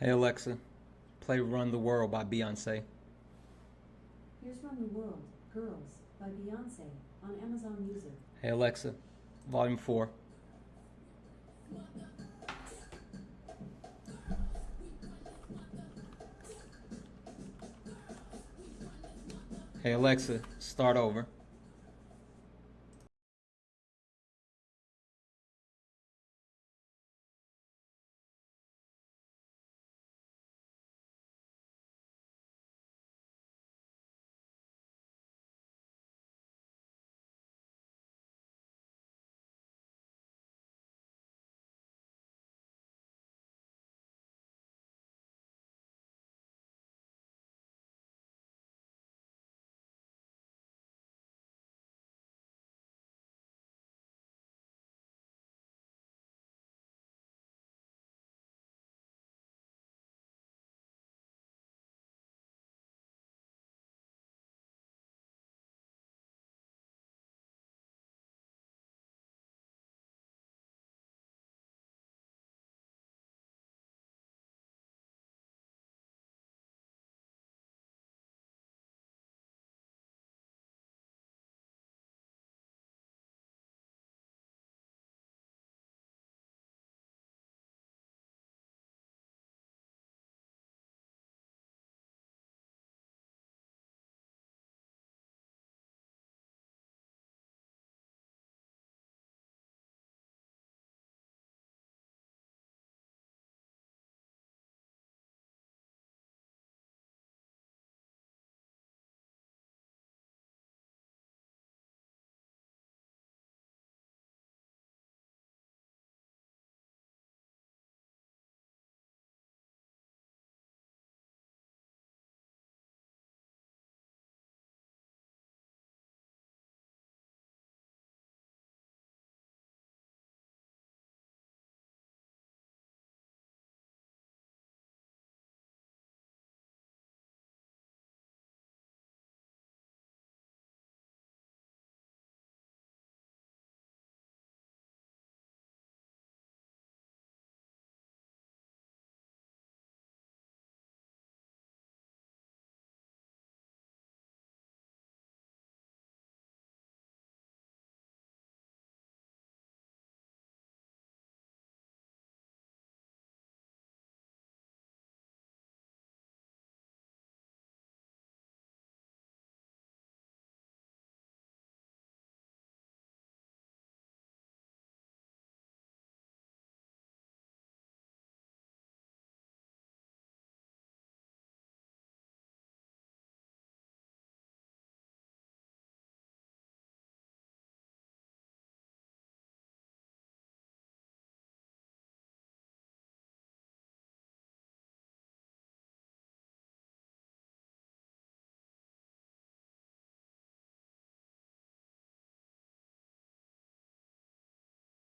Hey Alexa, play Run the World by Beyonce. Here's Run the World, Girls, by Beyonce, on Amazon Music. Hey Alexa, Volume 4. Hey Alexa, start over.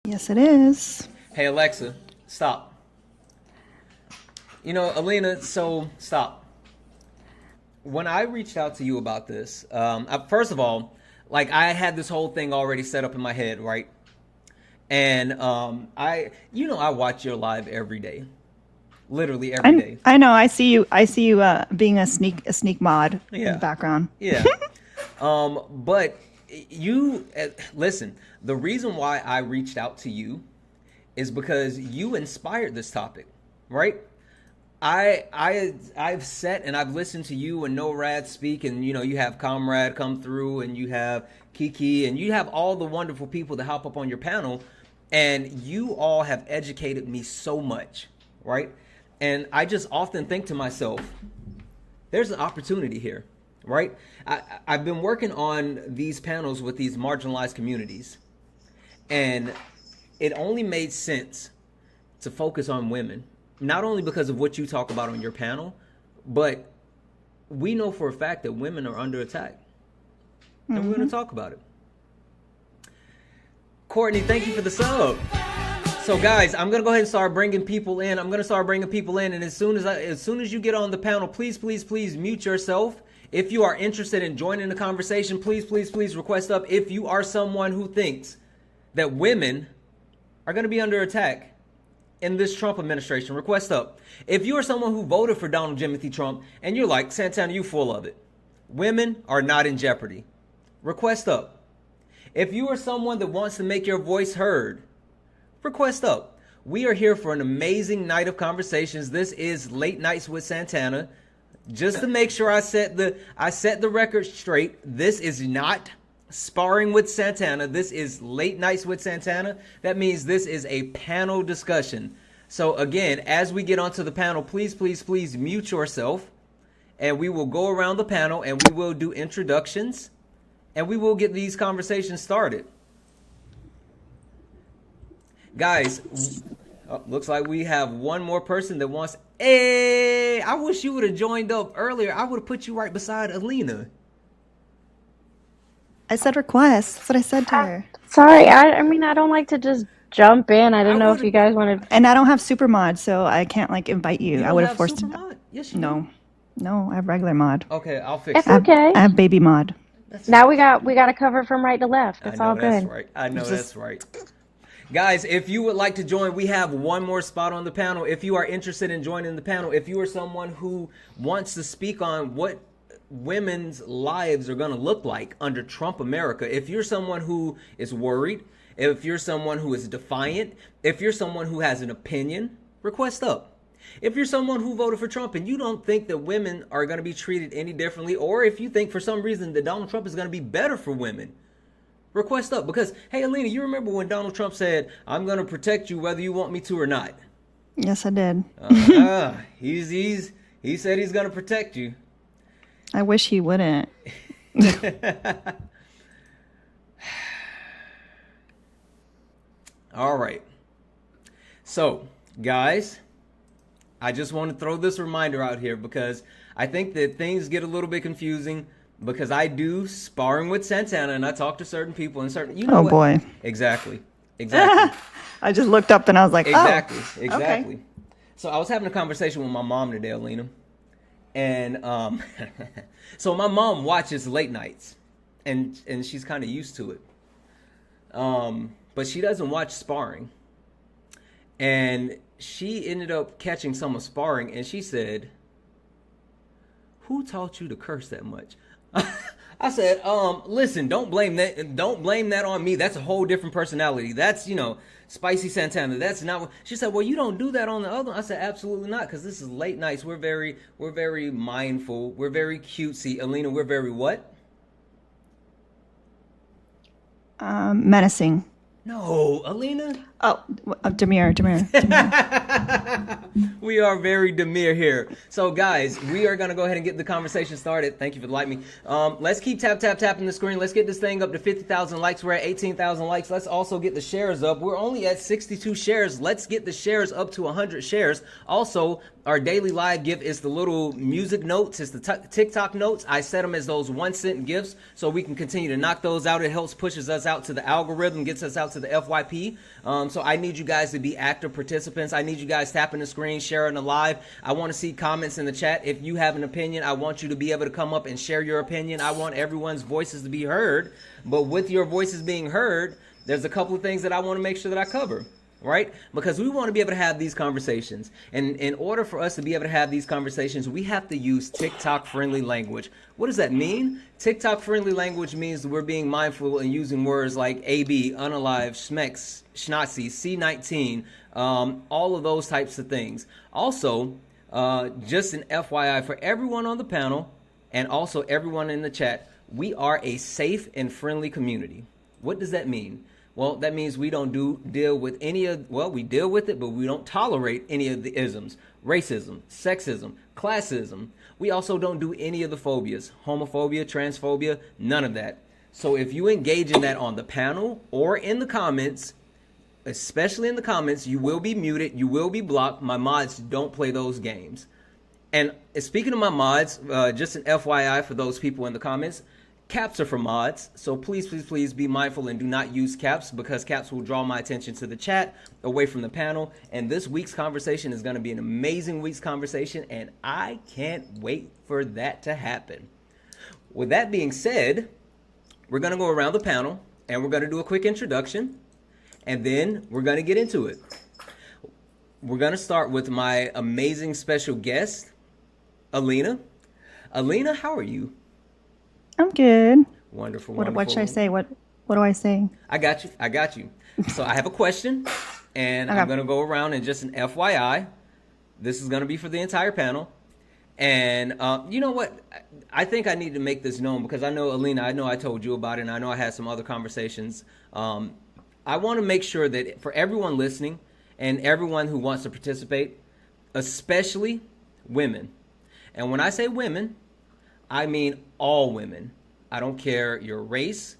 Yes, it is. Hey Alexa, stop. You know, Alina, so stop. When I reached out to you about this, first of all, like I had this whole thing already set up in my head, right? And I watch your live every day, literally every day. I know. I see you. I see you being a sneak mod in Yeah. the background. Yeah. But you listen. The reason why I reached out to you is because you inspired this topic, right? I've sat and I've listened to you and No Rad speak, and you have Comrade come through, and you have Kiki, and you have all the wonderful people that hop up on your panel, and you all have educated me so much, right? And I just often think to myself, there's an opportunity here, right? I've been working on these panels with these marginalized communities, and it only made sense to focus on women, not only because of what you talk about on your panel, but we know for a fact that women are under attack. And we're going to talk about it. Courtney, thank you for the sub. So guys, I'm going to go ahead and start bringing people in. And as soon as you get on the panel, please mute yourself. If you are interested in joining the conversation, please request up. If you are someone who thinks that women are going to be under attack, in this Trump administration? Request up. If you are someone who voted for Donald Timothy Trump and you're like, Santana, you full of it. Women are not in jeopardy. Request up. If you are someone that wants to make your voice heard, request up. We are here for an amazing night of conversations. This is Late Nights with Santana. Just to make sure I set the record straight, this is not Sparring with Santana. This is Late Nights with Santana. That means this is a panel discussion. So again, as we get onto the panel, please mute yourself, and we will go around the panel and we will do introductions and we will get these conversations started. Guys, looks like we have one more person that wants. Hey, I wish you would have joined up earlier. I would have put you right beside Alina. I said request. That's what I said to her. Sorry, I mean, I don't like to just jump in. I didn't know if you guys wanted. And I don't have super mod, so I can't like invite you. I would have forced super mod? Yes, you No, I have regular mod. Okay, I'll fix It's it. okay. I have baby mod. Now we got to cover from right to left. It's all That's good. right. I know that's right. Guys, if you would like to join, we have one more spot on the panel. If you are interested in joining the panel, if you are someone who wants to speak on what women's lives are going to look like under Trump America, if you're someone who is worried, if you're someone who is defiant, if you're someone who has an opinion, request up. If you're someone who voted for Trump and you don't think that women are going to be treated any differently, or if you think for some reason that Donald Trump is going to be better for women, request up. Because, hey, Alina, you remember when Donald Trump said, I'm going to protect you whether you want me to or not? Yes, I did. He said he's going to protect you. I wish he wouldn't. All right. So, guys, I just want to throw this reminder out here because I think that things get a little bit confusing because I do sparring with Santana and I talk to certain people and certain, you know. Oh, what? boy. Exactly. I just looked up and I was like, Exactly. oh, Exactly. okay. So I was having a conversation with my mom today, Alina. And so my mom watches late nights and she's kind of used to it. But she doesn't watch sparring. And she ended up catching some of sparring and she said, who taught you to curse that much? I said, listen, don't blame that on me. That's a whole different personality. That's, Spicy Santana. That's not what she said. Well, you don't do that on the other one. I said, absolutely not, because this is late nights. We're very mindful. We're very cutesy. Alina, we're very what? Menacing. No, Alina. Oh, demure. We are very demure here. So, guys, we are going to go ahead and get the conversation started. Thank you for liking me. Let's keep tapping the screen. Let's get this thing up to 50,000 likes. We're at 18,000 likes. Let's also get the shares up. We're only at 62 shares. Let's get the shares up to 100 shares. Also, our daily live gift is the little music notes. It's the TikTok notes. I set them as those 1-cent gifts so we can continue to knock those out. It helps pushes us out to the algorithm, gets us out to the FYP. So I need you guys to be active participants. I need you guys tapping the screen, sharing the live. I want to see comments in the chat. If you have an opinion, I want you to be able to come up and share your opinion. I want everyone's voices to be heard. But with your voices being heard, there's a couple of things that I want to make sure that I cover. Right? Because we want to be able to have these conversations. And in order for us to be able to have these conversations, we have to use TikTok-friendly language. What does that mean? TikTok-friendly language means we're being mindful and using words like AB, unalive, schmex, schnazi, C19, all of those types of things. Also, just an FYI for everyone on the panel and also everyone in the chat, we are a safe and friendly community. What does that mean? Well, that means we don't deal with we deal with it, but we don't tolerate any of the isms, racism, sexism, classism. We also don't do any of the phobias, homophobia, transphobia, none of that. So if you engage in that on the panel or in the comments, especially in the comments, you will be muted, you will be blocked. My mods don't play those games. And speaking of my mods, just an FYI for those people in the comments, caps are for mods, so please be mindful and do not use caps because caps will draw my attention to the chat away from the panel. And this week's conversation is going to be an amazing week's conversation, and I can't wait for that to happen. With that being said, we're going to go around the panel and we're going to do a quick introduction, and then we're going to get into it. we're gonna start with my amazing special guest, Alina. Alina, how are you? I'm good. Wonderful, What should I wonderful. say? What do I say? I got you. I got you. So I have a question, and I'm Okay. gonna go around and just an FYI. This is gonna be for the entire panel. And you know what? I think I need to make this known because I know, Alina, I know I told you about it, and I know I had some other conversations. I want to make sure that for everyone listening and everyone who wants to participate, especially women. And when I say women, I mean all women. I don't care your race,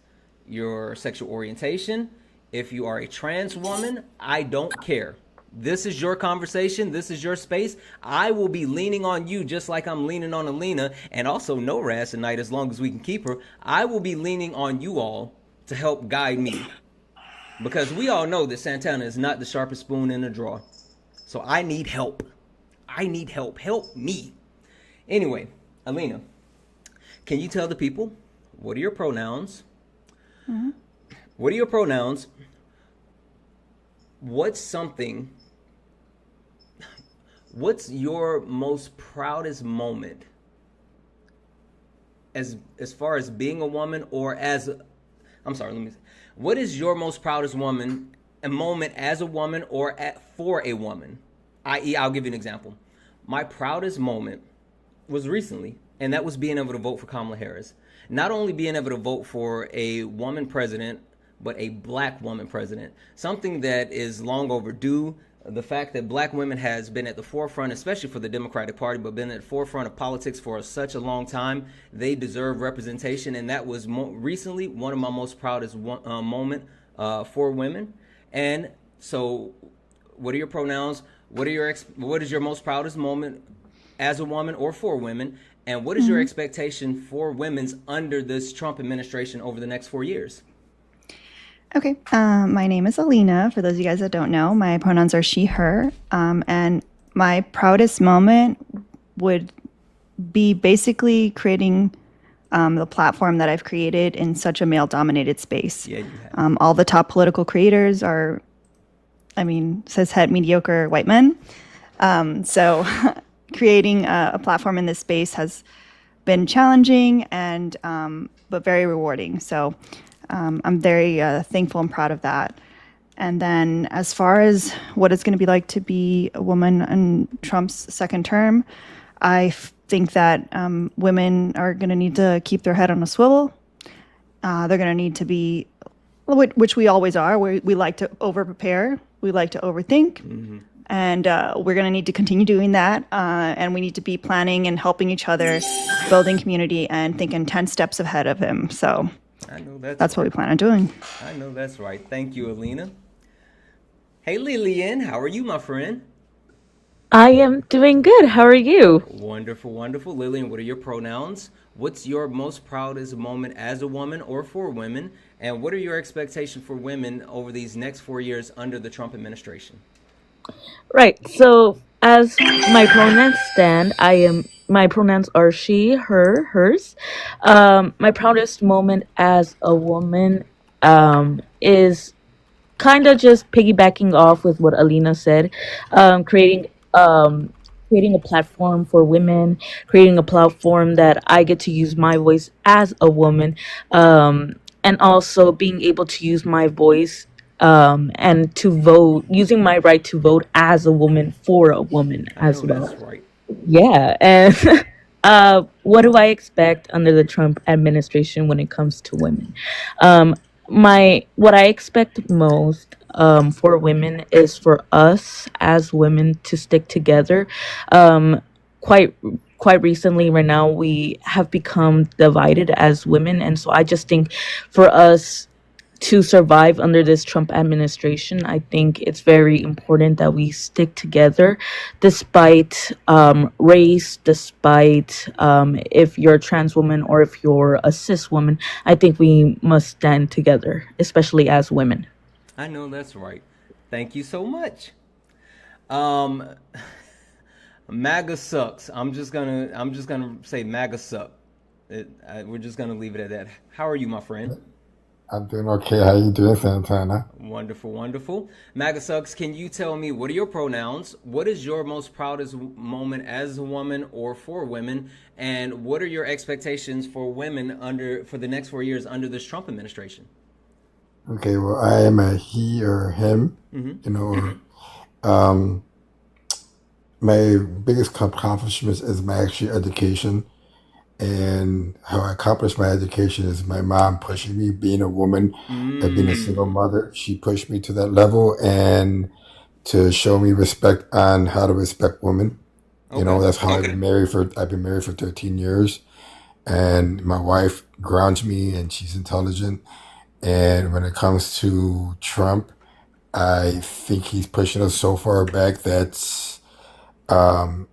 your sexual orientation. If you are a trans woman, I don't care. This is your conversation. This is your space. I will be leaning on you just like I'm leaning on Alina and also NORAS tonight as long as we can keep her. I will be leaning on you all to help guide me because we all know that Santana is not the sharpest spoon in the drawer. So I need help. I need help. Help me. Anyway, Alina, can you tell the people what are your pronouns? What are your pronouns? What's your most proudest moment as far as being a woman or what is your most proudest moment as a woman or for a woman? I.e., I'll give you an example. My proudest moment was recently, and that was being able to vote for Kamala Harris. Not only being able to vote for a woman president, but a black woman president. Something that is long overdue. The fact that black women has been at the forefront, especially for the Democratic Party, but been at the forefront of politics for such a long time. They deserve representation, and that was recently one of my most proudest moment for women. And so, what are your pronouns? What is your most proudest moment as a woman or for women? And what is your expectation for women's under this Trump administration over the next 4 years? Okay. My name is Alina. For those of you guys that don't know, my pronouns are she, her. And my proudest moment would be basically creating the platform that I've created in such a male-dominated space. Yeah, you have. All the top political creators are, cishet, mediocre white men. So creating a platform in this space has been challenging and but very rewarding. So I'm very thankful and proud of that. And then as far as what it's going to be like to be a woman in Trump's second term, I think that women are going to need to keep their head on a swivel. They're going to need to be, which we always are. We like to over-prepare. We like to overthink. And we're going to need to continue doing that. And we need to be planning and helping each other, building community, and thinking 10 steps ahead of him. So I know that's what we plan on doing. I know that's right. Thank you, Alina. Hey, Lillian, how are you, my friend? I am doing good. How are you? Wonderful, wonderful. Lillian, what are your pronouns? What's your most proudest moment as a woman or for women? And what are your expectations for women over these next 4 years under the Trump administration? Right. So, as my pronouns stand, my pronouns are she, her, hers. My proudest moment as a woman is kind of just piggybacking off with what Alina said, creating creating a platform for women, creating a platform that I get to use my voice as a woman, and also being able to use my voice and to vote, using my right to vote as a woman for a woman I as know well. that's right. Yeah, and what do I expect under the Trump administration when it comes to women? What I expect most for women is for us as women to stick together. Um, quite quite recently, right now, we have become divided as women, and so I just think for us to survive under this Trump administration, I think it's very important that we stick together despite race, despite if you're a trans woman or if you're a cis woman. I think we must stand together, especially as women. I know that's right. Thank you so much. Um, MAGA sucks. I'm just gonna say MAGA suck. We're just gonna leave it at that. How are you, my friend? I'm doing okay. How you doing, Santana? Wonderful, wonderful. Magasux, can you tell me what are your pronouns? What is your most proudest moment as a woman or for women? And what are your expectations for women under for the next 4 years under this Trump administration? Okay, well, I am a he or him, Hmm. or um, my biggest accomplishment is my actual education. And how I accomplished my education is my mom pushing me, being a woman and being a single Mm. mother. She pushed me to that level and to show me respect on how to respect women. Okay. That's how I've been married for 13 years. And my wife grounds me and she's intelligent. And when it comes to Trump, I think he's pushing us so far back that's um,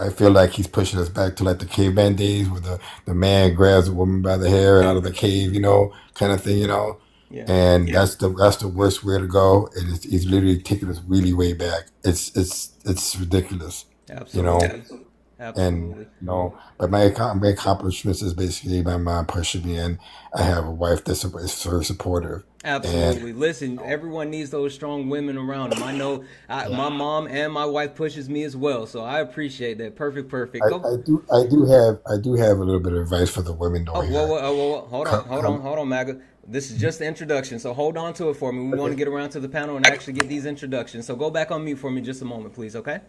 I feel like he's pushing us back to like the caveman days where the man grabs a woman by the hair out of the cave, kind of thing. Yeah. And that's the worst way to go. And he's literally taking us really way back. It's ridiculous, you know. Absolutely. And Absolutely. but my accomplishments is basically my mom pushing me, and I have a wife is very supportive. And Absolutely. Listen, everyone needs those strong women around them. I know my mom and my wife pushes me as well, so I appreciate that. Perfect, perfect. I, Go. I do have a little bit of advice for the women though Oh, whoa, here. whoa, whoa, whoa, whoa. Hold on, Come, hold on, come. hold on, Maga. This is just the introduction, so hold on to it for me. We want to Okay, get around to the panel and actually get these introductions. So go back on mute for me just a moment, please, okay?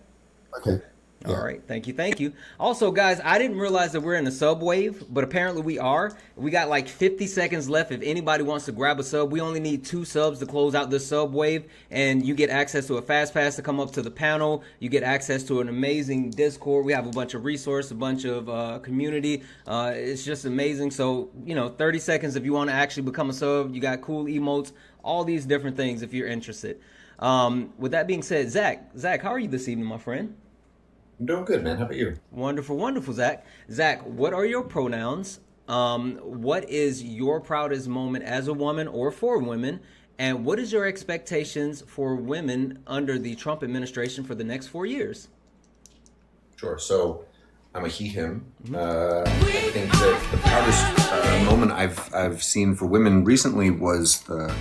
okay, All yeah. right, thank you, thank you. Also, guys, I didn't realize that we're in a sub wave, but apparently we are. We got like 50 seconds left. If anybody wants to grab a sub, we only need 2 subs to close out this sub wave, and you get access to a fast pass to come up to the panel. You get access to an amazing Discord. We have a bunch of resource, a bunch of community. It's just amazing. So 30 seconds if you want to actually become a sub. You got cool emotes, all these different things if you're interested. With that being said, Zach, how are you this evening, my friend? I'm doing good, man. How about you? Wonderful, wonderful, Zach. Zach, what are your pronouns? What is your proudest moment as a woman or for women? And what is your expectations for women under the Trump administration for the next 4 years? Sure. So I'm a he, him. I think that the proudest moment I've seen for women recently was the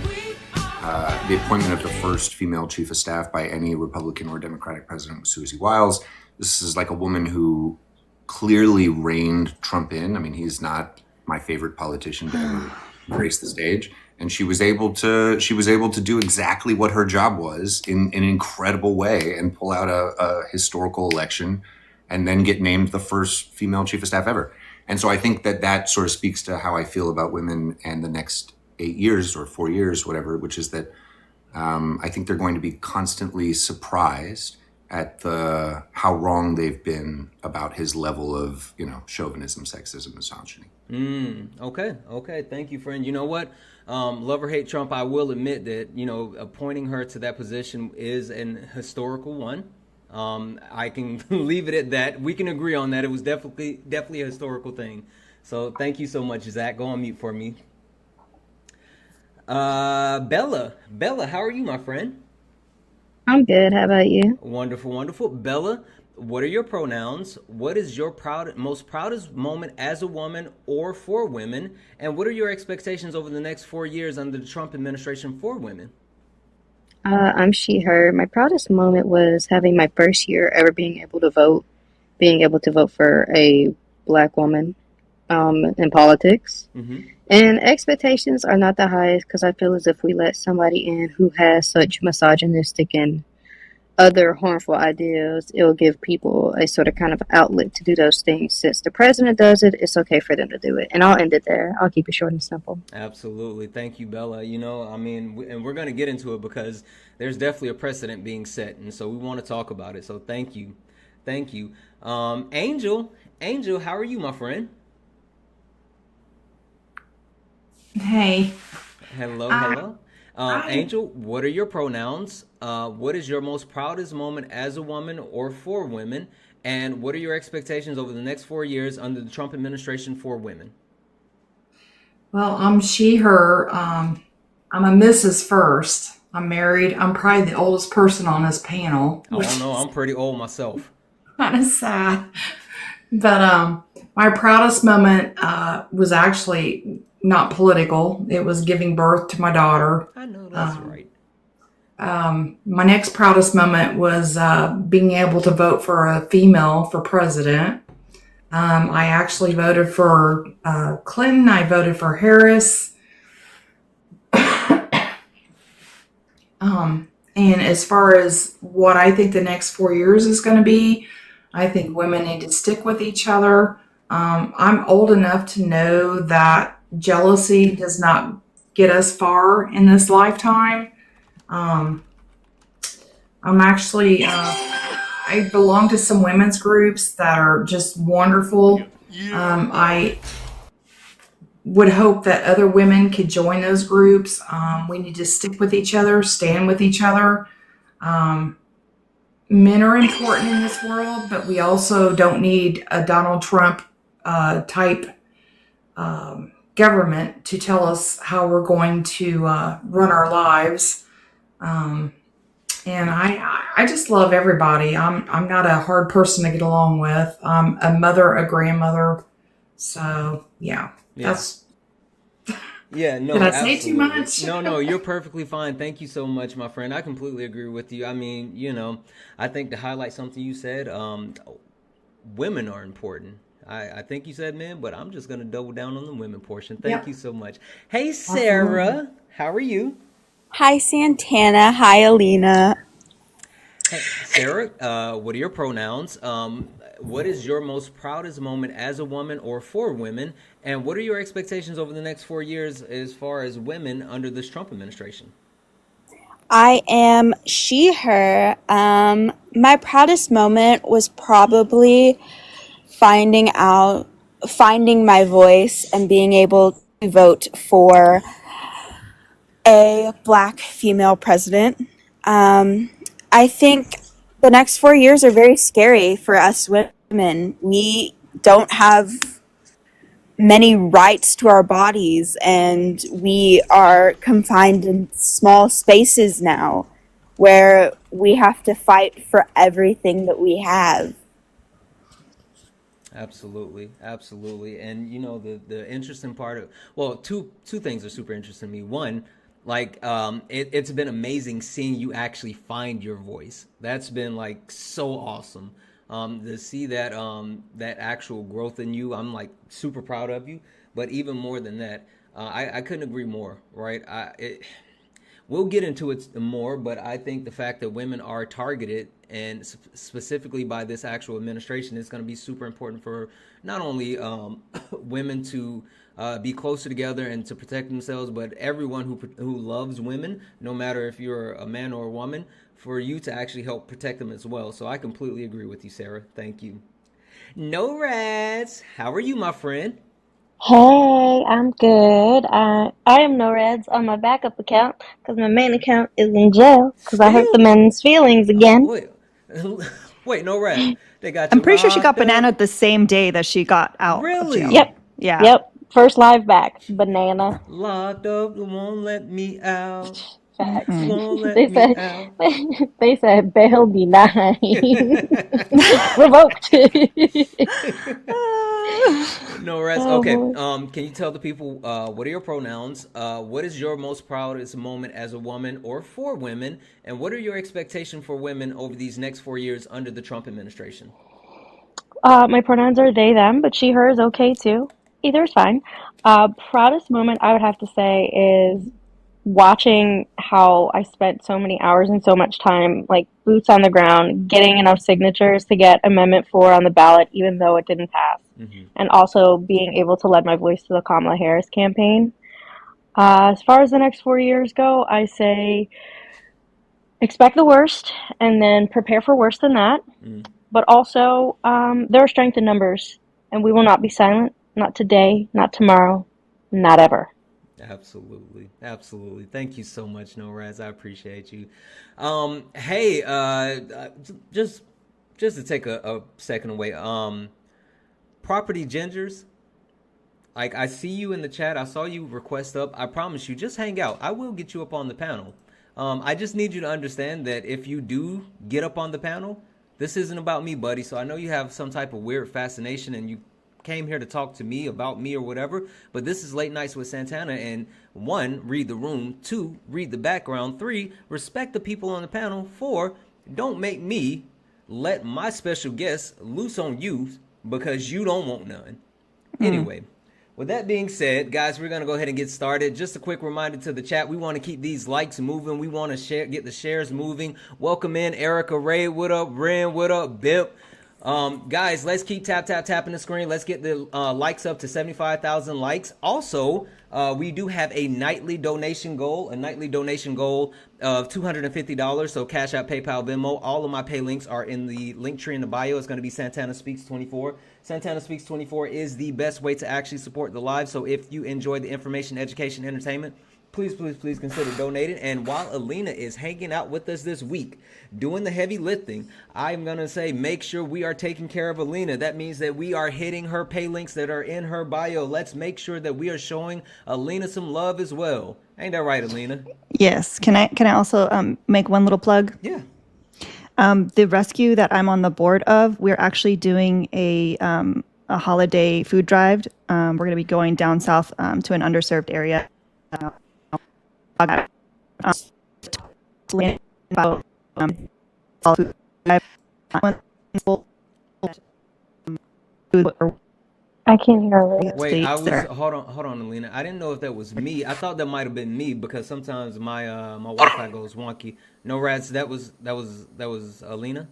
appointment of the first female chief of staff by any Republican or Democratic president was Susie Wiles. This is like a woman who clearly reined Trump in. I mean, he's not my favorite politician to ever grace the stage. And she was able to do exactly what her job was in an incredible way and pull out a historical election and then get named the first female chief of staff ever. And so I think that sort of speaks to how I feel about women and the next 8 years or 4 years, whatever, which is that I think they're going to be constantly surprised at how wrong they've been about his level of chauvinism, sexism, misogyny. Okay. Thank you, friend. You know what? Love or hate Trump, I will admit that, appointing her to that position is an historical one. I can leave it at that. We can agree on that. It was definitely a historical thing. So thank you so much, Zach. Go on mute for me. Bella, how are you, my friend? I'm good. How about you? Wonderful, wonderful. Bella, what are your pronouns? What is your most proudest moment as a woman or for women? And what are your expectations over the next 4 years under the Trump administration for women? I'm she, her. My proudest moment was having my first year ever being able to vote for a black woman in politics. Hmm. And expectations are not the highest because I feel as if we let somebody in who has such misogynistic and other harmful ideas, it'll give people a sort of kind of outlet to do those things. Since the president does it, it's okay for them to do it. And I'll end it there. I'll keep it short and simple. Absolutely. Thank you, Bella. I mean, and we're going to get into it because there's definitely a precedent being set. And so we want to talk about it. So thank you. Thank you. Angel, how are you, my friend? Hey, Hello, I, hello. I, Angel, what are your pronouns? What is your most proudest moment as a woman or for women? And what are your expectations over the next 4 years under the Trump administration for women? well, I'm she, her. I'm a Mrs. First. I'm married. I'm probably the oldest person on this panel, I don't which know. is I'm pretty old myself. kind of sad. But my proudest moment was actually not political. It was giving birth to my daughter. I know that's right. My next proudest moment was being able to vote for a female for president. I actually voted for Clinton. I voted for Harris. And as far as what I think the next 4 years is going to be, I think women need to stick with each other. I'm old enough to know that jealousy does not get us far in this lifetime. I'm actually, I belong to some women's groups that are just wonderful. I would hope that other women could join those groups. We need to stick with each other, stand with each other. Men are important in this world, but we also don't need a Donald Trump type government to tell us how we're going to run our lives. And I just love everybody. I'm not a hard person to get along with. I'm a mother, a grandmother. So yeah. That's Yeah, no. Did I say too absolutely. much? No, you're perfectly fine. Thank you so much, my friend. I completely agree with you. I mean, I think to highlight something you said, women are important. I think you said men, but I'm just going to double down on the women portion. Thank Yep. you so much. Hey, Sarah, Absolutely. how are you? Hi, Santana. Hi, Alina. Hey, Sarah, what are your pronouns? What is your most proudest moment as a woman or for women? And what are your expectations over the next 4 years as far as women under this Trump administration? I am she, her. My proudest moment was probably finding my voice and being able to vote for a Black female president. I think the next 4 years are very scary for us women. We don't have many rights to our bodies, and we are confined in small spaces now where we have to fight for everything that we have. Absolutely, absolutely. And the interesting part of, well, two things are super interesting to me. One, like it's been amazing seeing you actually find your voice. That's been like so awesome. To see that that actual growth in you, I'm like super proud of you. But even more than that, I couldn't agree more. Right? We'll get into it more, but I think the fact that women are targeted and specifically by this actual administration is going to be super important for not only women to be closer together and to protect themselves, but everyone who loves women, no matter if you're a man or a woman, for you to actually help protect them as well. So I completely agree with you, Sarah. Thank you. No Rads, how are you, my friend? Hey, I'm good. I am no reds on my backup account because my main account is in jail because I hurt the Still? men's feelings again. Wait, wait, no Rad. They got I'm you pretty sure she got locked up. banana the same day that she got out of jail. Really? Yep, Yeah. yep. First live back, banana. Locked up, won't let me out. Facts. Won't let They me said out. they said bail denied, revoked. No rest. Oh Okay. boy. Can you tell the people what are your pronouns? What is your most proudest moment as a woman or for women? And what are your expectations for women over these next 4 years under the Trump administration? My pronouns are they, them, but she, her is okay too. Either is fine. Proudest moment I would have to say is watching how I spent so many hours and so much time, like boots on the ground, getting enough signatures to get Amendment 4 on the ballot, even though it didn't pass. And also being able to lend my voice to the Kamala Harris campaign. As far as the next 4 years go, I say expect the worst and then prepare for worse than that. But also, there are strength in numbers, and we will not be silent. Not today, not tomorrow, not ever. Absolutely, absolutely. Thank you so much, No Raz. I appreciate you. Hey, just to take a second away. Property Gingers. Like, I see you in the chat. I saw you request up. I promise you, just hang out. I will get you up on the panel. I just need you to understand that if you do get up on the panel, this isn't about me, buddy. So I know you have some type of weird fascination and you came here to talk to me about me or whatever, but this is Late Nights with Santana. And 1, read the room. 2, read the background. 3, respect the people on the panel. 4, don't make me let my special guests loose on you because you don't want none. Anyway, with that being said, guys, we're going to go ahead and get started. Just a quick reminder to the chat. We want to keep these likes moving. We want to get the shares moving. Welcome in Erica Ray. What up? Ren. What up? Bip. Guys, let's keep tapping the screen. Let's get the likes up to 75,000 likes. Also, we do have a nightly donation goal of $250. So Cash App, PayPal, Venmo. All of my pay links are in the link tree in the bio. It's going to be Santana Speaks 24. Santana Speaks 24 is the best way to actually support the live. So if you enjoy the information, education, entertainment, please consider donating. And while Alina is hanging out with us this week, doing the heavy lifting, I'm going to say make sure we are taking care of Alina. That means that we are hitting her pay links that are in her bio. Let's make sure that we are showing Alina some love as well. Ain't that right, Alina? Yes. Can I also make one little plug? Yeah. The rescue that I'm on the board of, we're actually doing a holiday food drive. We're going to be going down south to an underserved area. About food I can't hear her. Wait, hold on, Alina. I didn't know if that was me. I thought that might have been me because sometimes my Wi-Fi goes wonky. No rats. That was Alina.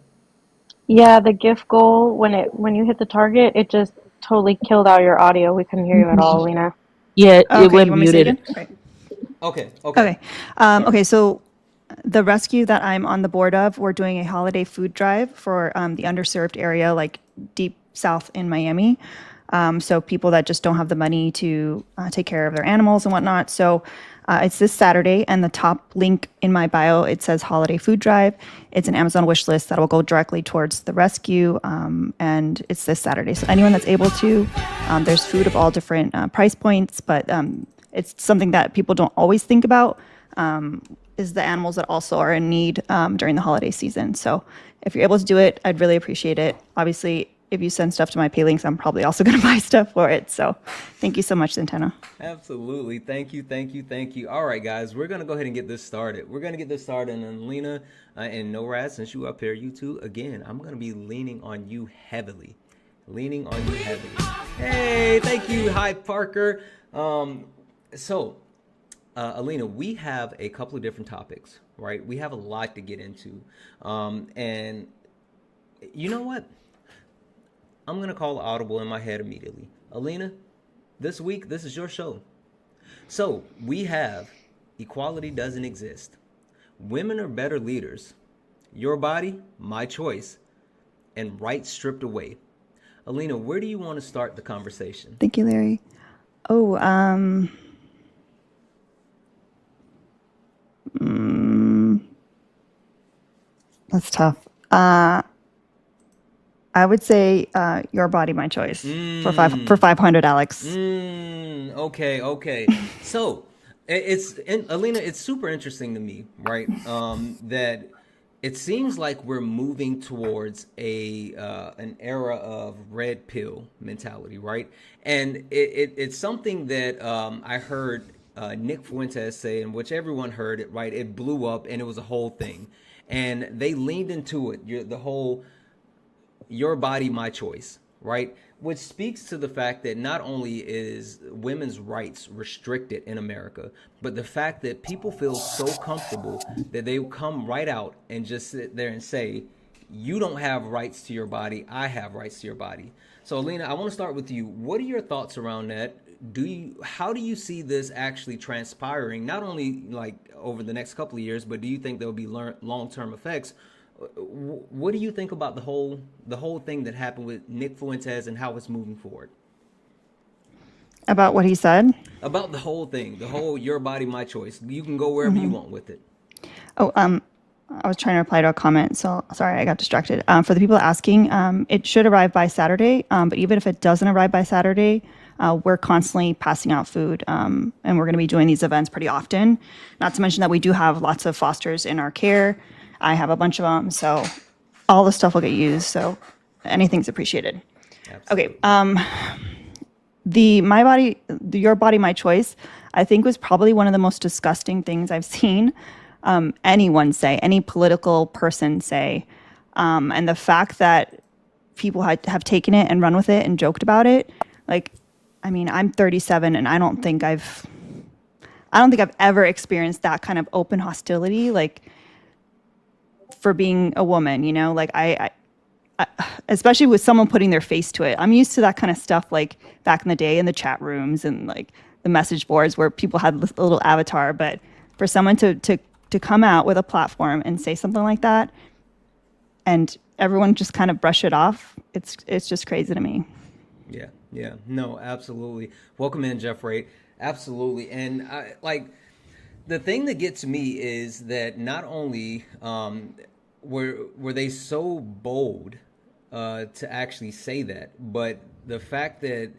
Yeah, the gift goal when you hit the target, it just totally killed out your audio. We couldn't hear you at all, Lena. Yeah, it Okay, went you want me to say it muted. again? Okay. Okay. Okay. So the rescue that I'm on the board of, we're doing a holiday food drive for the underserved area, like deep south in Miami. So people that just don't have the money to take care of their animals and whatnot. So it's this Saturday, and the top link in my bio, it says holiday food drive. It's an Amazon wish list that will go directly towards the rescue. And it's this Saturday. So anyone that's able to, there's food of all different price points, but it's something that people don't always think about, is the animals that also are in need during the holiday season. So if you're able to do it, I'd really appreciate it. Obviously, if you send stuff to my pay links, I'm probably also going to buy stuff for it. So thank you so much, Santana. Absolutely. Thank you. All right, guys, we're going to go ahead and get this started. And Lena and No Rat, since you up here, you two, again, I'm going to be leaning on you heavily. Hey, thank you. Hi, Parker. Alina, we have a couple of different topics, right? We have a lot to get into. And you know what? I'm going to call audible in my head immediately. Alina, this week, this is your show. So we have equality doesn't exist. Women are better leaders. Your body, my choice. And rights stripped away. Alina, where do you want to start the conversation? Thank you, Larry. That's tough. I would say your body, my choice for 500, Alex. Okay. So Alina, it's super interesting to me, right? That it seems like we're moving towards an era of red pill mentality, right? And it's something that I heard Nick Fuentes say, and which everyone heard it, right? It blew up, and it was a whole thing, and they leaned into it. The whole your body, my choice, right? Which speaks to the fact that not only is women's rights restricted in America, but the fact that people feel so comfortable that they come right out and just sit there and say, you don't have rights to your body, I have rights to your body. So Alina, I want to start with you. What are your thoughts around that? How do you see this actually transpiring, not only like over the next couple of years, but do you think there'll be long-term effects? What do you think about the whole thing that happened with Nick Fuentes and how it's moving forward? About what he said? About the whole thing, the whole your body, my choice. You can go wherever you want with it. I was trying to reply to a comment, so sorry, I got distracted. For the people asking, it should arrive by Saturday, but even if it doesn't arrive by Saturday, we're constantly passing out food, and we're going to be doing these events pretty often. Not to mention that we do have lots of fosters in our care. I have a bunch of them, so all the stuff will get used, so anything's appreciated. Okay. Absolutely. The My Body, Your Body, My Choice, I think was probably one of the most disgusting things I've seen anyone say, any political person say. And the fact that people have taken it and run with it and joked about it, like, I mean, I'm 37 and I don't think I've ever experienced that kind of open hostility, like for being a woman, you know, like especially with someone putting their face to it. I'm used to that kind of stuff, like back in the day in the chat rooms and like the message boards where people had a little avatar. But for someone to come out with a platform and say something like that, and everyone just kind of brush it off, it's just crazy to me. Yeah, yeah, no, absolutely. Welcome in, Jeffrey. Absolutely, and the thing that gets me is that not only were they so bold to actually say that, but the fact that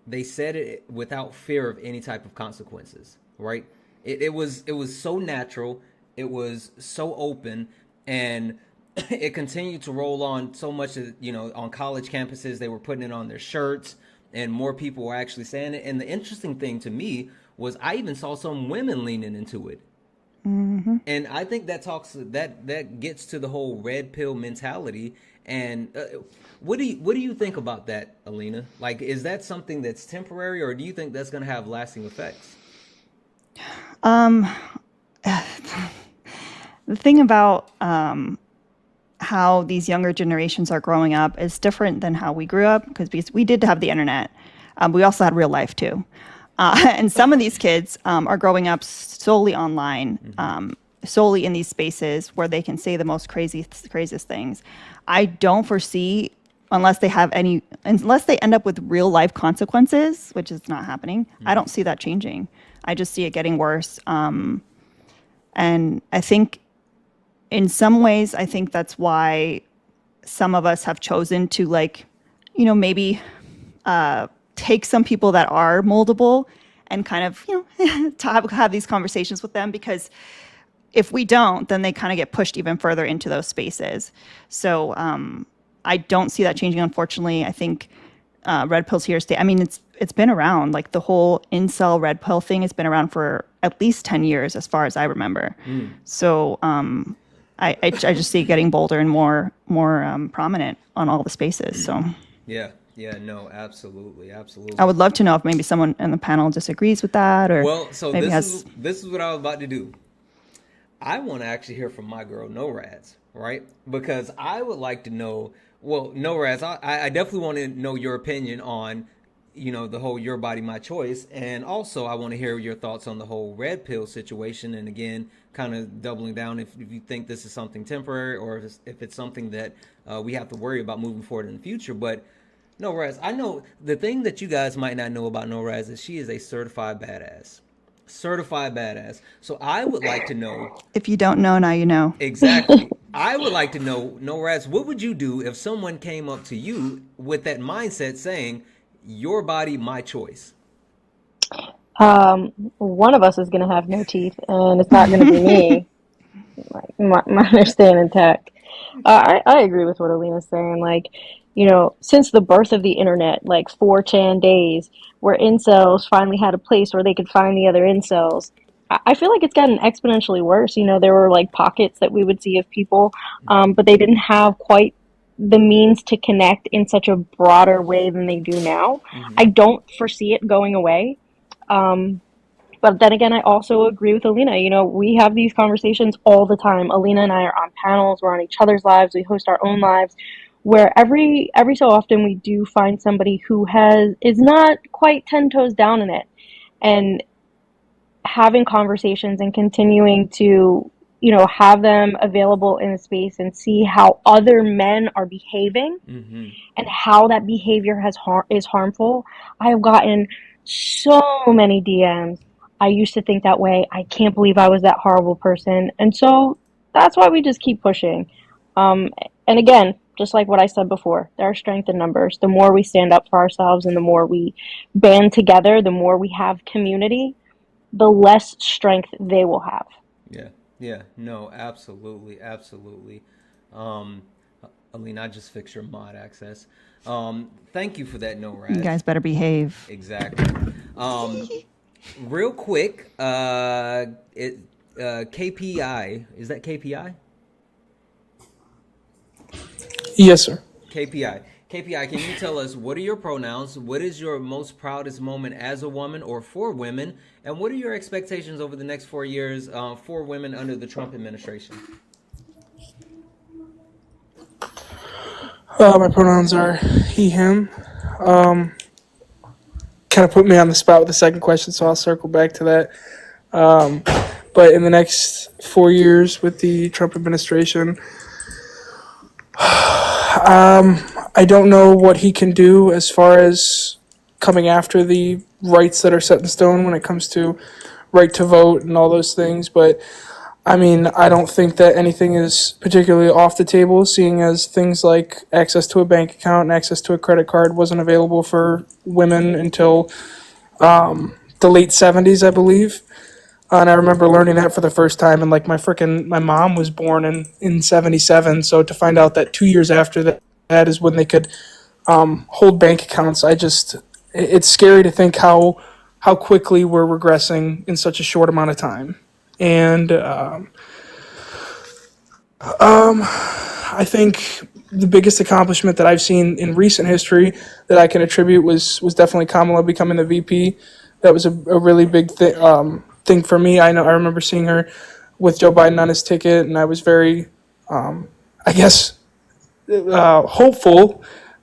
they said it without fear of any type of consequences, right? It was so natural, it was so open, and it continued to roll on so much that, you know, on college campuses they were putting it on their shirts, and more people were actually saying it. And the interesting thing to me was I even saw some women leaning into it. And I think that gets to the whole red pill mentality. And what do you think about that, Alina? Like, is that something that's temporary, or do you think that's going to have lasting effects? Um, the thing about how these younger generations are growing up is different than how we grew up, because we did have the internet. We also had real life too. And some of these kids are growing up solely online, solely in these spaces where they can say the most craziest things. I don't foresee, unless they end up with real life consequences, which is not happening. I don't see that changing. I just see it getting worse. And I think in some ways, I think that's why some of us have chosen to, like, you know, maybe take some people that are moldable and kind of, you know, to have these conversations with them, because if we don't, then they kind of get pushed even further into those spaces. So I don't see that changing, unfortunately. I think red pills here stay. I mean, it's been around. Like, the whole incel red pill thing has been around for at least 10 years, as far as I remember. So I just see it getting bolder and more prominent on all the spaces. So Yeah, no, absolutely. I would love to know if maybe someone in the panel disagrees with that, or Well, so maybe this is what I was about to do. I want to actually hear from my girl, No Rads, right? Because I would like to know. Well, No Rads, I definitely want to know your opinion on, you know, the whole Your Body, My Choice, and also I want to hear your thoughts on the whole red pill situation. And again, kind of doubling down if you think this is something temporary, or if it's something that we have to worry about moving forward in the future. But No Raz, I know the thing that you guys might not know about No Raz is she is a certified badass. Certified badass. So I would like to know. if you don't know, now you know. Exactly. I would like to know, No Raz, what would you do if someone came up to you with that mindset saying, your body, my choice? One of us is gonna have no teeth, and it's not gonna be me. Like, my understanding tech. I agree with what Alina's saying. Like, you know, since the birth of the internet, like 4chan days, where incels finally had a place where they could find the other incels, I feel like it's gotten exponentially worse. You know, there were like pockets that we would see of people, but they didn't have quite the means to connect in such a broader way than they do now. I don't foresee it going away. But then again, I also agree with Alina. You know, we have these conversations all the time. Alina and I are on panels, we're on each other's lives, we host our own lives, where every so often we do find somebody who is not quite 10 toes down in it. And having conversations and continuing to, you know, have them available in a space and see how other men are behaving and how that behavior is harmful. I have gotten so many DMs. I used to think that way. I can't believe I was that horrible person. And so that's why we just keep pushing. And again, just like what I said before, there are strength in numbers. The more we stand up for ourselves and the more we band together, the more we have community, the less strength they will have. Yeah, no, absolutely. Alina, I just fixed your mod access. Thank you for that, No You Rad. guys better behave. Exactly. Real quick, KPI, is that KPI? Yes, sir. KPI. KPI, can you tell us what are your pronouns? What is your most proudest moment as a woman or for women? And what are your expectations over the next 4 years for women under the Trump administration? My pronouns are he, him. Kind of put me on the spot with the second question, so I'll circle back to that. But in the next 4 years with the Trump administration, I don't know what he can do as far as coming after the rights that are set in stone when it comes to right to vote and all those things. But I mean, I don't think that anything is particularly off the table, seeing as things like access to a bank account and access to a credit card wasn't available for women until the late 70s, I believe. And I remember learning that for the first time, and like my mom was born in 77, so to find out that 2 years after that is when they could hold bank accounts, it's scary to think how quickly we're regressing in such a short amount of time. And I think the biggest accomplishment that I've seen in recent history that I can attribute was definitely Kamala becoming the VP. That was a really big thing for me. I remember seeing her with Joe Biden on his ticket, and I was very, hopeful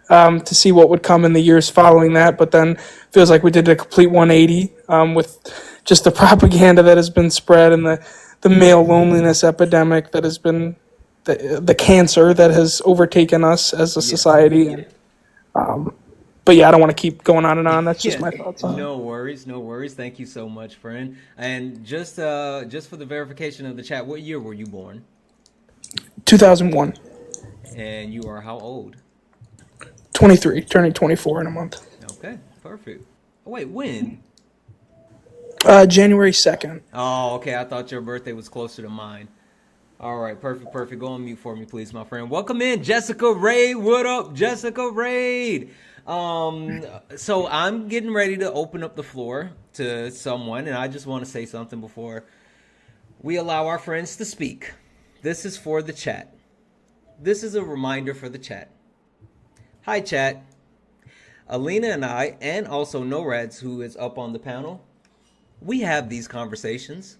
to see what would come in the years following that. But then feels like we did a complete 180 with just the propaganda that has been spread and the male loneliness epidemic that has been the cancer that has overtaken us as a society. But yeah, I don't want to keep going on and on. That's just my thoughts on it. No worries, no worries. Thank you so much, friend. And just for the verification of the chat, what year were you born? 2001. And you are how old? 23, turning 24 in a month. Okay, perfect. Oh, wait, when? January 2nd. Oh, okay. I thought your birthday was closer to mine. All right, perfect. Go on mute for me, please, my friend. Welcome in, Jessica Raid. What up, Jessica Raid? So I'm getting ready to open up the floor to someone, and I just want to say something before we allow our friends to speak. This is for the chat. This is a reminder for the chat. Hi, chat. Alina and I, and also NORADS, who is up on the panel, we have these conversations.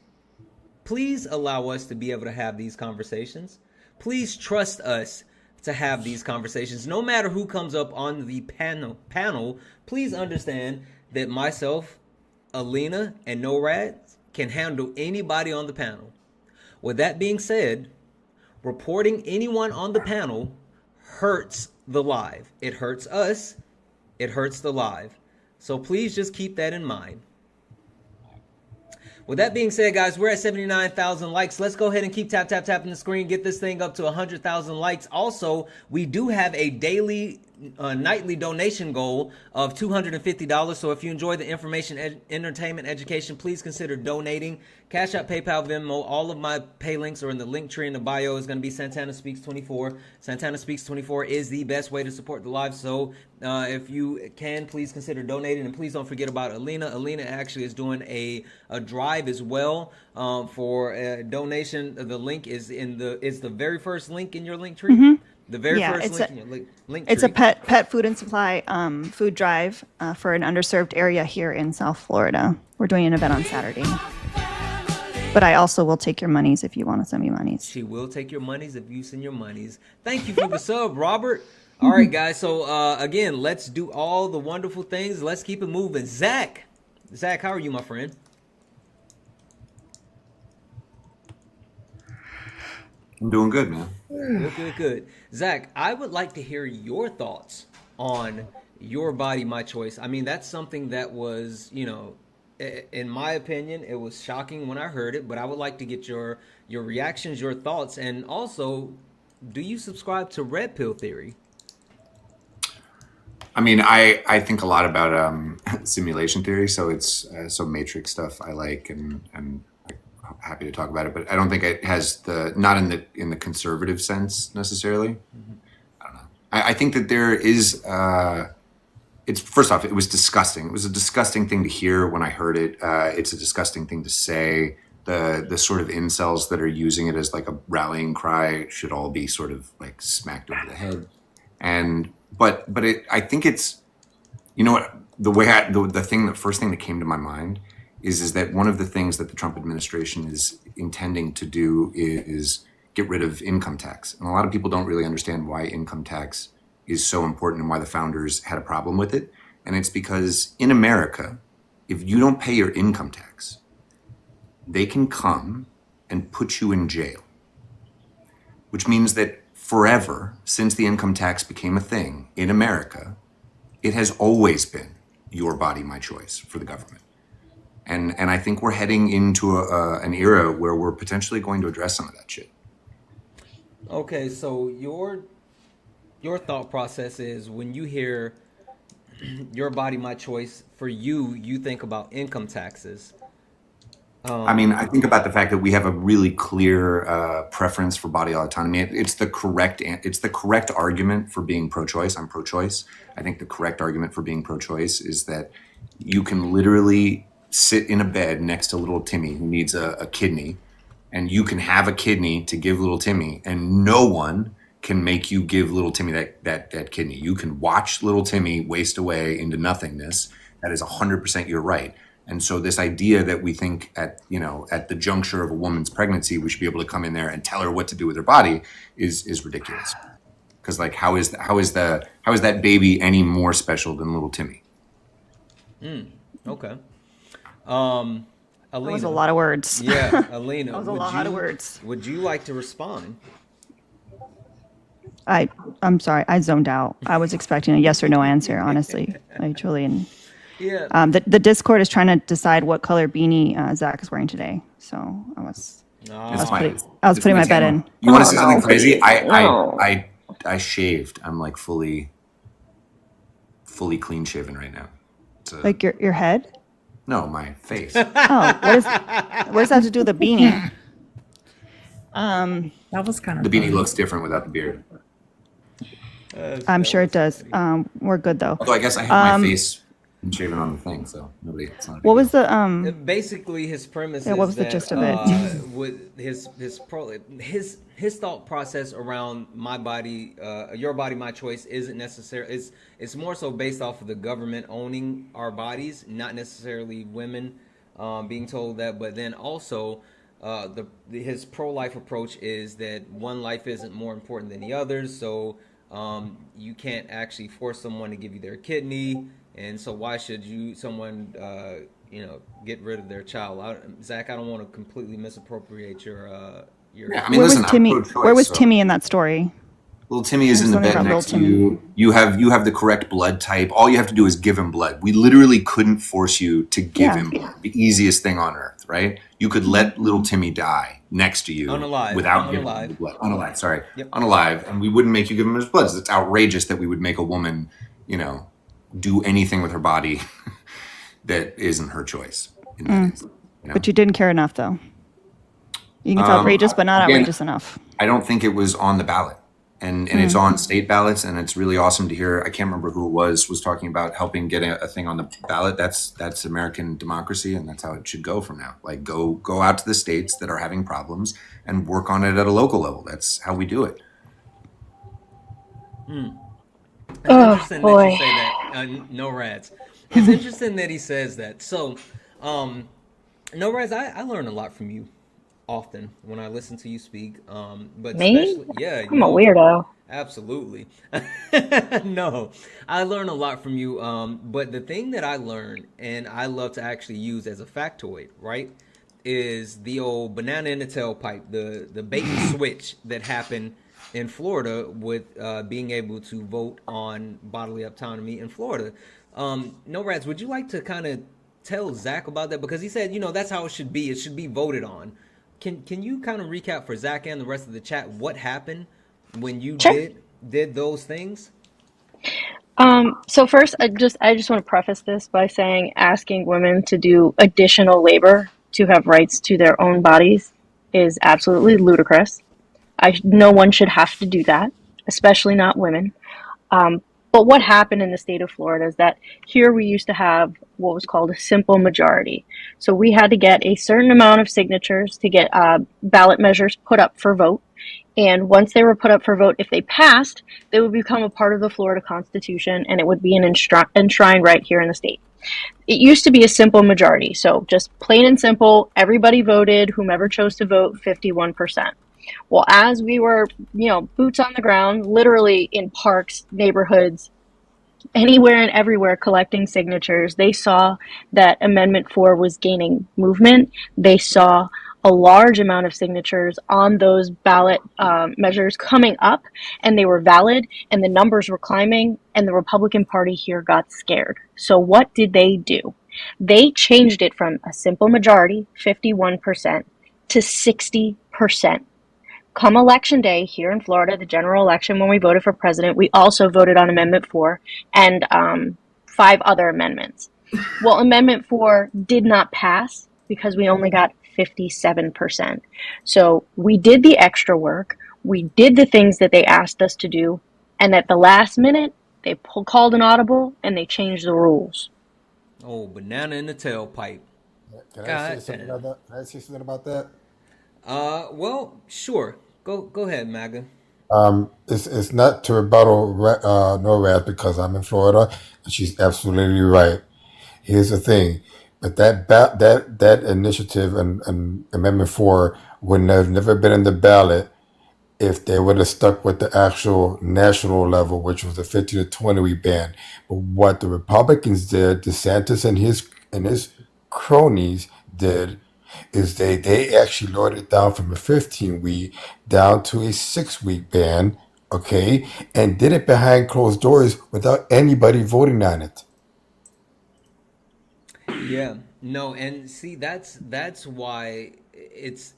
Please allow us to be able to have these conversations. Please trust us to have these conversations. No matter who comes up on the panel, please understand that myself, Alina, and NORADS can handle anybody on the panel. With that being said, reporting anyone on the panel hurts the live. It hurts us. It hurts the live. So please just keep that in mind. With that being said, guys, we're at 79,000 likes. Let's go ahead and keep tapping the screen, get this thing up to 100,000 likes. Also, we do have a nightly donation goal of $250. So if you enjoy the information, entertainment, education, please consider donating. Cash App, PayPal, Venmo, all of my pay links are in the link tree in the bio. It's going to be Santana Speaks 24. Santana Speaks 24 is the best way to support the live. So if you can, please consider donating. And please don't forget about Alina. Alina actually is doing a drive as well for a donation. The link is the very first link in your link tree. Mm-hmm. The very first link in your link tree. It's a pet food and supply food drive for an underserved area here in South Florida. We're doing an event on Saturday. But I also will take your monies if you want to send me monies. She will take your monies if you send your monies. Thank you for the sub, Robert. All right, guys. So, again, let's do all the wonderful things. Let's keep it moving. Zach, how are you, my friend? I'm doing good, man. Good. Zach, I would like to hear your thoughts on Your Body, My Choice. I mean, that's something that was, in my opinion, it was shocking when I heard it, but I would like to get your reactions, your thoughts, and also, do you subscribe to Red Pill Theory? I mean, I think a lot about simulation theory, so it's Matrix stuff I like, and I'm happy to talk about it, but I don't think it has not in the conservative sense necessarily. Mm-hmm. I don't know. I think that there is. It's first off, it was disgusting. It was a disgusting thing to hear when I heard it. It's a disgusting thing to say. The sort of incels that are using it as like a rallying cry should all be sort of like smacked over the head. I think it's, you know what, the first thing that came to my mind is that one of the things that the Trump administration is intending to do is get rid of income tax. And a lot of people don't really understand why income tax is so important and why the founders had a problem with it. And it's because in America, if you don't pay your income tax, they can come and put you in jail, which means that forever, since the income tax became a thing in America, it has always been your body, my choice for the government. And I think we're heading into an era where we're potentially going to address some of that shit. Okay, so your thought process is when you hear your body, my choice, for you think about income taxes. I mean, I think about the fact that we have a really clear preference for body autonomy. It's the correct argument for being pro-choice. I'm pro-choice. I think the correct argument for being pro-choice is that you can literally sit in a bed next to little Timmy who needs a kidney, and you can have a kidney to give little Timmy, and no one can make you give little Timmy that kidney. You can watch little Timmy waste away into nothingness. That is 100% your right. And so this idea that we think at the juncture of a woman's pregnancy, we should be able to come in there and tell her what to do with her body is ridiculous. Because like, how is that baby any more special than little Timmy? Okay. Alina, that was a lot of words. Yeah, Alina. That was a lot of words. Would you like to respond? I'm sorry, I zoned out. I was expecting a yes or no answer, honestly. I truly. Yeah. The Discord is trying to decide what color beanie Zach is wearing today. So I was putting my bet in. You want to see something crazy? I shaved. I'm like fully clean shaven right now. Like your head? No, my face. Oh, what does that have to do with the beanie? That was kind of. The beanie looks different without the beard. I'm sure it does. We're good though. Although I guess I have my face shaven on the thing, so nobody. What was the Basically, his premise. Yeah, what was the gist of it? With his thought process around my body, your body, my choice isn't necessary. It's more so based off of the government owning our bodies, not necessarily women being told that. But then also, his pro-life approach is that one life isn't more important than the others. So you can't actually force someone to give you their kidney. And so why should someone get rid of their child? Zach, I don't want to completely misappropriate your. Yeah, I mean, listen, where was Timmy in that story? Little Timmy is in the bed next to you. You have the correct blood type. All you have to do is give him blood. We literally couldn't force you to give him blood. The easiest thing on earth, right? You could let little Timmy die next to you without giving him the blood. Unalive, sorry. Yep. Unalive. And we wouldn't make you give him his blood. It's outrageous that we would make a woman, do anything with her body that isn't her choice. But you didn't care enough, though. You think it's outrageous, but not outrageous enough. I don't think it was on the ballot. And it's on state ballots, and it's really awesome to hear. I can't remember who it was talking about helping get a thing on the ballot. That's American democracy, and that's how it should go from now. Like, go out to the states that are having problems and work on it at a local level. That's how we do it. It's interesting that you say that. No Rads. It's interesting that he says that. So, No Rads, I learn a lot from you often when I listen to you speak. But me? Yeah. I'm a weirdo. Absolutely. No, I learn a lot from you. But the thing that I learned, and I love to actually use as a factoid, right, is the old banana in the tailpipe, the bait and switch that happened in Florida with being able to vote on bodily autonomy in Florida. No Rats, would you like to kind of tell Zach about that? Because he said, that's how it should be. It should be voted on. Can you kind of recap for Zach and the rest of the chat what happened when you did those things? So first, I just want to preface this by saying asking women to do additional labor to have rights to their own bodies is absolutely ludicrous. No one should have to do that, especially not women. But what happened in the state of Florida is that here we used to have what was called a simple majority. So we had to get a certain amount of signatures to get ballot measures put up for vote. And once they were put up for vote, if they passed, they would become a part of the Florida Constitution, and it would be an enshrined right here in the state. It used to be a simple majority, so just plain and simple, everybody voted, whomever chose to vote, 51%. Well, as we were, boots on the ground, literally in parks, neighborhoods, anywhere and everywhere collecting signatures, they saw that Amendment 4 was gaining movement. They saw a large amount of signatures on those ballot measures coming up, and they were valid, and the numbers were climbing, and the Republican Party here got scared. So what did they do? They changed it from a simple majority, 51%, to 60%. Come election day here in Florida, the general election, when we voted for president, we also voted on Amendment 4 and 5 other amendments. Well, Amendment 4 did not pass because we only got 57%. So we did the extra work, we did the things that they asked us to do, and at the last minute, they called an audible and they changed the rules. Oh, banana in the tailpipe. Can I say something about that? Can I say something about that? Well, sure. Go ahead, MAGA. It's not to rebuttal NORAD because I'm in Florida and she's absolutely right. Here's the thing, but that initiative and Amendment 4 would have never been in the ballot if they would have stuck with the actual national level, which was the 50 to 20 we banned. But what the Republicans did, DeSantis and his cronies did, is they actually lowered it down from a 15-week down to a 6-week ban, okay, and did it behind closed doors without anybody voting on it. Yeah, no, and see that's why it's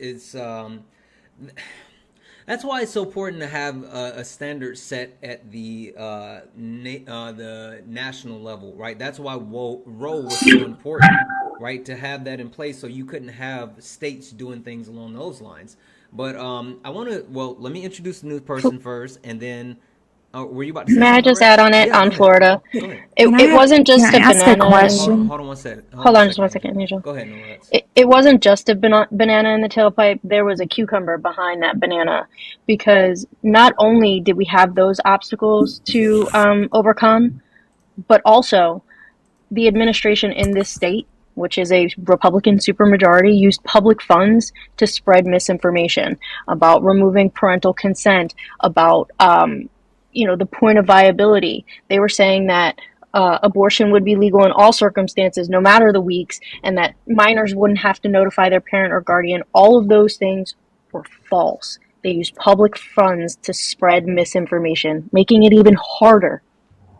that's why it's so important to have a standard set at the national level, right? That's why Roe was so important, right? To have that in place, so you couldn't have states doing things along those lines. But I want to, let me introduce the new person first, and then were you about to say May I just add on it on Florida? Go ahead. It wasn't just a banana. Hold on one second. Hold on just 1 second, Angel. Go ahead, Noel. It wasn't just a banana in the tailpipe. There was a cucumber behind that banana, because not only did we have those obstacles to overcome, but also the administration in this state, which is a Republican supermajority, used public funds to spread misinformation about removing parental consent, about the point of viability. They were saying that abortion would be legal in all circumstances, no matter the weeks, and that minors wouldn't have to notify their parent or guardian. All of those things were false. They used public funds to spread misinformation, making it even harder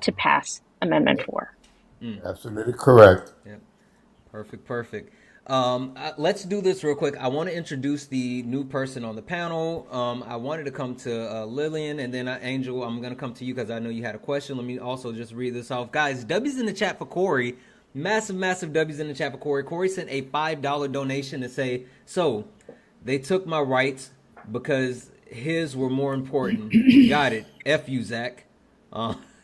to pass Amendment 4. Absolutely correct. Yep. Perfect. Let's do this real quick. I want to introduce the new person on the panel. I wanted to come to Lillian, and then Angel, I'm going to come to you because I know you had a question. Let me also just read this off. Guys, W's in the chat for Corey. Massive W's in the chat for Corey. Corey sent a $5 donation to say, so they took my rights because his were more important. Got it. F you, Zach.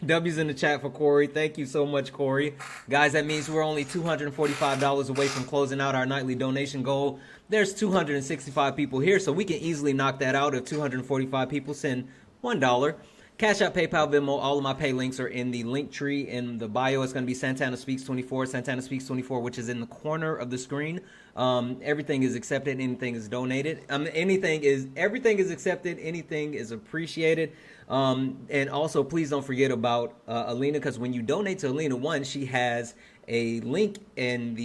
W's in the chat for Corey. Thank you so much, Corey. Guys, that means we're only $245 away from closing out our nightly donation goal. There's 265 people here, so we can easily knock that out if 245 people send $1. Cash App, PayPal, Venmo, all of my pay links are in the link tree in the bio. It's going to be Santana Speaks 24, Santana Speaks 24, which is in the corner of the screen. Everything is accepted. Anything is donated. Everything is accepted. Anything is appreciated. And also, please don't forget about Alina, because when you donate to Alina, one, she has a link in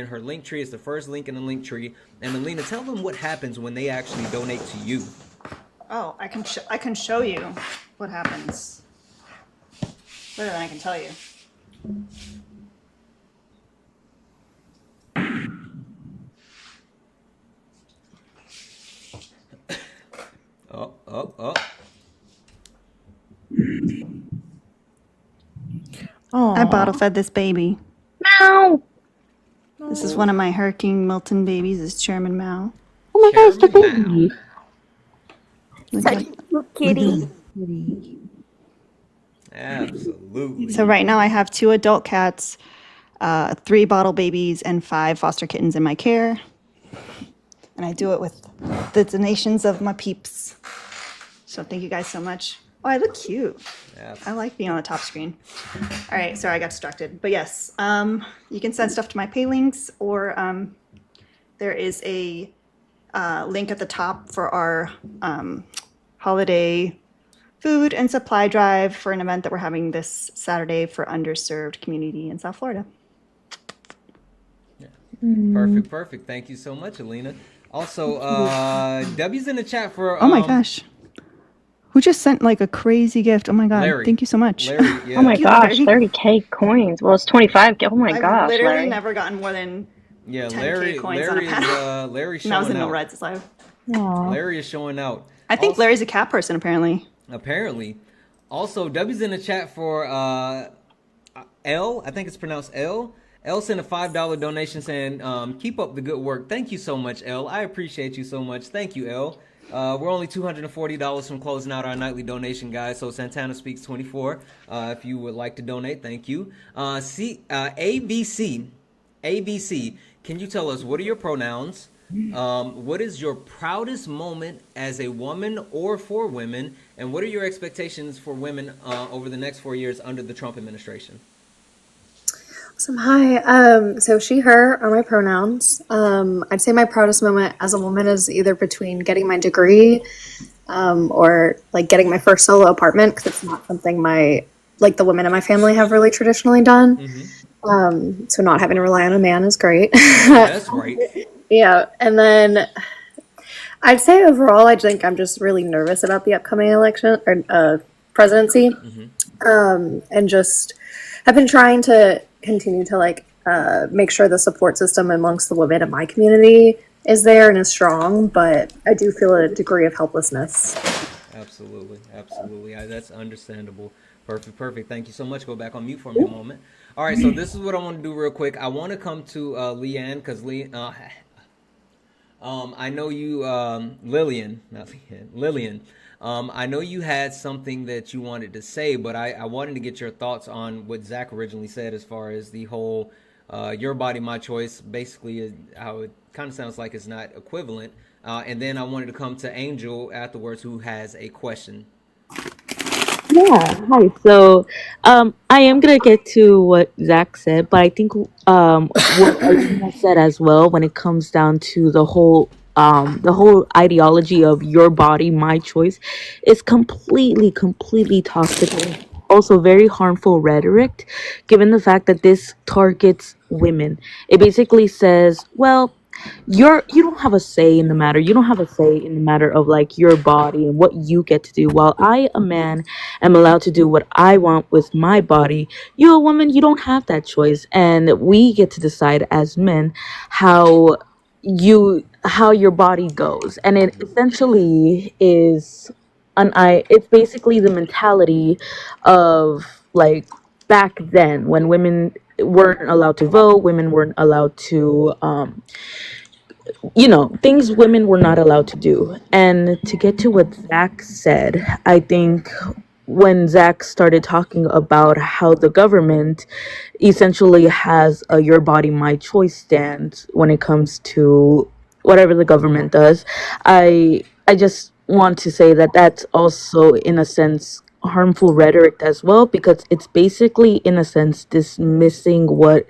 her link tree. It's the first link in the link tree. And Alina, tell them what happens when they actually donate to you. Oh, I can show you what happens. Better than I can tell you. Oh. I bottle fed this baby. Meow. This is one of my Hurricane Milton babies. Is Chairman Mao. Oh my gosh, the baby. Such a kitty. Absolutely. So right now I have 2 adult cats, 3 bottle babies, and 5 foster kittens in my care. And I do it with the donations of my peeps. So thank you guys so much. Oh, I look cute. I like being on the top screen. All right, sorry, I got distracted. But yes, you can send stuff to my pay links, or there is a link at the top for our holiday food and supply drive for an event that we're having this Saturday for underserved community in South Florida. Perfect. Thank you so much, Alina. Also, W's in the chat for. Oh my gosh. Who just sent like a crazy gift? Oh my God. Larry. Thank you so much. Larry, yeah. Oh my Thank you, gosh, Larry. 30K coins. Well, it's 25K. Oh my I've gosh, literally Larry. never gotten more than Yeah, 10K coins on a pack. Larry's when I was showing in the out. Reds live. Aw. Larry is showing out. I think Also- Larry's a cat person, apparently. Apparently. Also, W's in the chat for L. I think it's pronounced L. L sent a $5 donation saying, keep up the good work. Thank you so much, L. I appreciate you so much. Thank you, L. We're only $240 from closing out our nightly donation, guys. So Santana Speaks 24. If you would like to donate, thank you. ABC, can you tell us, what are your pronouns? What is your proudest moment as a woman or for women? And what are your expectations for women over the next 4 years under the Trump administration? Awesome. Hi. So she, her are my pronouns. I'd say my proudest moment as a woman is either between getting my degree, or like getting my first solo apartment, because it's not something the women in my family have really traditionally done. So not having to rely on a man is great. That's right. Yeah. And then I'd say overall, I think I'm just really nervous about the upcoming election or presidency. And just have been trying to continue to make sure the support system amongst the women in my community is there and is strong, but I do feel a degree of helplessness. Absolutely. That's understandable. Perfect. Thank you so much. Go back on mute for me a moment. All right, so this is what I want to do real quick. I want to come to Leanne, because I know you, Lillian, I know you had something that you wanted to say, but I wanted to get your thoughts on what Zach originally said as far as the whole your body, my choice, basically how it kind of sounds like it's not equivalent. And then I wanted to come to Angel afterwards, who has a question. Yeah, hi. So, I am gonna get to what Zach said, but I think what Alina said as well, when it comes down to the whole ideology of your body, my choice, is completely toxic. And also very harmful rhetoric, given the fact that this targets women. It basically says, well, you don't have a say in the matter. You don't have a say in the matter of like your body and what you get to do. While I, a man, am allowed to do what I want with my body, you, a woman, you don't have that choice. And we get to decide as men how your body goes. And it essentially is it's basically the mentality of like back then, when women weren't allowed to vote, women weren't allowed to things women were not allowed to do. And to get to what Zach said, I think when Zach started talking about how the government essentially has a your body, my choice stand when it comes to whatever the government does, I just want to say that that's also, in a sense, harmful rhetoric as well, because it's basically, in a sense, dismissing what,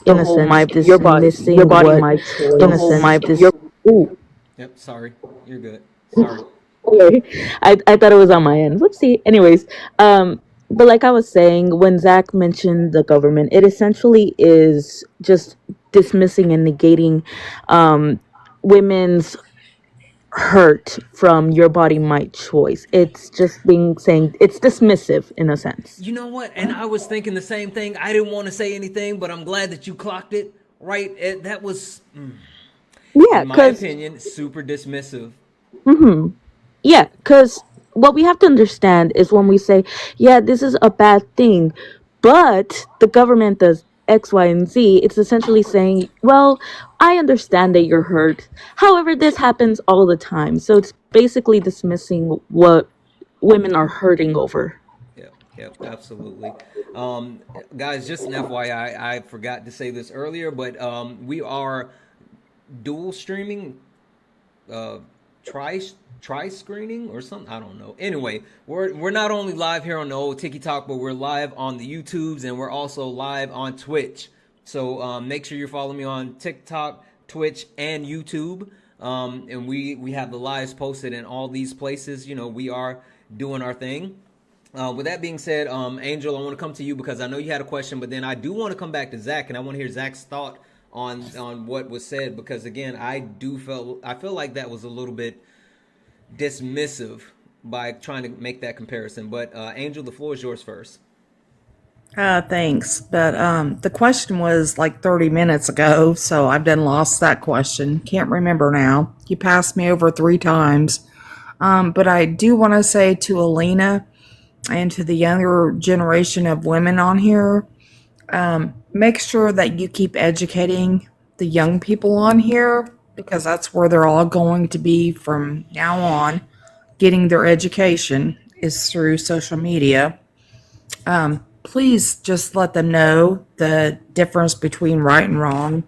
in a sense, your body, my choice, in a sense, Yep, sorry. You're good. Sorry. Okay. I thought it was on my end. Whoopsie. Anyways, but like I was saying, when Zach mentioned the government, it essentially is just dismissing and negating women's hurt from your body, my choice. It's just saying it's dismissive in a sense. You know what? And I was thinking the same thing. I didn't want to say anything, but I'm glad that you clocked it. Right? That was, yeah, in my opinion, super dismissive. Yeah, because what we have to understand is when we say, yeah, this is a bad thing, but the government does X, Y, and Z, it's essentially saying, well, I understand that you're hurt. However, this happens all the time. So it's basically dismissing what women are hurting over. Yeah. Yep, absolutely. Um, Guys, just an FYI, I forgot to say this earlier, but we are dual streaming, uh, tri tri screening or something. I don't know. Anyway, we're not only live here on the old Tiki Talk, but we're live on the YouTubes and we're also live on Twitch. So make sure you follow me on TikTok, Twitch, and YouTube. And we have the lives posted in all these places. You know, we are doing our thing. With that being said, Angel, I want to come to you because I know you had a question, but then I do want to come back to Zach, and I want to hear Zach's thought on what was said because again, I feel like that was a little bit dismissive by trying to make that comparison. But Angel, the floor is yours first. Thanks. But the question was like 30 minutes ago, so I've done lost that question. Can't remember now. You passed me over 3 times. But I do want to say to Alina and to the younger generation of women on here, make sure that you keep educating the young people on here because that's where they're all going to be from now on. Getting their education is through social media. Please just let them know the difference between right and wrong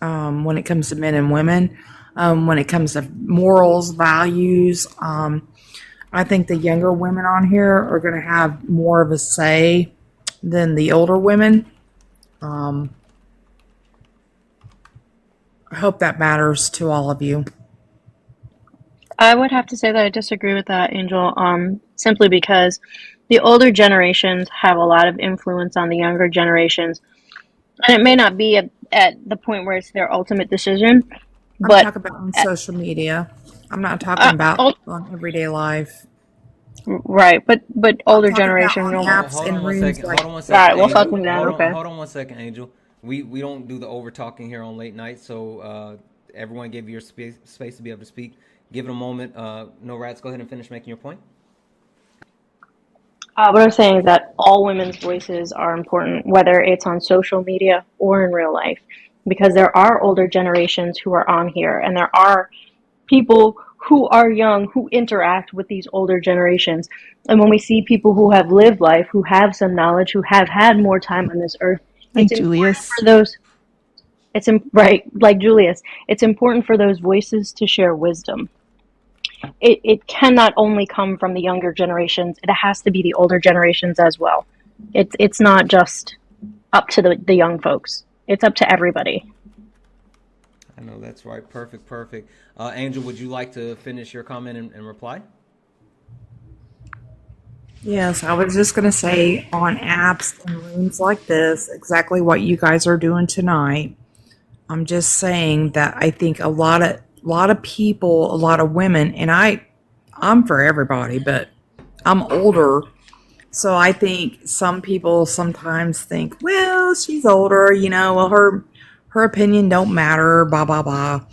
when it comes to men and women, when it comes to morals, values. I think the younger women on here are going to have more of a say than the older women. I hope that matters to all of you. I would have to say that I disagree with that, Angel, simply because the older generations have a lot of influence on the younger generations. And it may not be at the point where it's their ultimate decision, I'm but talking about on social media. I'm not talking about on everyday life. right, but I'm older talking about generation, on you'll, apps and rooms like. Hold on one all second, right, we'll Angel. talk then, okay. Hold on one second, Angel. We don't do the over talking here on late night, so everyone gave you your space to be able to speak. Give it a moment. No Rats, go ahead and finish making your point. What I'm saying is that all women's voices are important, whether it's on social media or in real life, because there are older generations who are on here, and there are people who are young who interact with these older generations. And when we see people who have lived life, who have some knowledge, who have had more time on this earth, Like it's important Julius. for those. Right, like Julius. It's important for those voices to share wisdom. It cannot only come from the younger generations. It has to be the older generations as well. It's not just up to the young folks. It's up to everybody. I know that's right. Perfect. Angel, would you like to finish your comment and reply? Yes, I was just going to say on apps and rooms like this, exactly what you guys are doing tonight. I'm just saying that I think a lot of people, a lot of women, and I'm for everybody, but I'm older, so I think some people sometimes think, well, she's older, well, her opinion don't matter, blah blah blah.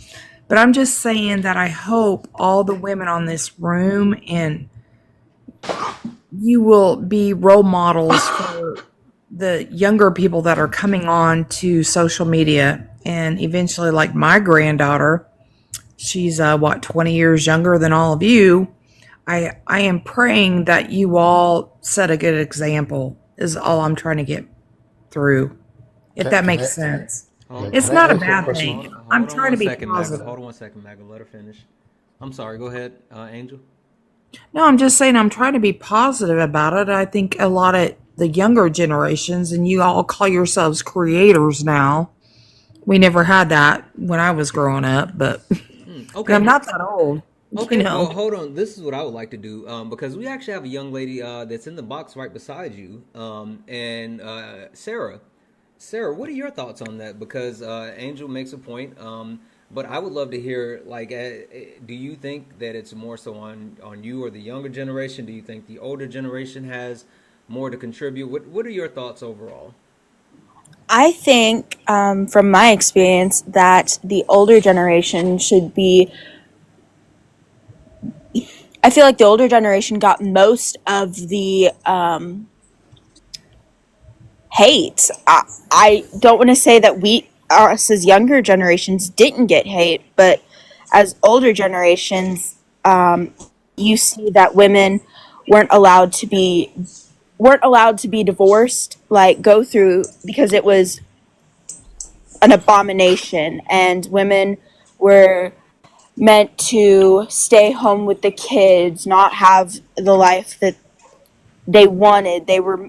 But I'm just saying that I hope all the women on this room and you will be role models for the younger people that are coming on to social media. And eventually, like my granddaughter, she's 20 years younger than all of you. I am praying that you all set a good example is all I'm trying to get through, if that makes sense. It's not a bad thing. I'm trying to be positive. Hold on one second, Magda. Let her finish. I'm sorry. Go ahead, Angel. No, I'm just saying I'm trying to be positive about it. I think a lot of the younger generations, and you all call yourselves creators now. We never had that when I was growing up, but Okay. I'm not that old. Okay, well, hold on. This is what I would like to do because we actually have a young lady that's in the box right beside you, and Sarah. Sarah, what are your thoughts on that? Because Angel makes a point, but I would love to hear. Like, do you think that it's more so on you or the younger generation? Do you think the older generation has more to contribute? What are your thoughts overall? I think, from my experience, that the older generation should be. I feel like the older generation got most of the hate. I don't want to say that us as younger generations didn't get hate, but as older generations, you see that women weren't allowed to be weren't allowed to be divorced, like go through, because it was an abomination, and women were meant to stay home with the kids, not have the life that they wanted. They were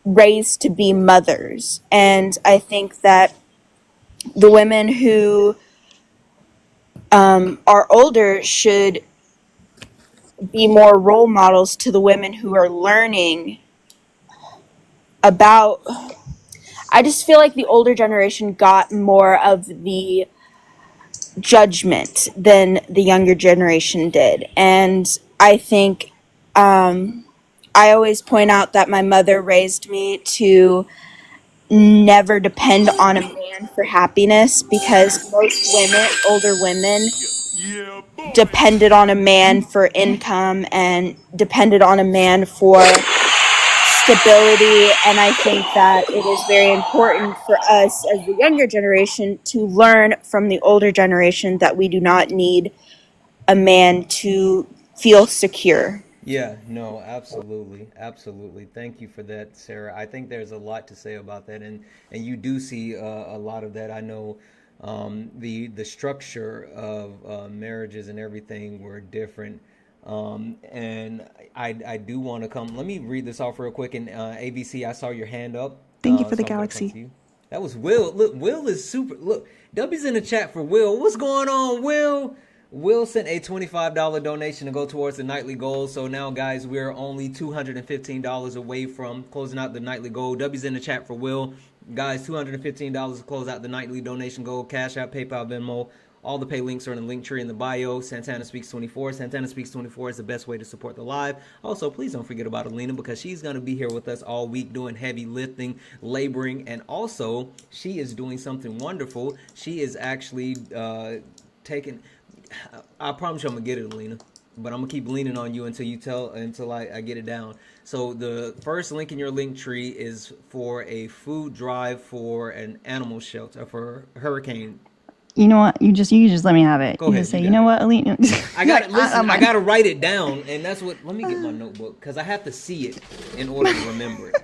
raised to be mothers. And I think that the women who are older should be more role models to the women who are learning about. I just feel like the older generation got more of the judgment than the younger generation did. And I think I always point out that my mother raised me to never depend on a man for happiness, because most women, older women, depended on a man for income and depended on a man for stability. And I think that it is very important for us as the younger generation to learn from the older generation that we do not need a man to feel secure. Yeah, no, absolutely, absolutely. Thank you for that, Sarah. I think there's a lot to say about that, and you do see a lot of that. I know the structure of marriages and everything were different, and I do want to come. Let me read this off real quick. And ABC, I saw your hand up. Thank you for the so I'm gonna come galaxy. to you. That was Will. Look, Will is super. Look, W's in the chat for Will. What's going on, Will? Will sent a $25 donation to go towards the nightly goal. So now, guys, we're only $215 away from closing out the nightly goal. W's in the chat for Will. Guys, $215 to close out the nightly donation goal. Cash App, PayPal, Venmo. All the pay links are in the link tree in the bio. Santana Speaks 24. Santana Speaks 24 is the best way to support the live. Also, please don't forget about Alina, because she's going to be here with us all week doing heavy lifting, laboring, and also she is doing something wonderful. She is actually taking... I promise you I'm gonna get it, Alina, but I'm gonna keep leaning on you until I get it down. So the first link in your link tree is for a food drive for an animal shelter for hurricane. You know what? You just let me have it. Go You ahead, just say, you you got know it. what, Alina? I got listen. I I'm gotta write it down, and that's what. Let me get my notebook because I have to see it in order to remember it.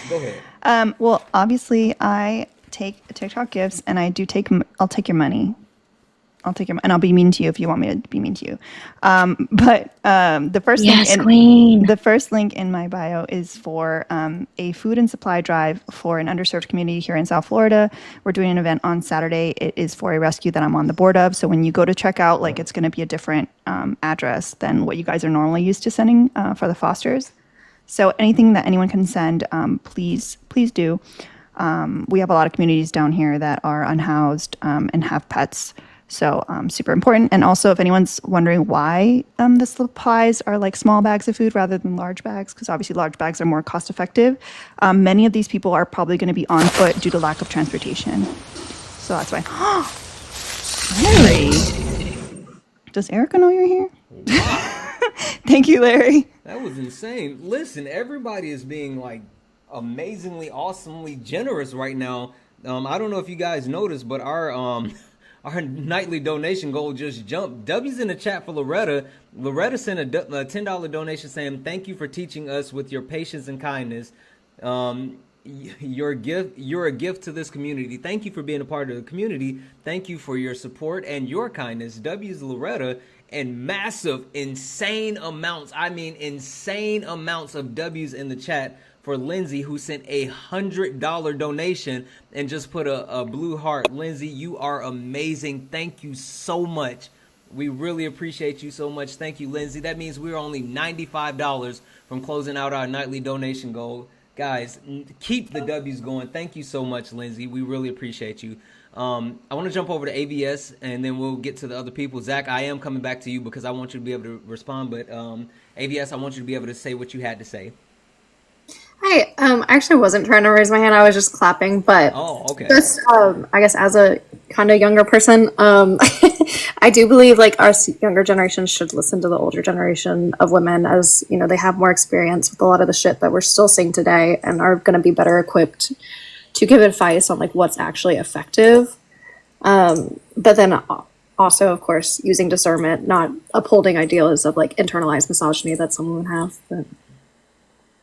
Go ahead. Well, obviously, I take TikTok gifts, and I'll take your money. And I'll be mean to you if you want me to be mean to you. But the first Yes, link queen. the first link in my bio is for a food and supply drive for an underserved community here in South Florida. We're doing an event on Saturday. It is for a rescue that I'm on the board of. So when you go to check out, like, it's going to be a different address than what you guys are normally used to sending for the fosters. So anything that anyone can send, please do. We have a lot of communities down here that are unhoused and have pets. So super important. And also, if anyone's wondering why the supplies are like small bags of food rather than large bags, because obviously large bags are more cost effective, many of these people are probably going to be on foot due to lack of transportation. So that's why. Larry. Does Erica know you're here? Wow. Thank you, Larry. That was insane. Listen, everybody is being like amazingly, awesomely generous right now. I don't know if you guys noticed, but our nightly donation goal just jumped. W's in the chat for Loretta. Loretta sent a $10 donation saying, "Thank you for teaching us with your patience and kindness. You're a gift to this community. Thank you for being a part of the community. Thank you for your support and your kindness." W's Loretta, and massive, insane amounts. I mean, insane amounts of W's in the chat for Lindsay, who sent a $100 donation and just put a blue heart. Lindsay, you are amazing. Thank you so much. We really appreciate you so much. Thank you, Lindsay. That means we're only $95 from closing out our nightly donation goal. Guys, keep the W's going. Thank you so much, Lindsay. We really appreciate you. I want to jump over to ABS, and then we'll get to the other people. Zach, I am coming back to you because I want you to be able to respond. But ABS, I want you to be able to say what you had to say. Hi, I actually wasn't trying to raise my hand. I was just clapping, but okay. Just, I guess as a kind of younger person, I do believe like our younger generation should listen to the older generation of women, as you know, they have more experience with a lot of the shit that we're still seeing today and are going to be better equipped to give advice on like what's actually effective. But then also, of course, using discernment, not upholding ideals of like internalized misogyny that some women have. But...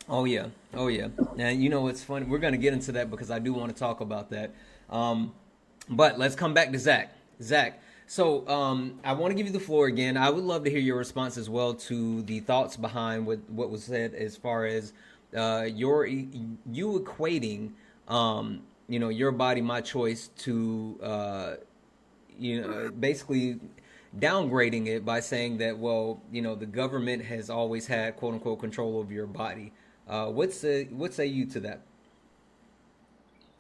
Oh yeah, Oh yeah, and you know it's funny. We're gonna get into that because I do want to talk about that. But let's come back to Zach. Zach, so I want to give you the floor again. I would love to hear your response as well to the thoughts behind what was said as far as you equating your body, my choice to basically downgrading it by saying that, well, the government has always had quote unquote control over your body. What say you to that?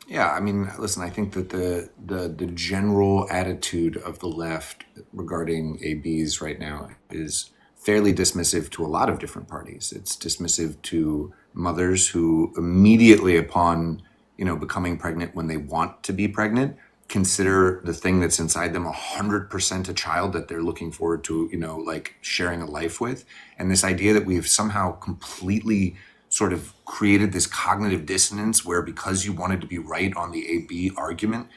Yeah, I mean, listen, I think that the general attitude of the left regarding ABs right now is fairly dismissive to a lot of different parties. It's dismissive to mothers who immediately upon, becoming pregnant when they want to be pregnant, consider the thing that's inside them 100% a child that they're looking forward to, like sharing a life with. And this idea that we've somehow completely sort of created this cognitive dissonance where because you wanted to be right on the AB argument,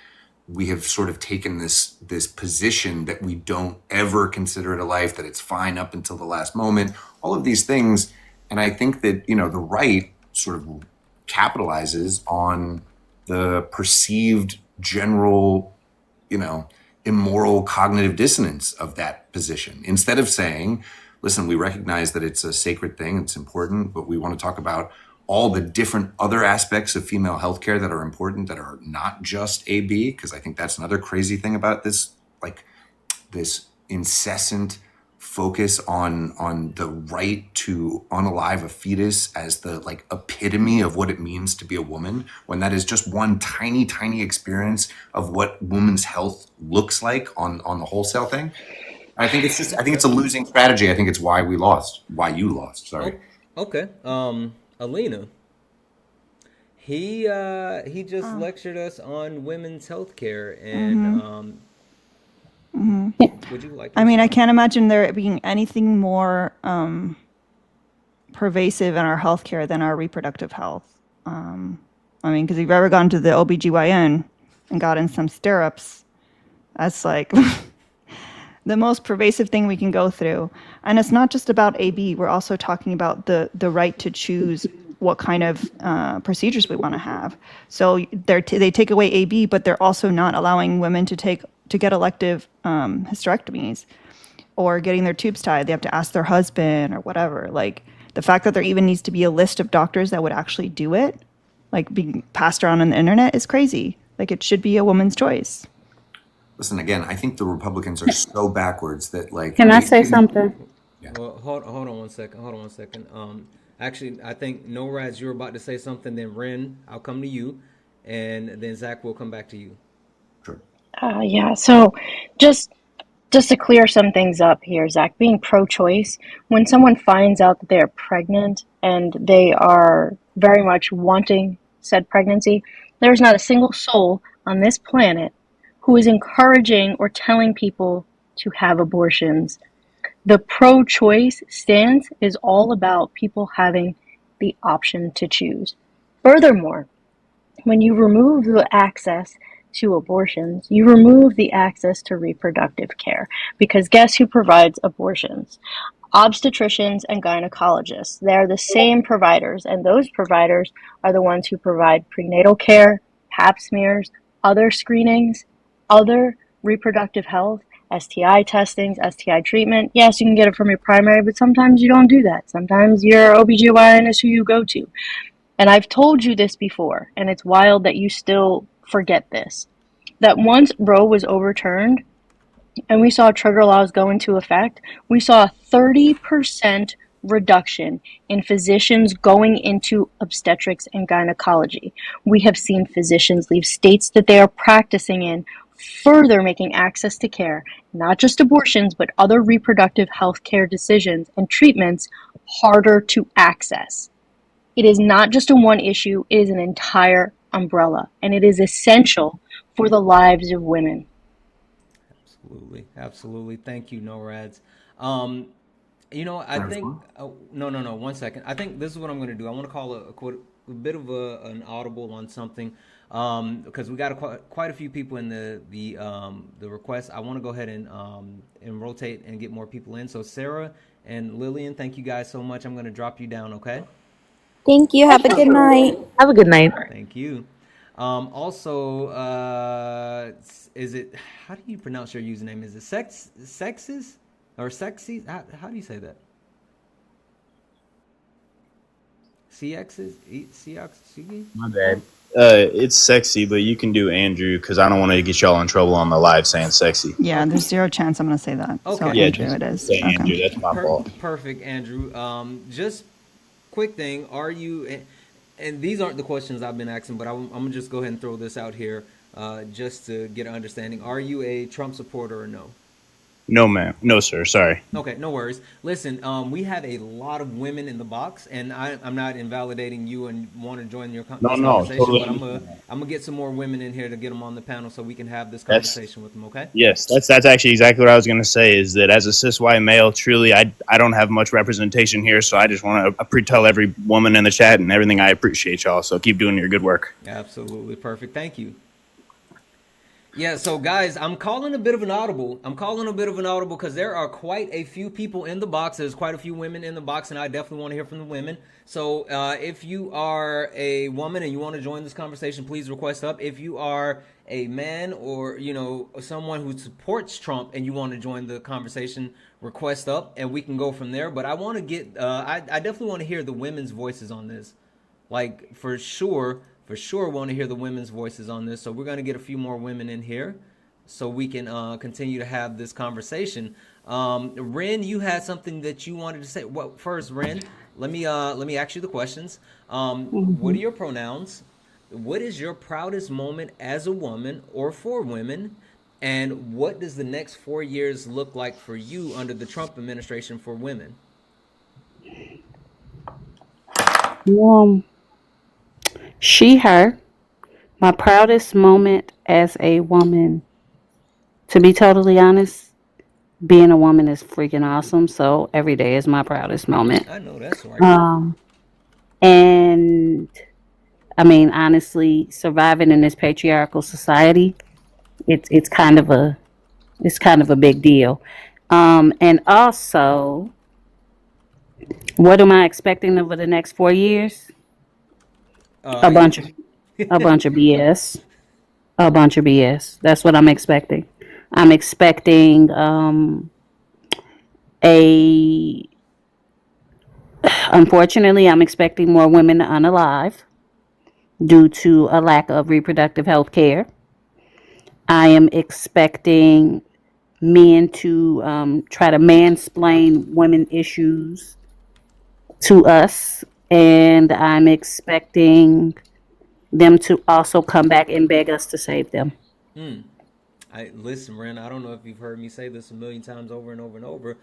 we have sort of taken this position that we don't ever consider it a life, that it's fine up until the last moment, all of these things. And I think that, the right sort of capitalizes on the perceived general, immoral cognitive dissonance of that position. Instead of saying, listen, we recognize that it's a sacred thing, it's important, but we want to talk about all the different other aspects of female healthcare that are important, that are not just AB, because I think that's another crazy thing about this, like this incessant focus on the right to unalive a fetus as the like epitome of what it means to be a woman, when that is just one tiny experience of what women's health looks like on the wholesale thing. I think it's a losing strategy. I think it's why you lost. Sorry. Okay. Alina. He just lectured us on women's health care, and would you like to I mean, I can't imagine there being anything more pervasive in our healthcare than our reproductive health. I mean, because if you've ever gone to the OBGYN and got in some stirrups, that's like the most pervasive thing we can go through. And it's not just about AB. We're also talking about the right to choose what kind of procedures we want to have. So they take away AB, but they're also not allowing women to get elective hysterectomies or getting their tubes tied. They have to ask their husband or whatever. Like the fact that there even needs to be a list of doctors that would actually do it, like being passed around on the internet, is crazy. Like it should be a woman's choice. Listen, again, I think the Republicans are so backwards that like. Can I say something? Yeah. Well, hold on one second. Actually, I think Noraz, you're about to say something. Then Ren, I'll come to you, and then Zach will come back to you. Sure. Yeah, so just to clear some things up here, Zach, being pro-choice, when someone finds out that they're pregnant and they are very much wanting said pregnancy, there's not a single soul on this planet who is encouraging or telling people to have abortions. The pro-choice stance is all about people having the option to choose. Furthermore, when you remove the access to abortions, you remove the access to reproductive care, because guess who provides abortions? Obstetricians and gynecologists. They're the same providers, and those providers are the ones who provide prenatal care, pap smears, other screenings, other reproductive health, STI testings, STI treatment. Yes, you can get it from your primary, but sometimes you don't do that. Sometimes your OBGYN is who you go to. And I've told you this before, and it's wild that you still forget this, that once Roe was overturned and we saw trigger laws go into effect, we saw a 30% reduction in physicians going into obstetrics and gynecology. We have seen physicians leave states that they are practicing in, further making access to care, not just abortions, but other reproductive health care decisions and treatments, harder to access. It is not just a one issue, it is an entire umbrella, and it is essential for the lives of women. Absolutely. Thank you, Norads. I think no. 1 second. I think this is what I'm going to do. I want to call a bit of an audible on something, because we got quite a few people in the request. I want to go ahead and rotate and get more people in. So Sarah and Lillian, thank you guys so much. I'm going to drop you down. Okay. Thank you. Have a good night. Have a good night. Thank you. Also, is it, how do you pronounce your username? Is it sexes or sexy? How do you say that? CXs? CX? My bad. It's sexy, but you can do Andrew because I don't want to get y'all in trouble on the live saying sexy. Yeah, there's zero chance I'm going to say that. So Okay. Yeah, Andrew just it is. say Okay. Andrew. That's my fault. Perfect, Andrew. Just quick thing. Are you, and these aren't the questions I've been asking, but I'm going to just go ahead and throw this out here just to get an understanding. Are you a Trump supporter or no? No, ma'am. No, sir. Sorry. Okay, no worries. Listen, we have a lot of women in the box, and I'm not invalidating you and want to join this No, conversation, totally. but I'm gonna get some more women in here to get them on the panel so we can have this That's conversation with them. Okay? yes. That's actually exactly what I was going to say. Is that as a cis white male, truly, I don't have much representation here, so I just want to tell every woman in the chat and everything. I appreciate y'all. So keep doing your good work. Absolutely perfect. Thank you. Yeah, so guys, I'm calling a bit of an audible. Because there are quite a few people in the box. There's quite a few women in the box, and I definitely want to hear from the women. So if you are a woman and you want to join this conversation, please request up. If you are a man or, someone who supports Trump and you want to join the conversation, request up, and we can go from there. But I want to get, I definitely want to hear the women's voices on this. Like, for sure want to hear the women's voices on this. So we're going to get a few more women in here so we can continue to have this conversation. Ren, you had something that you wanted to say. Well, first, Ren, let me ask you the questions. What are your pronouns? What is your proudest moment as a woman or for women? And what does the next 4 years look like for you under the Trump administration for women? She, her. My proudest moment as a woman, to be totally honest, being a woman is freaking awesome. So every day is my proudest moment. I know that's right. And I mean, honestly, surviving in this patriarchal society, it's kind of a big deal. And also, what am I expecting over the next 4 years? A bunch of BS. A bunch of BS. That's what I'm expecting. I'm expecting unfortunately, I'm expecting more women to unalive due to a lack of reproductive health care. I am expecting men to try to mansplain women issues to us. And I'm expecting them to also come back and beg us to save them. Listen, Ren, I don't know if you've heard me say this a million times over and over and over,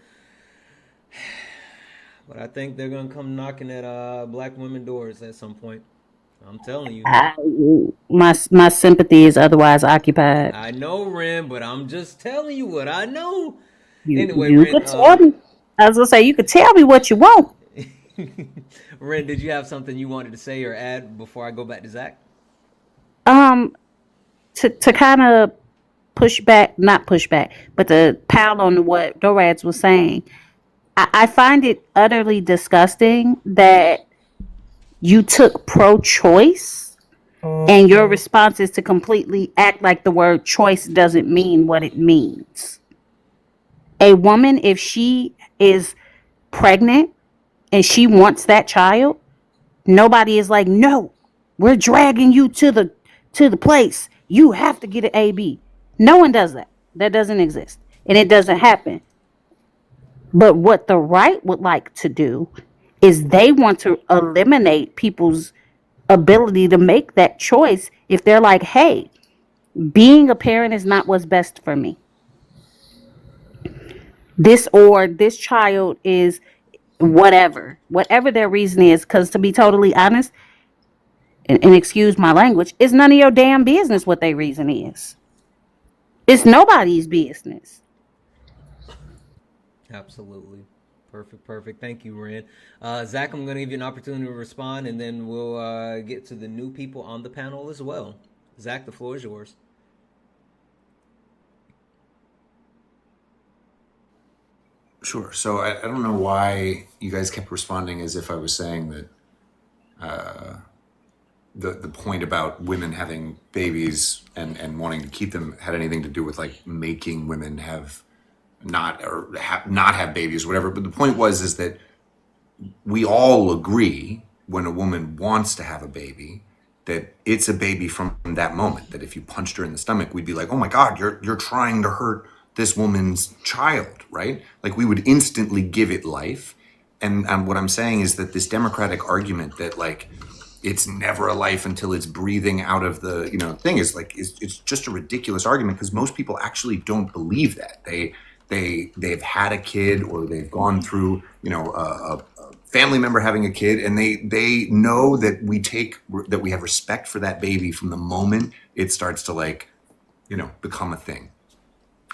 but I think they're going to come knocking at black women doors at some point. I'm telling you. My sympathy is otherwise occupied. I know, Ren, but I'm just telling you what I know. Anyway, you could tell me. I was going to say, you could tell me what you want. Ren, did you have something you wanted to say or add before I go back to Zach? To kind of not push back, but to pound on what Dorads was saying, I find it utterly disgusting that you took pro-choice and your response is to completely act like the word choice doesn't mean what it means. A woman, if she is pregnant and she wants that child, nobody is like, no, we're dragging you to the place. You have to get an AB. No one does that. That doesn't exist. And it doesn't happen. But what the right would like to do is they want to eliminate people's ability to make that choice if they're like, hey, being a parent is not what's best for me. This child is whatever their reason is, because to be totally honest, and excuse my language, it's none of your damn business what their reason is. It's nobody's business. Absolutely. Perfect. Thank you, Ren. Zach, I'm going to give you an opportunity to respond, and then we'll get to the new people on the panel as well. Zach, the floor is yours. Sure. So I don't know why you guys kept responding as if I was saying that the point about women having babies and wanting to keep them had anything to do with like making women have not have babies, whatever. But the point is that we all agree when a woman wants to have a baby that it's a baby from that moment. That if you punched her in the stomach, we'd be like, oh my God, you're trying to hurt this woman's child, right? Like we would instantly give it life. And what I'm saying is that this democratic argument that like it's never a life until it's breathing out of the thing is like it's just a ridiculous argument, because most people actually don't believe that. They've had a kid, or they've gone through a family member having a kid, and they know that we have respect for that baby from the moment it starts to like become a thing.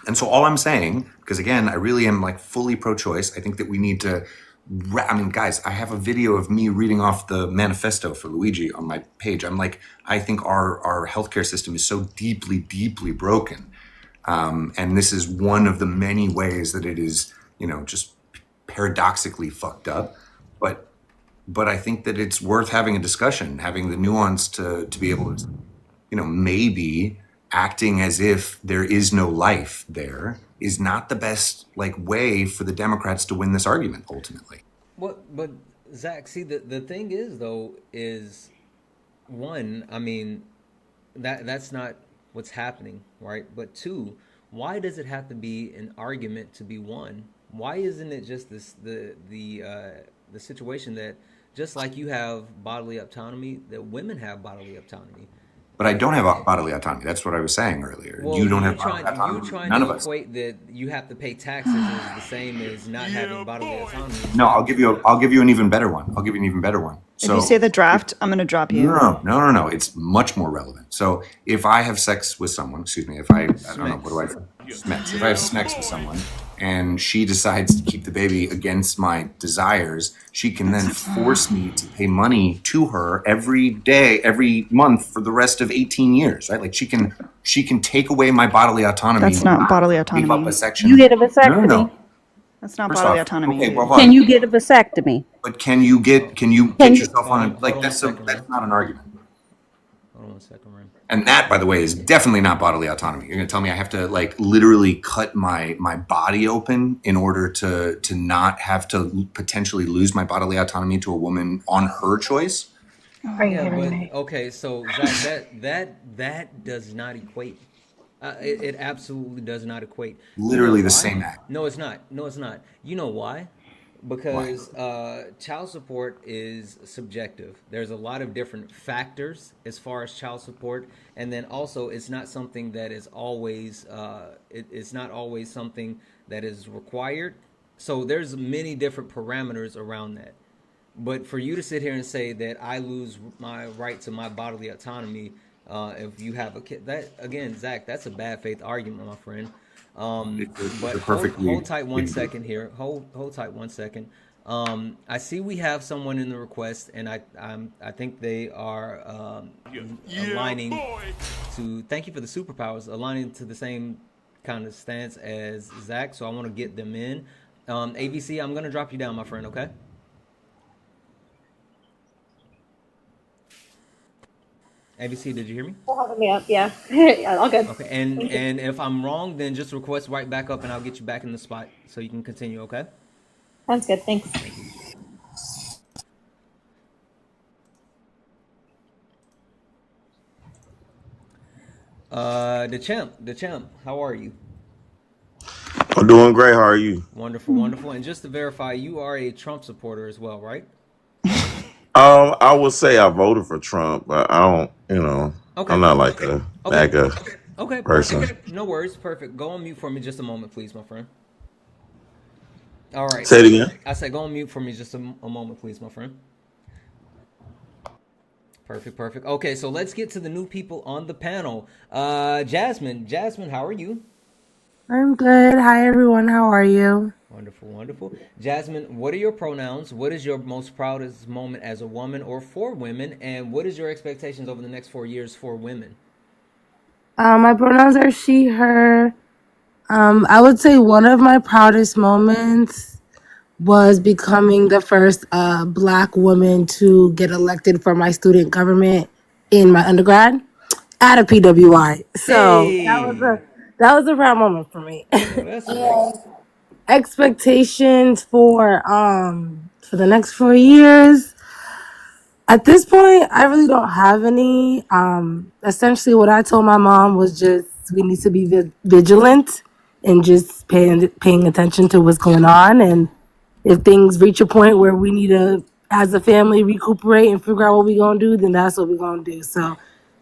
And so all I'm saying, because again, I really am like fully pro-choice, I think that we need to guys, I have a video of me reading off the manifesto for Luigi on my page. I'm like, I think our healthcare system is so deeply, deeply broken. And this is one of the many ways that it is, just paradoxically fucked up. But I think that it's worth having a discussion, having the nuance to be able to, maybe acting as if there is no life there is not the best like way for the Democrats to win this argument ultimately. But Zach, see, the thing is though, is one, I mean, that's not what's happening, right? But two, why does it have to be an argument to be won? Why isn't it just the situation that just like you have bodily autonomy, that women have bodily autonomy? But I don't have bodily autonomy. That's what I was saying earlier. Well, you don't have bodily autonomy. You're trying None to of us. equate that you have to pay taxes is the same as not having bodily autonomy. No, I'll give you an even better one. If you say the draft, I'm going to drop you. No. It's much more relevant. So if I have sex with someone, excuse me, if I don't know, what do I say? Sex. If I have sex with someone and she decides to keep the baby against my desires, she can then force me to pay money to her every day, every month for the rest of 18 years, right? Like she can take away my bodily autonomy. That's not bodily autonomy. Give up a section. You get a vasectomy. No. That's not First bodily off, autonomy. okay, well, hold Can on. you get a vasectomy? But can you get yourself on like that's not an argument. Hold on 1 second, Ram. And that, by the way, is definitely not bodily autonomy. You're gonna tell me I have to like literally cut my body open in order to not have to potentially lose my bodily autonomy to a woman on her choice? Okay, so Zach, that does not equate. It absolutely does not equate. Literally the why? same act. No, it's not. You know why? Because child support is subjective. There's a lot of different factors as far as child support, and then also it's not something that is always it's not always something that is required. So there's many different parameters around that. But for you to sit here and say that I lose my right to my bodily autonomy if you have a kid, that again, Zach, that's a bad faith argument, my friend. But hold tight 1 second here. Hold tight 1 second. I see we have someone in the request, and I think they are aligning to. Thank you for the superpowers. Aligning to the same kind of stance as Zach. So I want to get them in. ABC, I'm gonna drop you down, my friend. Okay. ABC, did you hear me? Having me up, yeah. Yeah, all good. Okay, and if I'm wrong, then just request right back up, and I'll get you back in the spot so you can continue. Okay. Sounds good. Thanks. The champ, how are you? I'm doing great. How are you? Wonderful. And just to verify, you are a Trump supporter as well, right? I would say I voted for Trump, but I don't. Okay. I'm not like a MAGA person. Perfect. No worries. Perfect. Go on mute for me just a moment, please, my friend. All right. Say it again. I said go on mute for me just a moment, please, my friend. Perfect. Okay, so let's get to the new people on the panel. Jasmine, how are you? I'm good. Hi, everyone. How are you? Wonderful. Jasmine, what are your pronouns? What is your most proudest moment as a woman or for women? And what is your expectations over the next 4 years for women? My pronouns are she, her. I would say one of my proudest moments was becoming the first Black woman to get elected for my student government in my undergrad at a PWI. So Hey, that was a proud moment for me. no, that's right. Expectations for the next 4 years. At this point, I really don't have any. Essentially, what I told my mom was just we need to be vigilant and just paying attention to what's going on. And if things reach a point where we need to, as a family, recuperate and figure out what we're gonna do, then that's what we're gonna do. So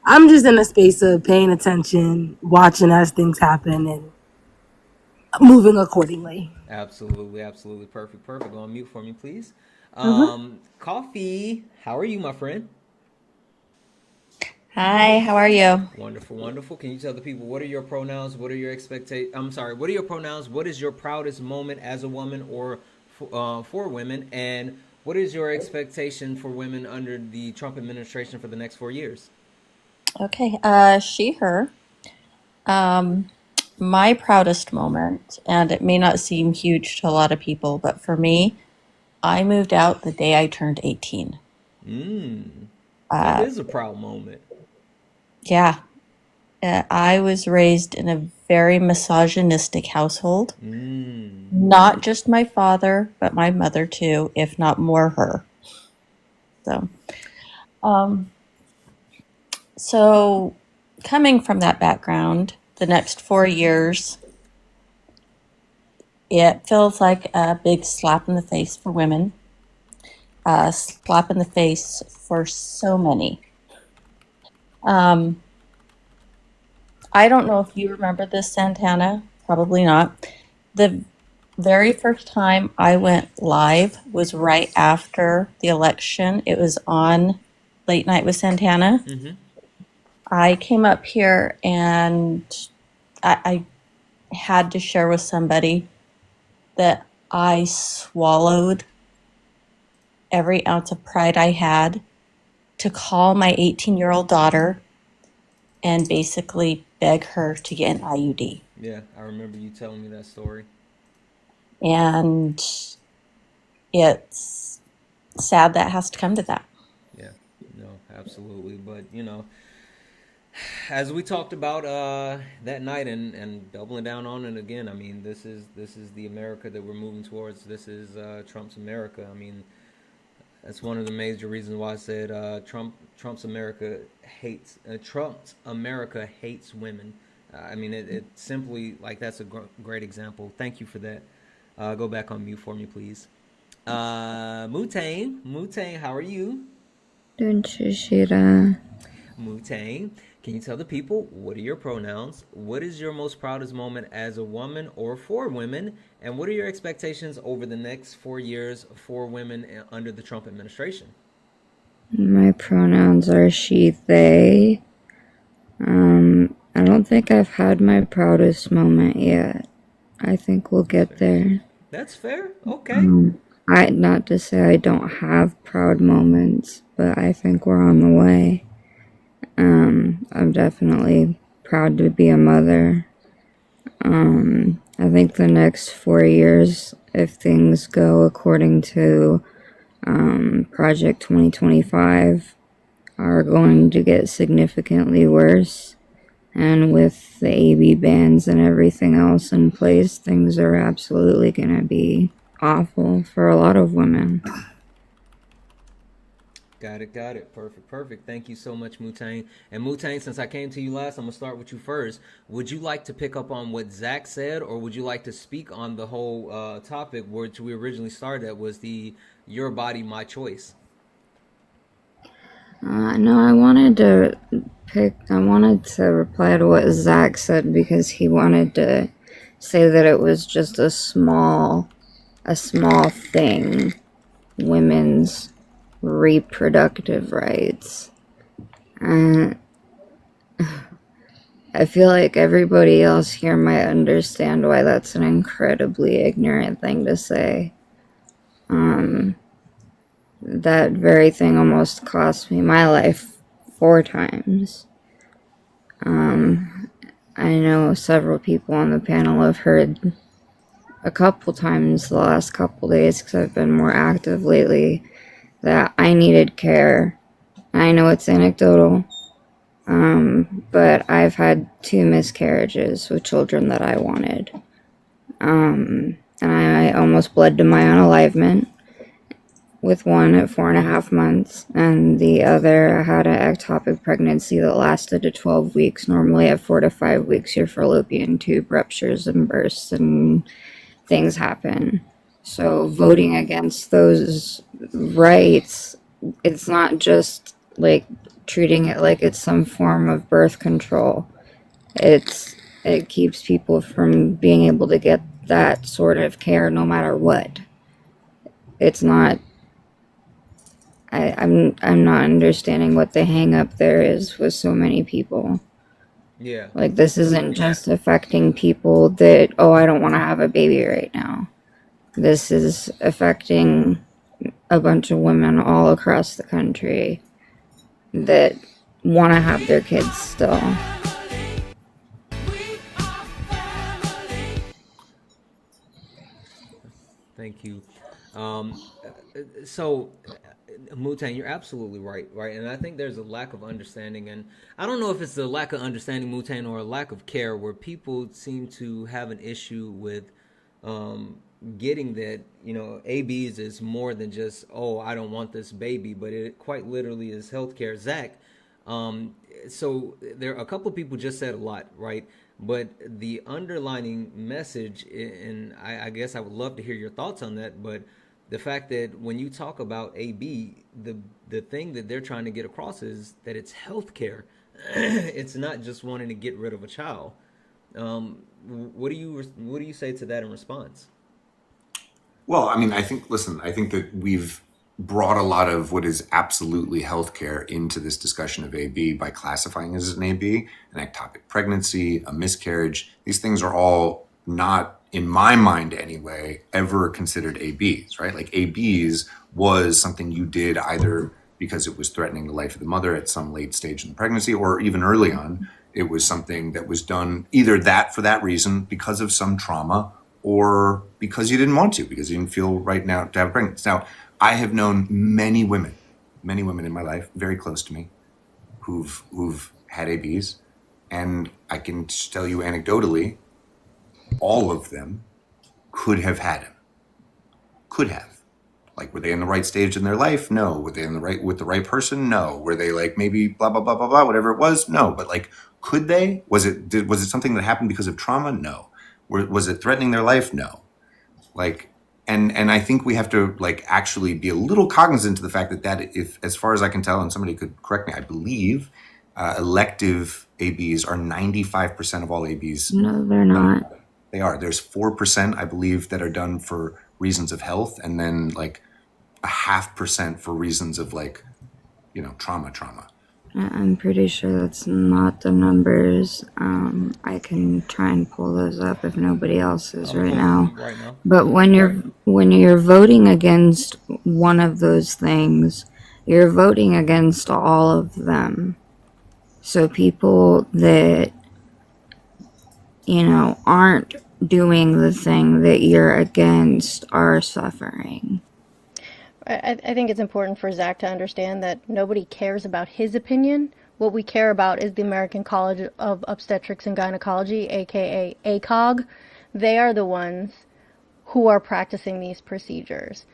I'm just in a space of paying attention, watching as things happen, and moving accordingly. Absolutely, absolutely, perfect, perfect. Go on mute for me, please. Mhm. Coffee, how are you, my friend? Hi, how are you? Wonderful, wonderful. Can you tell the people what are your pronouns? What are your expectations? I'm sorry. What are your pronouns? What is your proudest moment as a woman or for women? And what is your expectation for women under the Trump administration for the next 4 years? Okay, she, her. Um, my proudest moment, and it may not seem huge to a lot of people, but for me, I moved out the day I turned 18. That Uh, is a proud moment. yeah, I was raised in a very misogynistic household. Not just my father, but my mother too, if not more her. So, um, so coming from that background, the next 4 years, it feels like a big slap in the face for women, a slap in the face for so many. I don't know if you remember this, Santana. Probably not. The very first time I went live was right after the election. It was on Late Night with Santana. I came up here and I had to share with somebody that I swallowed every ounce of pride I had to call my 18-year-old daughter and basically beg her to get an IUD. Yeah, I remember you telling me that story. And it's sad that has to come to that. Yeah, no, absolutely. But, as we talked about that night and doubling down on it again, I mean, this is the America that we're moving towards. This is Trump's America. I mean, that's one of the major reasons why I said Trump's America hates women. I mean, it simply, like, that's a great example. Thank you for that. Go back on mute for me, please. Mutane, how are you? Dunchishira. Mutane, can you tell the people what are your pronouns? What is your most proudest moment as a woman or for women? And what are your expectations over the next 4 years for women under the Trump administration? My pronouns are she, they. I don't think I've had my proudest moment yet. I think we'll get there. That's fair. Okay. Not to say I don't have proud moments, but I think we're on the way. I'm definitely proud to be a mother. I think the next 4 years, if things go according to Project 2025, are going to get significantly worse. And with the AB bans and everything else in place, things are absolutely going to be awful for a lot of women. Got it. Perfect. Thank you so much, Mutane. And Mutane, since I came to you last, I'm going to start with you first. Would you like to pick up on what Zach said, or would you like to speak on the whole topic which we originally started at, was the Your Body, My Choice? No, I wanted to reply to what Zach said, because he wanted to say that it was just a small thing, women's reproductive rights. I feel like everybody else here might understand why that's an incredibly ignorant thing to say. That very thing almost cost me my life 4 times. I know several people on the panel have heard a couple times the last couple days because I've been more active lately that I needed care. I know it's anecdotal, but I've had 2 miscarriages with children that I wanted. And I almost bled to my unalivement with one at 4.5 months, and the other I had an ectopic pregnancy that lasted to 12 weeks. Normally at 4 to 5 weeks, your fallopian tube ruptures and bursts and things happen. So voting against those rights, it's not just like treating it like it's some form of birth control. It keeps people from being able to get that sort of care no matter what. It's not. I'm not understanding what the hang up there is with so many people. Yeah. Like, this isn't just affecting people that, oh, I don't want to have a baby right now. This is affecting a bunch of women all across the country that want to have their kids still. Thank you. So, Mutane, you're absolutely right, and I think there's a lack of understanding, and I don't know if it's a lack of understanding, Mutane, or a lack of care, where people seem to have an issue with getting that, ABs is more than just, oh, I don't want this baby, but it quite literally is healthcare. Zach, so there are a couple of people just said a lot, right? But the underlining message, and I guess I would love to hear your thoughts on that, but the fact that when you talk about AB, the thing that they're trying to get across is that it's healthcare. It's not just wanting to get rid of a child. What do you say to that in response? Well, I mean, I think that we've brought a lot of what is absolutely healthcare into this discussion of AB by classifying it as an AB, an ectopic pregnancy, a miscarriage. These things are all not, in my mind anyway, ever considered ABs, right? Like, ABs was something you did either because it was threatening the life of the mother at some late stage in the pregnancy, or even early on, it was something that was done either that for that reason, because of some trauma, or because you didn't want to, because you didn't feel right now to have a pregnancy. Now, I have known many women in my life, very close to me, who've had ABs, and I can tell you anecdotally, all of them could have had him. Could have. Like, were they in the right stage in their life? No. Were they with the right person? No. Were they like maybe blah blah blah blah blah, whatever it was? No. But like, could they? Was it something that happened because of trauma? No. Was it threatening their life? No. Like, and I think we have to like actually be a little cognizant of the fact that if, as far as I can tell, and somebody could correct me, I believe elective ABs are 95% of all ABs. No, they're not. They are. There's 4%, I believe, that are done for reasons of health, and then like 0.5% for reasons of like, trauma. I'm pretty sure that's not the numbers. I can try and pull those up if nobody else is right now. But when you're voting against one of those things, you're voting against all of them. So people that aren't doing the thing that you're against are suffering. I think it's important for Zach to understand that nobody cares about his opinion. What we care about is the American College of Obstetrics and Gynecology, aka ACOG. They are the ones who are practicing these procedures.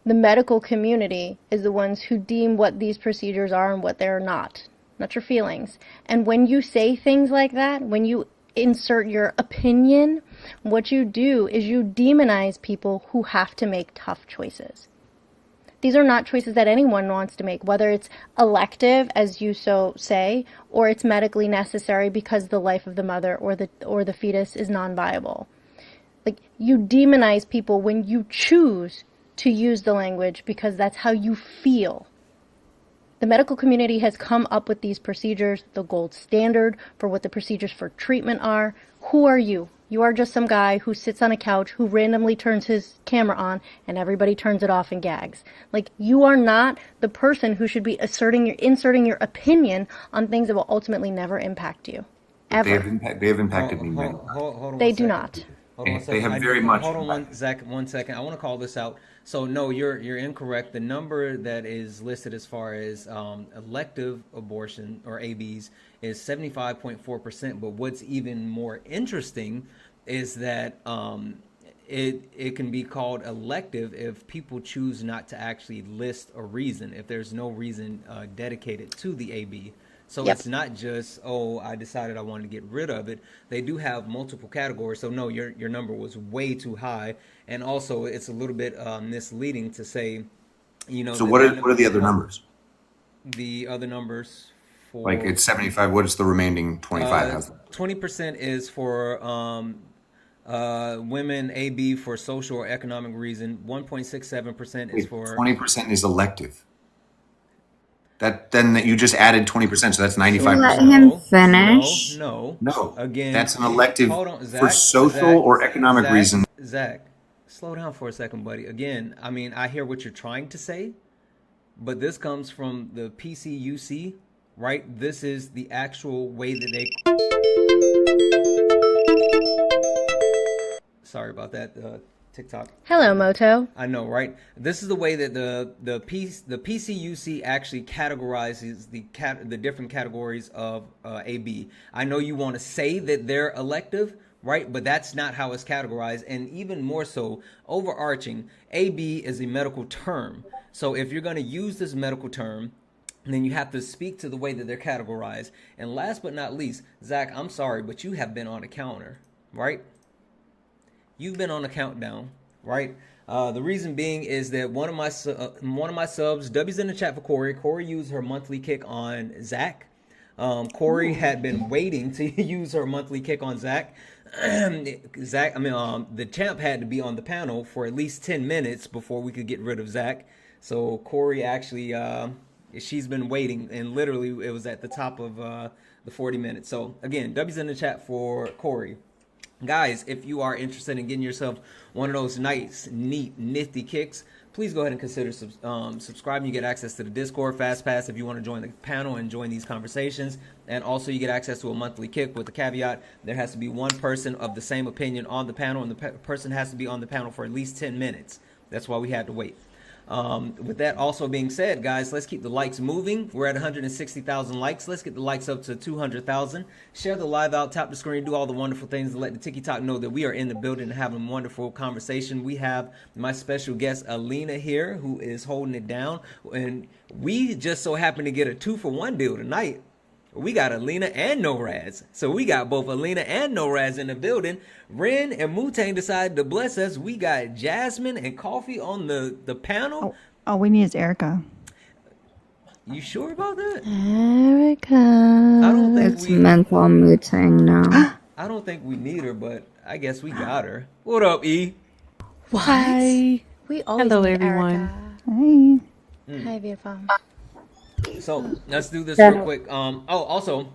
The medical community is the ones who deem what these procedures are and what they're not your feelings. And when you say things like that, when you insert your opinion, what you do is you demonize people who have to make tough choices. These are not choices that anyone wants to make, whether it's elective, as you so say, or it's medically necessary because the life of the mother or the fetus is non-viable. Like, you demonize people when you choose to use the language because that's how you feel. The medical community has come up with these procedures, the gold standard for what the procedures for treatment are. Who are you? You are just some guy who sits on a couch who randomly turns his camera on and everybody turns it off and gags. Like, you are not the person who should be inserting your opinion on things that will ultimately never impact you. Ever. They have impacted me. Hold on They a do second. not. Hold on a They second. have very much. Hold on, Zach, 1 second. I want to call this out. So no, you're incorrect. The number that is listed as far as elective abortion or ABs is 75.4%. But what's even more interesting is that it can be called elective if people choose not to actually list a reason, if there's no reason dedicated to the AB. So Yep. it's not just, oh, I decided I wanted to get rid of it. They do have multiple categories. So no, your number was way too high. And also it's a little bit misleading to say, So what are the other numbers? The other numbers for Like it's 75. What is the remaining 25? 20% is for women AB for social or economic reason. 1.67% is for 20% is elective. Then you just added 20%, so that's 95%. Let him finish. No. Again, that's an elective hold on, for Zach, social or economic reason. Zach, slow down for a second, buddy. Again, I mean, I hear what you're trying to say, but this comes from the PCUC, right? This is the actual way that they. Sorry about that. TikTok. Hello, Moto. I know, right? This is the way that the PCUC actually categorizes the different categories of AB. I know you want to say that they're elective, right? But that's not how it's categorized. And even more so, overarching, AB is a medical term. So if you're going to use this medical term, then you have to speak to the way that they're categorized. And last but not least, Zach, I'm sorry, but you have been on a counter, right? You've been on a countdown, right? The reason being is that one of my subs, W's in the chat for Corey. Corey used her monthly kick on Zach. Corey had been waiting to use her monthly kick on Zach. The champ had to be on the panel for at least 10 minutes before we could get rid of Zach. So Corey actually, she's been waiting, and literally it was at the top of the 40 minutes. So again, W's in the chat for Corey. Guys, if you are interested in getting yourself one of those nice, neat, nifty kicks, please go ahead and consider subscribing. You get access to the Discord Fast Pass if you want to join the panel and join these conversations. And also you get access to a monthly kick with the caveat there has to be one person of the same opinion on the panel, and the person has to be on the panel for at least 10 minutes. That's why we had to wait. With that also being said, guys, let's keep the likes moving. We're at 160,000 likes. Let's get the likes up to 200,000. Share the live out, tap the screen, do all the wonderful things to let the TikTok know that we are in the building and having a wonderful conversation. We have my special guest, Alina, here, who is holding it down. And we just so happen to get a 2-for-1 deal tonight. We got Alina and NoRads. So we got both Alina and NoRads in the building. Ren and Mutang decided to bless us. We got Jasmine and Coffee on the panel. All we need is Erica. You sure about that? Erica. I don't think it's mental muting now. I don't think we need her, but I guess we got her. What up, E? What? Hi. We always Hello, need everyone. Hey. Hi, beautiful. So let's do this real quick. Also,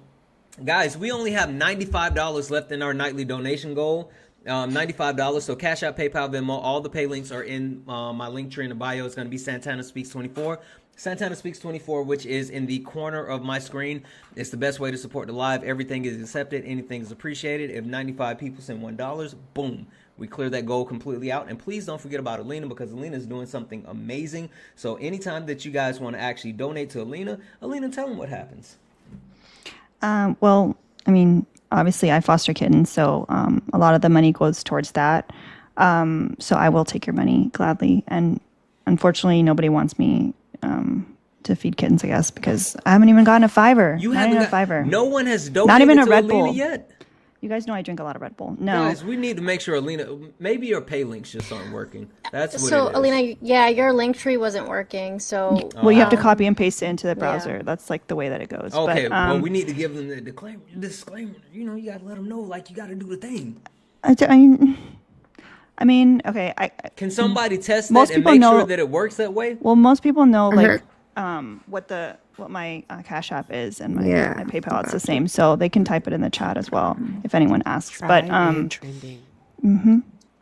guys, we only have $95 left in our nightly donation goal. $95. So Cash App, PayPal, Venmo, all the pay links are in my link tree in the bio. It's going to be Santana Speaks 24. Santana Speaks 24, which is in the corner of my screen. It's the best way to support the live. Everything is accepted. Anything is appreciated. If 95 people send $1, boom, we clear that goal completely out. And please don't forget about Alina, because Alina is doing something amazing. So anytime that you guys want to actually donate to Alina, tell them what happens. Well, I mean, obviously I foster kittens, so a lot of the money goes towards that. So I will take your money gladly. And unfortunately, nobody wants me to feed kittens, I guess, because I haven't even gotten a $5. You not haven't even got a $5. No one has donated not even a to Red Alina Bull yet. You guys know I drink a lot of Red Bull. No, Guys, we need to make sure Alina, maybe your pay links just aren't working. That's what So, it is. Alina, yeah, your link tree wasn't working. So, well, you have to copy and paste it into the browser. Yeah. That's like the way that it goes. Okay, but, well, we need to give them the disclaimer. You know, you got to let them know, like, you got to do the thing. I mean, okay. Can somebody test most that and people make know, sure that it works that way? Well, most people know like what my Cash App is and my PayPal. It's the same, so they can type it in the chat as well if anyone asks. Trending.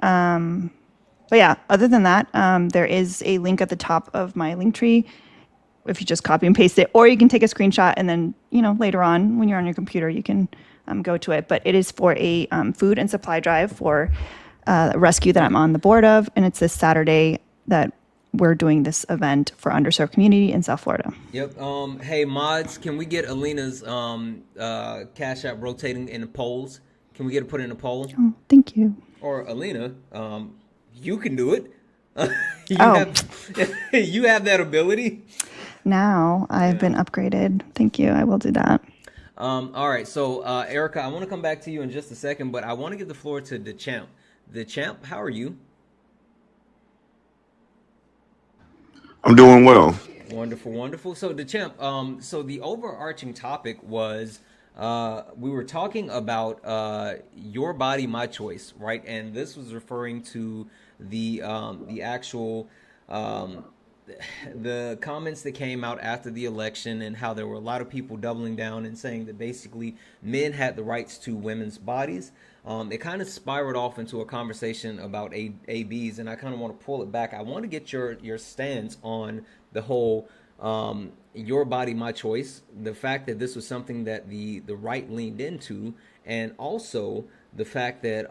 But yeah, other than that, there is a link at the top of my link tree. If you just copy and paste it, or you can take a screenshot and then later on when you're on your computer you can go to it. But it is for a food and supply drive for rescue that I'm on the board of, and it's this Saturday that we're doing this event for underserved community in South Florida. Yep. Hey, mods, can we get Alina's Cash App rotating in the polls? Can we get it put in a poll? Oh, thank you. Or Alina, you can do it. Oh. You have that ability. Now I've been upgraded. Thank you. I will do that. All right. So, Erica, I want to come back to you in just a second, but I want to give the floor to the champ. The champ, how are you? I'm doing well. Wonderful, wonderful. So, the champ, so the overarching topic was we were talking about your body, my choice, right? And this was referring to the actual the comments that came out after the election, and how there were a lot of people doubling down and saying that basically men had the rights to women's bodies. It kind of spiraled off into a conversation about ABs, and I kind of want to pull it back. I want to get your stance on the whole your body, my choice, the fact that this was something that the right leaned into, and also the fact that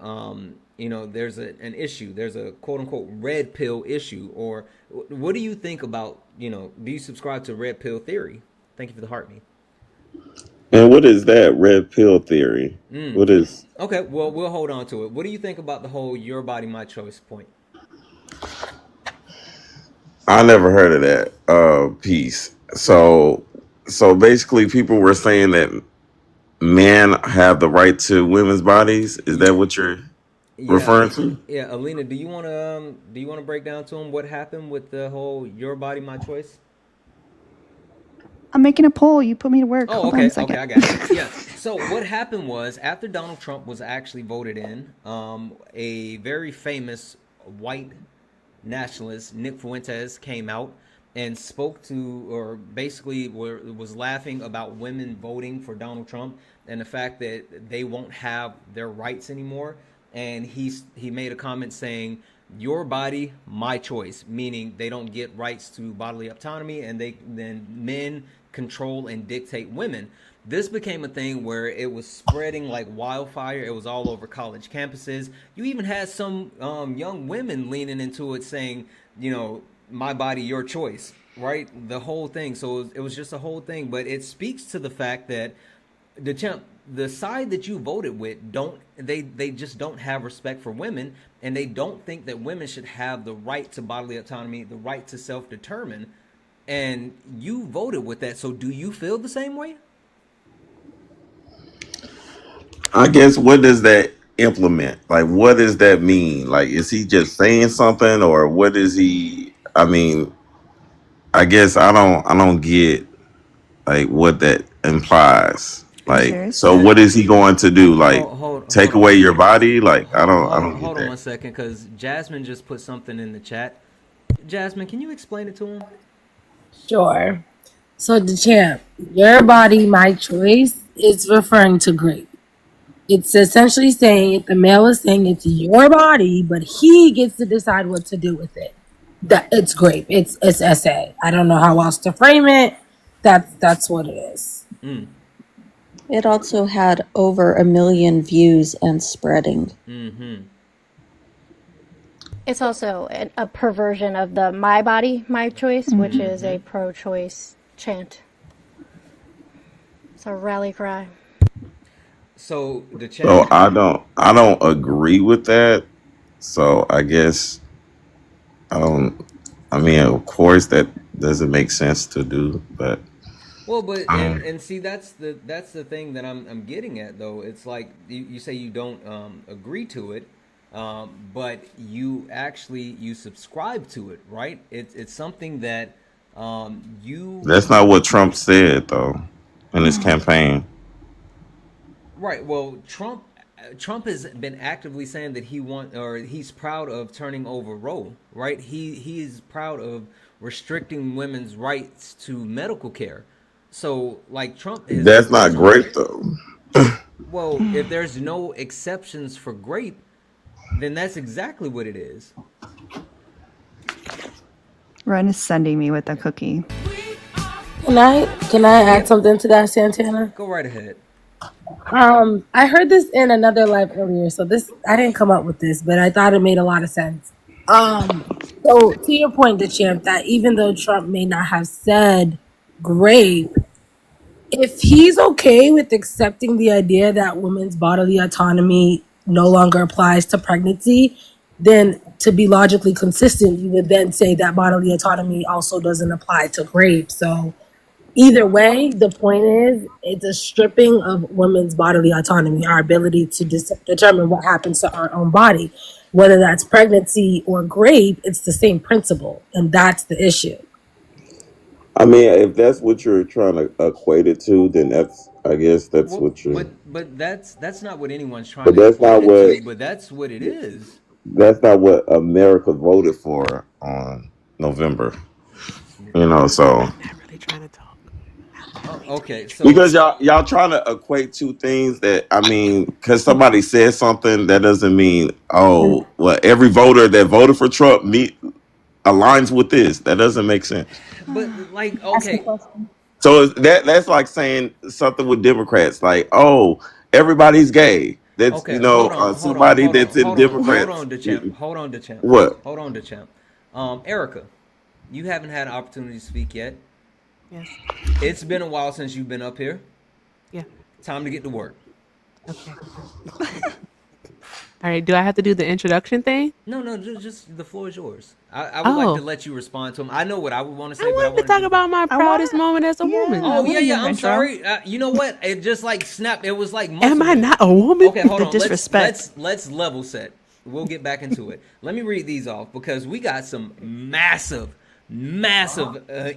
there's an issue, there's a quote unquote red pill issue. Or what do you think about, do you subscribe to red pill theory? Thank you for the heart me. And what is that red pill theory? What is? Okay, well, we'll hold on to it. What do you think about the whole your body, my choice point? I never heard of that piece. So basically, people were saying that men have the right to women's bodies. Is that what you're referring to? Yeah, Alina, do you want to break down to him what happened with the whole your body, my choice? I'm making a poll. You put me to work. Oh, Hold on okay, a second. okay, I got it. Yeah. So what happened was, after Donald Trump was actually voted in, a very famous white nationalist, Nick Fuentes, came out and spoke to, or basically was laughing about women voting for Donald Trump and the fact that they won't have their rights anymore. And he made a comment saying, your body, my choice, meaning they don't get rights to bodily autonomy, and then men control and dictate women. This became a thing where it was spreading like wildfire. It was all over college campuses. You even had some young women leaning into it, saying, my body, your choice, right? The whole thing. So it was just a whole thing. But it speaks to the fact that the side that you voted with they just don't have respect for women, and they don't think that women should have the right to bodily autonomy, the right to self-determine. And you voted with that. So do you feel the same way? I guess, what does that implement? Like, what does that mean? Like, is he just saying something, or what is he? I mean, I guess I don't get like what that implies. Like, so what is he going to do? Like, take away your body? Like, I don't get Hold that. on one second, because Jasmine just put something in the chat. Jasmine, can you explain it to him? Sure. So the champ, your body, my choice is referring to grape. It's essentially saying, if the male is saying it's your body, but he gets to decide what to do with it. That it's grape. It's essay. I don't know how else to frame it. That's what it is. It also had over 1 million views and spreading. Mm-hmm. It's also a perversion of the my body, my choice, which is a pro-choice chant. It's a rally cry. So the chat. So I don't agree with that. So I guess I don't. I mean, of course, that doesn't make sense to do, but. Well, but and see, that's the thing that I'm getting at, though. It's like you say you don't agree to it, but you subscribe to it, right? It's something that you. That's not what Trump said, though, in his campaign. Right. Well, Trump has been actively saying that he's proud of turning over Roe, right? He is proud of restricting women's rights to medical care. So, like, Trump is... That's not grape, though. Well, if there's no exceptions for grape, then that's exactly what it is. Ren is sending me with a cookie. Can I add something to that, Santana? Go right ahead. I heard this in another live earlier, so this I didn't come up with this, but I thought it made a lot of sense. Um, so to your point, the champ, that even though Trump may not have said grape, if he's okay with accepting the idea that women's bodily autonomy no longer applies to pregnancy, then to be logically consistent, you would then say that bodily autonomy also doesn't apply to rape. So either way, the point is it's a stripping of women's bodily autonomy, our ability to determine what happens to our own body. Whether that's pregnancy or rape, it's the same principle, and that's the issue. I mean, if that's what you're trying to equate it to, then I guess that's Well, what you're. but that's not what anyone's trying But to that's equate not it what to. But that's what it is. that's not what America voted for on November. So I'm not really trying to talk. Okay, so because y'all trying to equate two things that I mean, because somebody said something that doesn't mean well every voter that voted for Trump aligns with this. That doesn't make sense. but like okay, So that's like saying something with Democrats, like everybody's gay. That's okay, hold on, hold on, somebody hold on, that's in hold on, hold Democrats. on, DeChamp, hold on, DeChamp, What? hold on, DeChamp. Erica, you haven't had an opportunity to speak yet. Yes. It's been a while since you've been up here. Yeah. Time to get to work. Okay. All right. Do I have to do the introduction thing? No, just the floor is yours. I would like to let you respond to him. I know what I would want to say, but I want to talk about my proudest moment as a woman. Oh yeah. I'm sorry. You know what? It just like snapped. It was like. Am I not a woman? Okay, hold on. Disrespect. Let's level set. We'll get back into it. Let me read these off because we got some massive,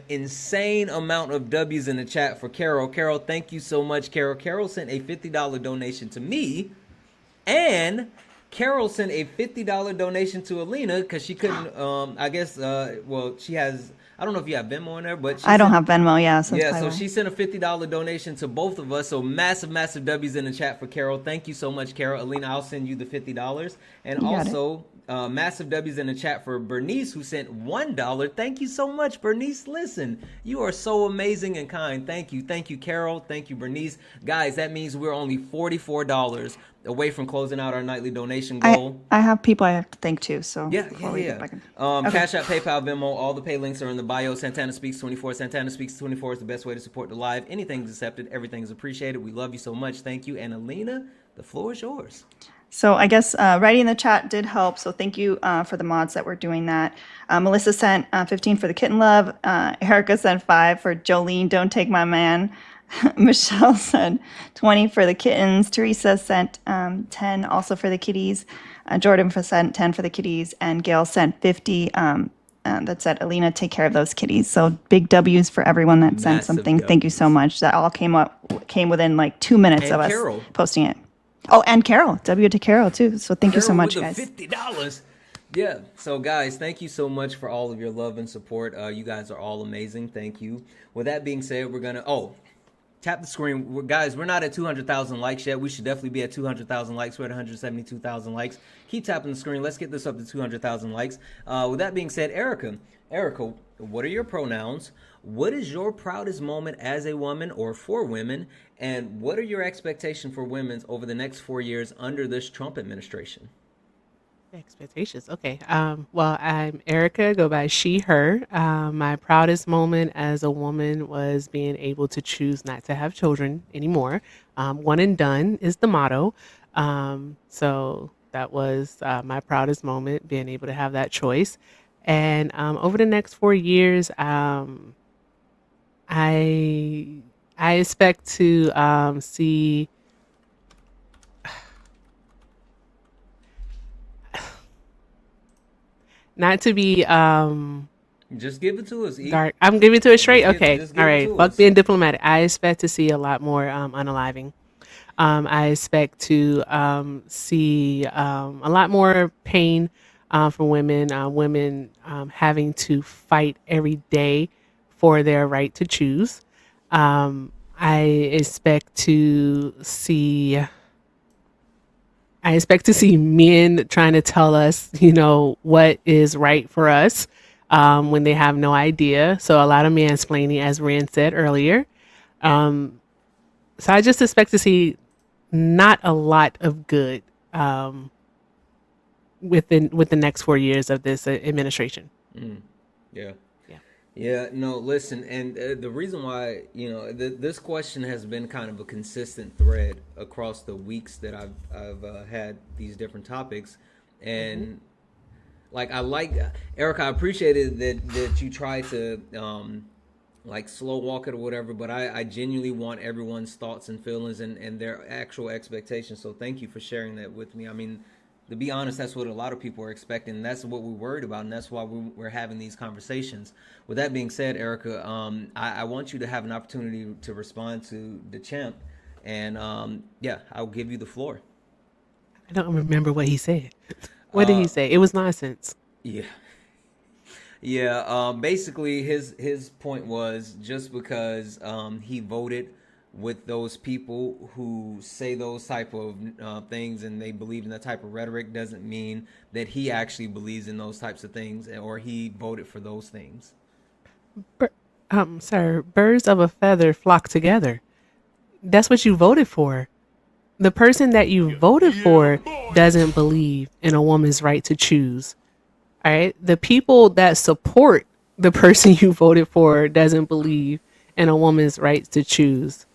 insane amount of W's in the chat for Carol. Carol, thank you so much, Carol. Carol sent a $50 donation to me, and Carol sent a $50 donation to Alina because she couldn't. I guess. She has. I don't know if you have Venmo in there, but I don't have Venmo. Yeah. So yeah, so she sent a $50 donation to both of us. So massive W's in the chat for Carol. Thank you so much, Carol. Alina, I'll send you the $50. And also massive W's in the chat for Bernice, who sent $1. Thank you so much, Bernice. Listen, you are so amazing and kind. Thank you, Carol. Thank you, Bernice. Guys, that means we're only $44 away from closing out our nightly donation goal. I have people I have to thank too. So yeah. Okay. Cash App, PayPal, Venmo, all the pay links are in the bio. Santana Speaks 24. Santana Speaks 24 is the best way to support the live. Anything's accepted. Everything's appreciated. We love you so much. Thank you. And Alina, the floor is yours. So I guess writing in the chat did help. So thank you for the mods that were doing that. Melissa sent 15 for the kitten love. Erica sent 5 for Jolene, don't take my man. Michelle sent 20 for the kittens. Teresa sent 10 also for the kitties. Jordan sent 10 for the kitties. And Gail sent 50 that said, Alina, take care of those kitties. So big W's for everyone that sent something. W's. Thank you so much. That all came within like 2 minutes And of us Carol. posting it. Oh, and Carol. W to Carol too. So thank you so much, with guys. $50. Yeah. So guys, thank you so much for all of your love and support. You guys are all amazing. Thank you. With that being said, we're gonna tap the screen. Guys, we're not at 200,000 likes yet. We should definitely be at 200,000 likes. We're at 172,000 likes. Keep tapping the screen. Let's get this up to 200,000 likes. With that being said, Erica, what are your pronouns? What is your proudest moment as a woman or for women? And what are your expectations for women over the next 4 years under this Trump administration? Expectations. Okay. Well, I'm Erica, go by she, her. My proudest moment as a woman was being able to choose not to have children anymore. One and done is the motto. So that was my proudest moment, being able to have that choice. And over the next 4 years, I expect to see not to be just give it to us. Dark. I'm giving it to us straight. Just Okay. give All it right. to Fuck us. being diplomatic. I expect to see a lot more unaliving. I expect to see a lot more pain for women. Women having to fight every day for their right to choose. I expect to see men trying to tell us, what is right for us when they have no idea. So a lot of mansplaining, as Rand said earlier. So I just expect to see not a lot of good with the next 4 years of this administration. Yeah. Yeah. Yeah, no, listen, and the reason why, this question has been kind of a consistent thread across the weeks that I've had these different topics, and like Erica, I appreciated that you tried to like slow walk it or whatever, but I genuinely want everyone's thoughts and feelings and their actual expectations. So thank you for sharing that with me. I mean, to be honest, that's what a lot of people are expecting. And that's what we're worried about, and that's why we're having these conversations. With that being said, Erica, I want you to have an opportunity to respond to the champ, and yeah, I'll give you the floor. I don't remember what he said. What did he say? It was nonsense. Yeah. Yeah, basically his point was just because he voted with those people who say those type of things and they believe in that type of rhetoric doesn't mean that he actually believes in those types of things or he voted for those things. Sir, birds of a feather flock together. That's what you voted for. The person that you voted for doesn't believe in a woman's right to choose. All right. The people that support the person you voted for doesn't believe in a woman's right to choose.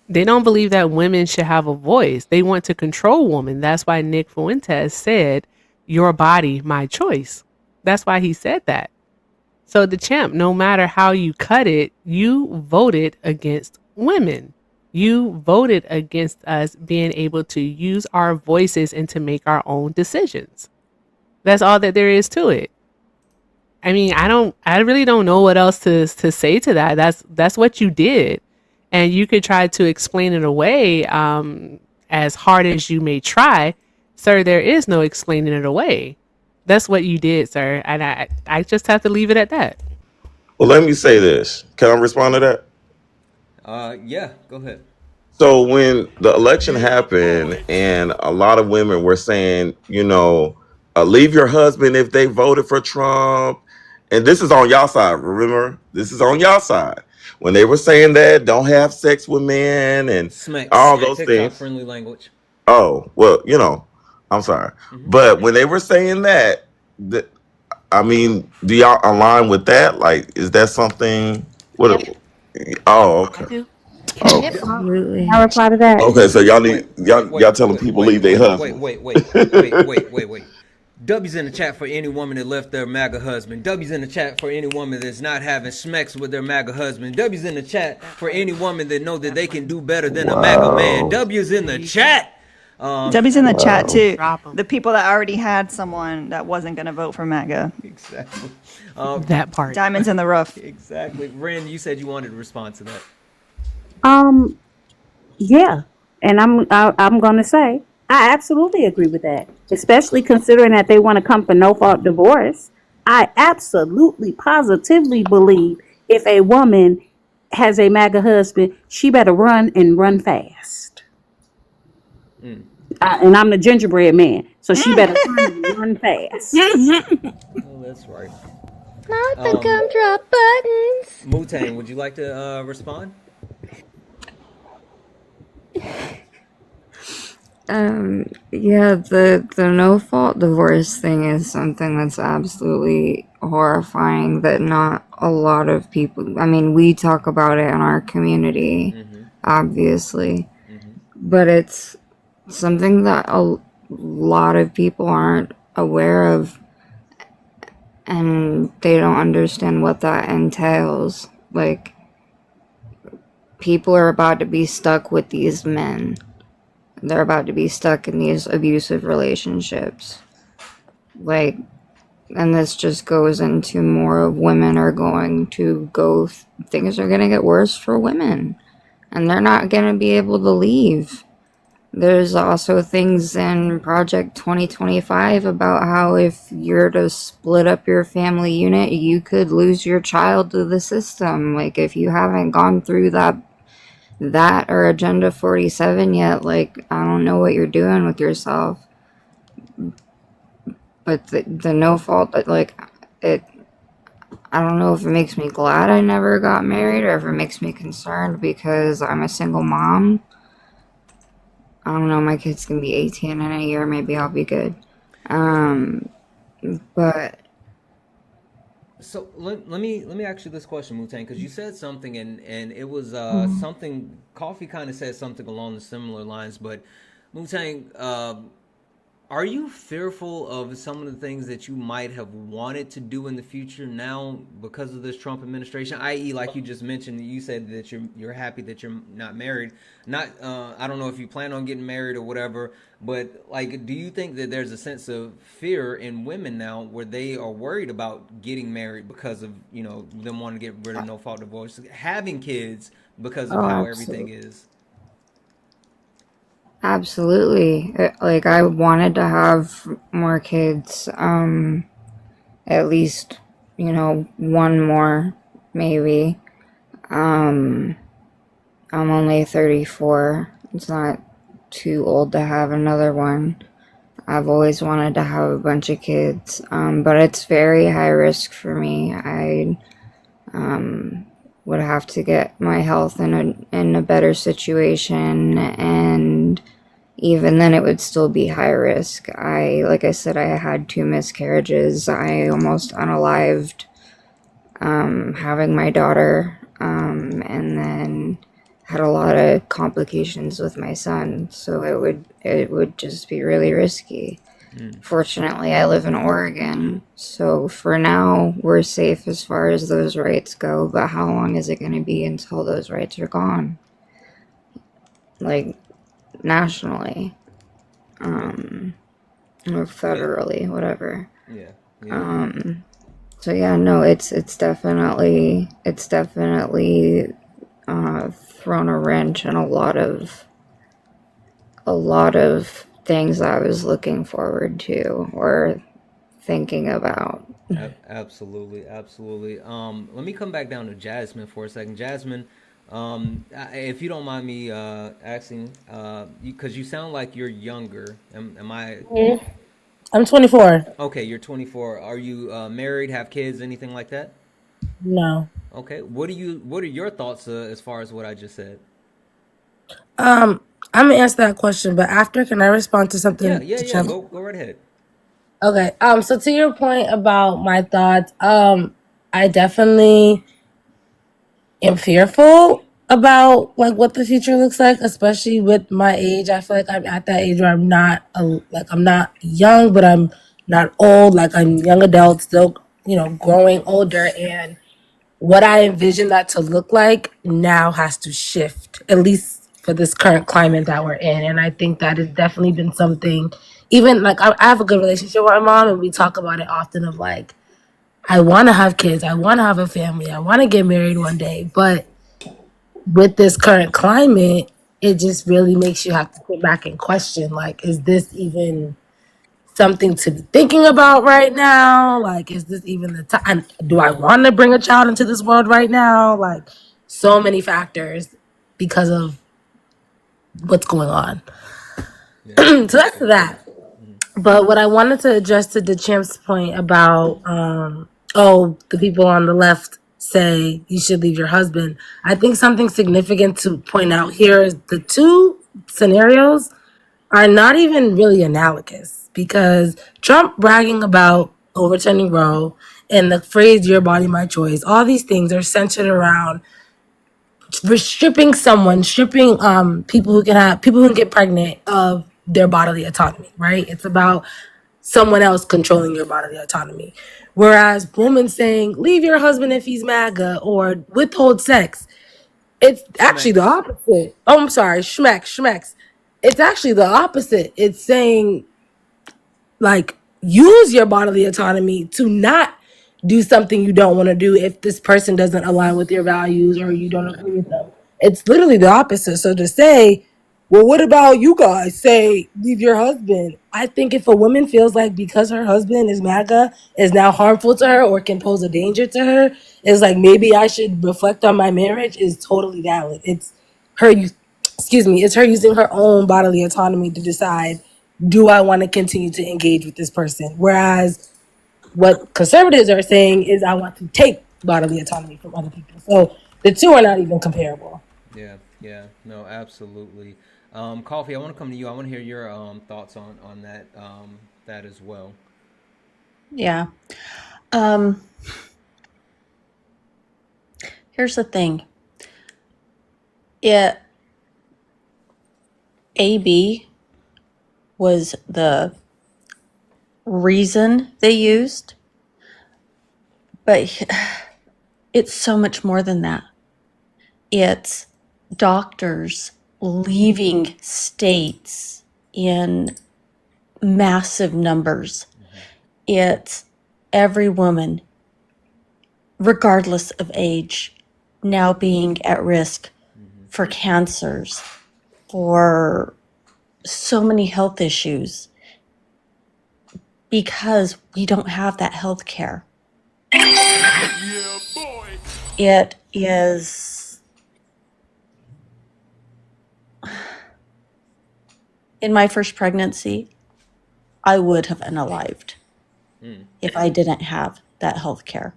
They don't believe that women should have a voice. They want to control women. That's why Nick Fuentes said, "Your body, my choice." That's why he said that. So the champ, no matter how you cut it, you voted against women. You voted against us being able to use our voices and to make our own decisions. That's all that there is to it. I mean, I really don't know what else to say to that. That's what you did. And you could try to explain it away as hard as you may try. Sir, there is no explaining it away. That's what you did, sir. And I just have to leave it at that. Well, let me say this. Can I respond to that? Yeah, go ahead. So when the election happened and a lot of women were saying, leave your husband if they voted for Trump. And this is on y'all side, remember? This is on y'all side. When they were saying that, don't have sex with men and all those TikTok things. friendly language. Oh, well, I'm sorry. But when they were saying that, do y'all align with that? Like, is that something? Oh, okay. Okay. Absolutely. I reply to that. Okay, so y'all telling people leave their husband. Wait. W's in the chat for any woman that left their MAGA husband. W's in the chat for any woman that's not having smecks with their MAGA husband. W's in the chat for any woman that know that they can do better than a MAGA man. W's in the chat. W's in the chat too. The people that already had someone that wasn't going to vote for MAGA. Exactly. That part. Diamonds in the rough. Exactly. Ren, you said you wanted to respond to that. Yeah, and I'm gonna say I absolutely agree with that, especially considering that they want to come for no fault divorce. I absolutely, positively believe if a woman has a MAGA husband, she better run and run fast. And I'm the gingerbread man, so she better run and run fast. Oh, that's right. Not the gumdrop buttons. Wu-Tang, would you like to respond? Yeah, the no fault divorce thing is something that's absolutely horrifying that not a lot of people, I mean, we talk about it in our community, obviously, but it's something that a lot of people aren't aware of, and they don't understand what that entails. Like, people are about to be stuck with these men. They're about to be stuck in these abusive relationships. Like, and this just goes into more of women are going to go, things are going to get worse for women. And they're not going to be able to leave. There's also things in Project 2025 about how if you're to split up your family unit, you could lose your child to the system. Like, if you haven't gone through that or Agenda 47 yet, like, I don't know what you're doing with yourself. But the no fault, like, I don't know if it makes me glad I never got married or if it makes me concerned because I'm a single mom. I don't know, my kid's gonna be 18 in a year, maybe I'll be good. But So let me ask you this question, Wu-Tang, because you said something and it was something. Coffee kind of said something along the similar lines, but Wu-Tang, are you fearful of some of the things that you might have wanted to do in the future now because of this Trump administration? I.e., like you just mentioned, you said that you're happy that you're not married. Not I don't know if you plan on getting married or whatever, but like, do you think that there's a sense of fear in women now where they are worried about getting married because of them wanting to get rid of no fault divorce, having kids because of oh, how everything is? absolutely. Like I wanted to have more kids. At least, one more, maybe. I'm only 34. It's not too old to have another one. I've always wanted to have a bunch of kids, but it's very high risk for me. I would have to get my health in a better situation, and even then it would still be high risk. Like I said, I had 2 miscarriages. I almost unalived having my daughter, and then had a lot of complications with my son, so it would just be really risky. Fortunately, I live in Oregon, so for now we're safe as far as those rights go, but how long is it going to be until those rights are gone? Like, nationally, or federally, whatever. Yeah. So yeah, no, it's definitely thrown a wrench in a lot of things I was looking forward to or thinking about. Absolutely. Let me come back down to Jasmine for a second. Jasmine, if you don't mind me asking, because you sound like you're younger. Am I? I'm 24. Okay, you're 24. Are you married? Have kids? Anything like that? No. Okay. What are your thoughts as far as what I just said? I'm gonna answer that question, but after, can I respond to something? Yeah. Go right ahead. Okay. So to your point about my thoughts, I definitely am fearful about like what the future looks like, especially with my age. I feel like I'm at that age where I'm not I'm not young, but I'm not old. Like I'm young adult, still growing older, and what I envision that to look like now has to shift, at least for this current climate that we're in. And I think that has definitely been something, even like I have a good relationship with my mom, and we talk about it often of like, I want to have kids, I want to have a family, I want to get married one day. But with this current climate, it just really makes you have to sit back and question, like, is this even something to be thinking about right now? Like, is this even the time? Do I want to bring a child into this world right now? Like, so many factors because of what's going on. So that's that. But what I wanted to address to the champ's point about, the people on the left say you should leave your husband. I think something significant to point out here is the two scenarios are not even really analogous, because Trump bragging about overturning Roe and the phrase "your body, my choice," all these things are centered around stripping people who get pregnant of their bodily autonomy, right? It's about someone else controlling your bodily autonomy. Whereas women saying leave your husband if he's MAGA or withhold sex, it's actually the opposite. Oh, I'm sorry, schmex. It's actually the opposite. It's saying, like, use your bodily autonomy to not do something you don't want to do if this person doesn't align with your values or you don't agree with them. It's literally the opposite. So to say, well, what about you guys? Say, leave your husband. I think if a woman feels like because her husband is MAGA is now harmful to her or can pose a danger to her, is like maybe I should reflect on my marriage, is totally valid. It's her, it's her using her own bodily autonomy to decide, do I want to continue to engage with this person? Whereas What conservatives are saying is, I want to take bodily autonomy from other people. So the two are not even comparable. Yeah, no, absolutely. Coffee, I want to come to you. I want to hear your thoughts on that as well. Yeah. Here's the thing. AB was the reason they used, but it's so much more than that. It's doctors leaving states in massive numbers. It's every woman, regardless of age, now being at risk for cancers, for so many health issues, because we don't have that health care. It is, in my first pregnancy, I would have unalived if I didn't have that health care.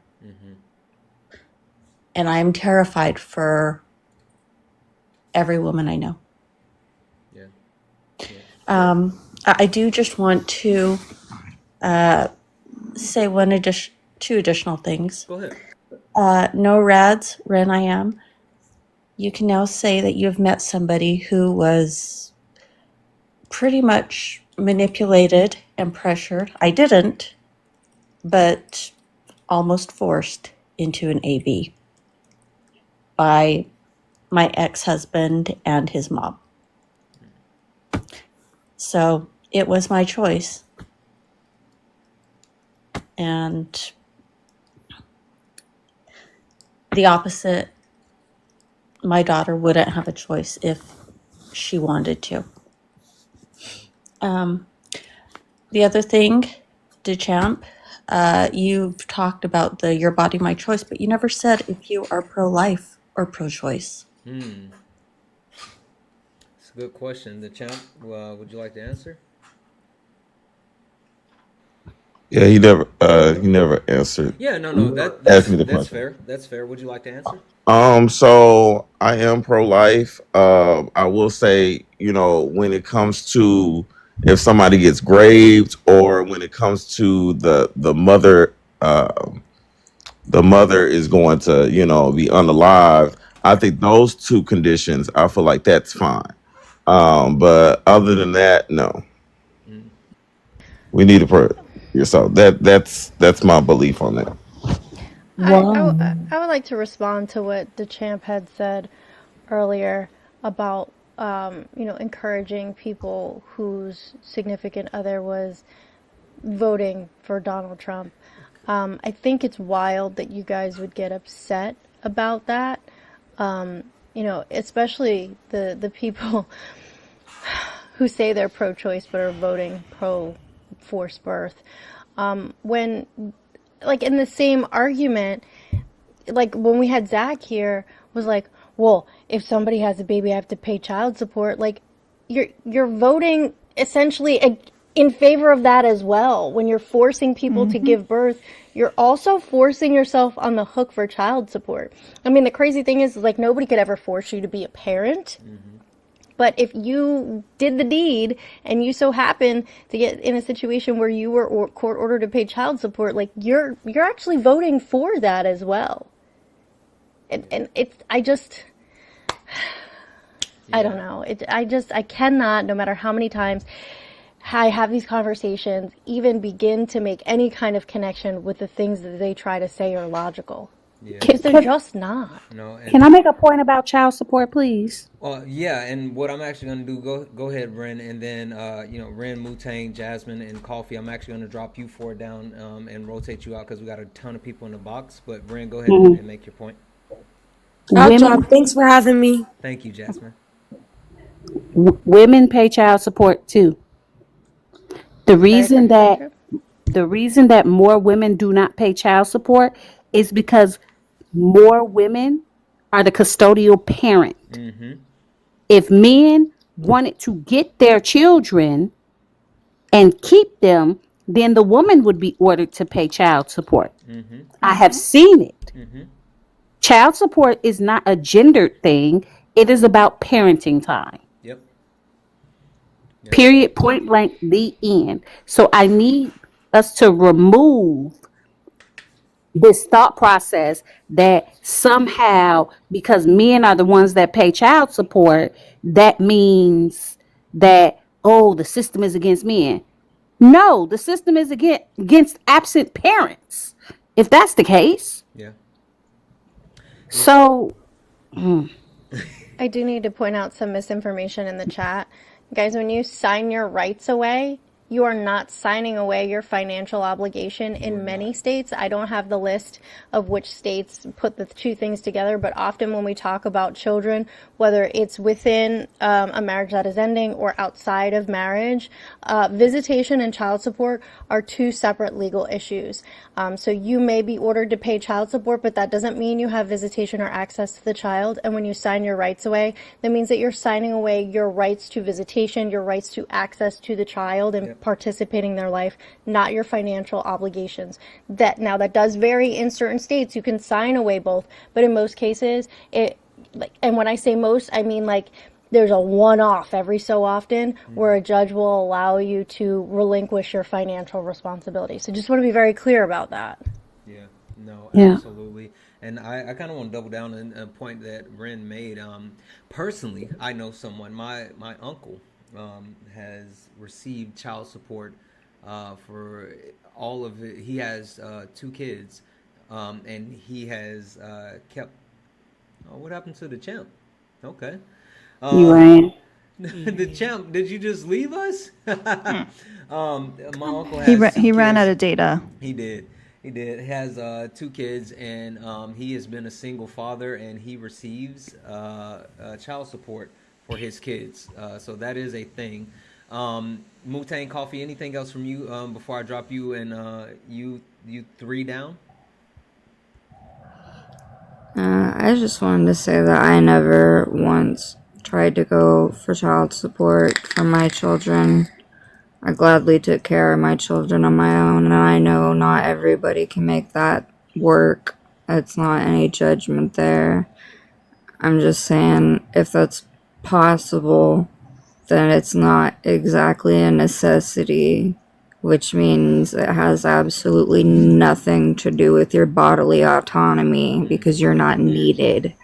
And I'm terrified for every woman I know. I do just want to say two additional things. Go ahead. No rads, Ren, I am. You can now say that you have met somebody who was pretty much manipulated and pressured. I didn't, but almost forced into an AB by my ex-husband and his mom. So it was my choice. And the opposite, my daughter wouldn't have a choice if she wanted to. The other thing, DeChamp, you've talked about the your body, my choice, but you never said if you are pro-life or pro-choice. It's a good question. DeChamp, would you like to answer? Yeah, he never answered. Yeah, no, Ask me the that's question. fair. That's fair. Would you like to answer? So I am pro-life. I will say, when it comes to if somebody gets graved, or when it comes to the mother, the mother is going to, be unalive. I think those two conditions, I feel like that's fine. But other than that, no. We need to put. So that's my belief on that. I would like to respond to what DeChamp had said earlier about encouraging people whose significant other was voting for Donald Trump. I think it's wild that you guys would get upset about that. Especially the people who say they're pro-choice but are voting pro-forced birth. When, like, in the same argument, like when we had Zach here, was like, well, if somebody has a baby, I have to pay child support. Like, you're voting essentially in favor of that as well. When you're forcing people to give birth, you're also forcing yourself on the hook for child support. I mean, the crazy thing is like nobody could ever force you to be a parent. But if you did the deed and you so happen to get in a situation where you were court ordered to pay child support, like you're actually voting for that as well. And I don't know. I cannot, no matter how many times I have these conversations, even begin to make any kind of connection with the things that they try to say are logical. Because they're just not. No. Can I make a point about child support, please? Well, yeah, and what I'm actually going to do, go ahead, Ren, and then, Ren, Wu-Tang, Jasmine, and Coffee, I'm actually going to drop you four down and rotate you out because we got a ton of people in the box. But, Ren, go ahead and make your point. Thanks for having me. Thank you, Jasmine. Women pay child support, too. The reason that more women do not pay child support is because more women are the custodial parent. If men wanted to get their children and keep them, then the woman would be ordered to pay child support. Mm-hmm. I have seen it. Mm-hmm. Child support is not a gendered thing, it is about parenting time. Yep. Period, point blank, the end. So I need us to remove this thought process that somehow because men are the ones that pay child support, that means that, oh, the system is against men. No, the system is against absent parents, if that's the case. Yeah. So, I do need to point out some misinformation in the chat. Guys, when you sign your rights away, you are not signing away your financial obligation in many states. I don't have the list of which states put the two things together, but often when we talk about children, whether it's within a marriage that is ending or outside of marriage, visitation and child support are two separate legal issues. So you may be ordered to pay child support, but that doesn't mean you have visitation or access to the child. And when you sign your rights away, that means that you're signing away your rights to visitation, your rights to access to the child and participating in their life, not your financial obligations. That does vary in certain states. You can sign away both, but in most cases, and when I say most, I mean like there's a one-off every so often where a judge will allow you to relinquish your financial responsibility. So just want to be very clear about that. Yeah, no, Yeah. absolutely. And I kind of want to double down on a point that Ren made. Personally, I know someone, my uncle has received child support for all of it. He has 2 kids, and he has kept. Oh, what happened to the champ? Okay. You ran. The champ, did you just leave us? My uncle has He 2 ran out kids. of data. He did. He did. He has 2 kids, and he has been a single father, and he receives child support for his kids. So that is a thing. Mutane Coffee, anything else from you before I drop you and you 3 down? I just wanted to say that I never once tried to go for child support for my children. I gladly took care of my children on my own, and I know not everybody can make that work. It's not any judgment there. I'm just saying, if that's possible, then it's not exactly a necessity, which means it has absolutely nothing to do with your bodily autonomy because you're not needed.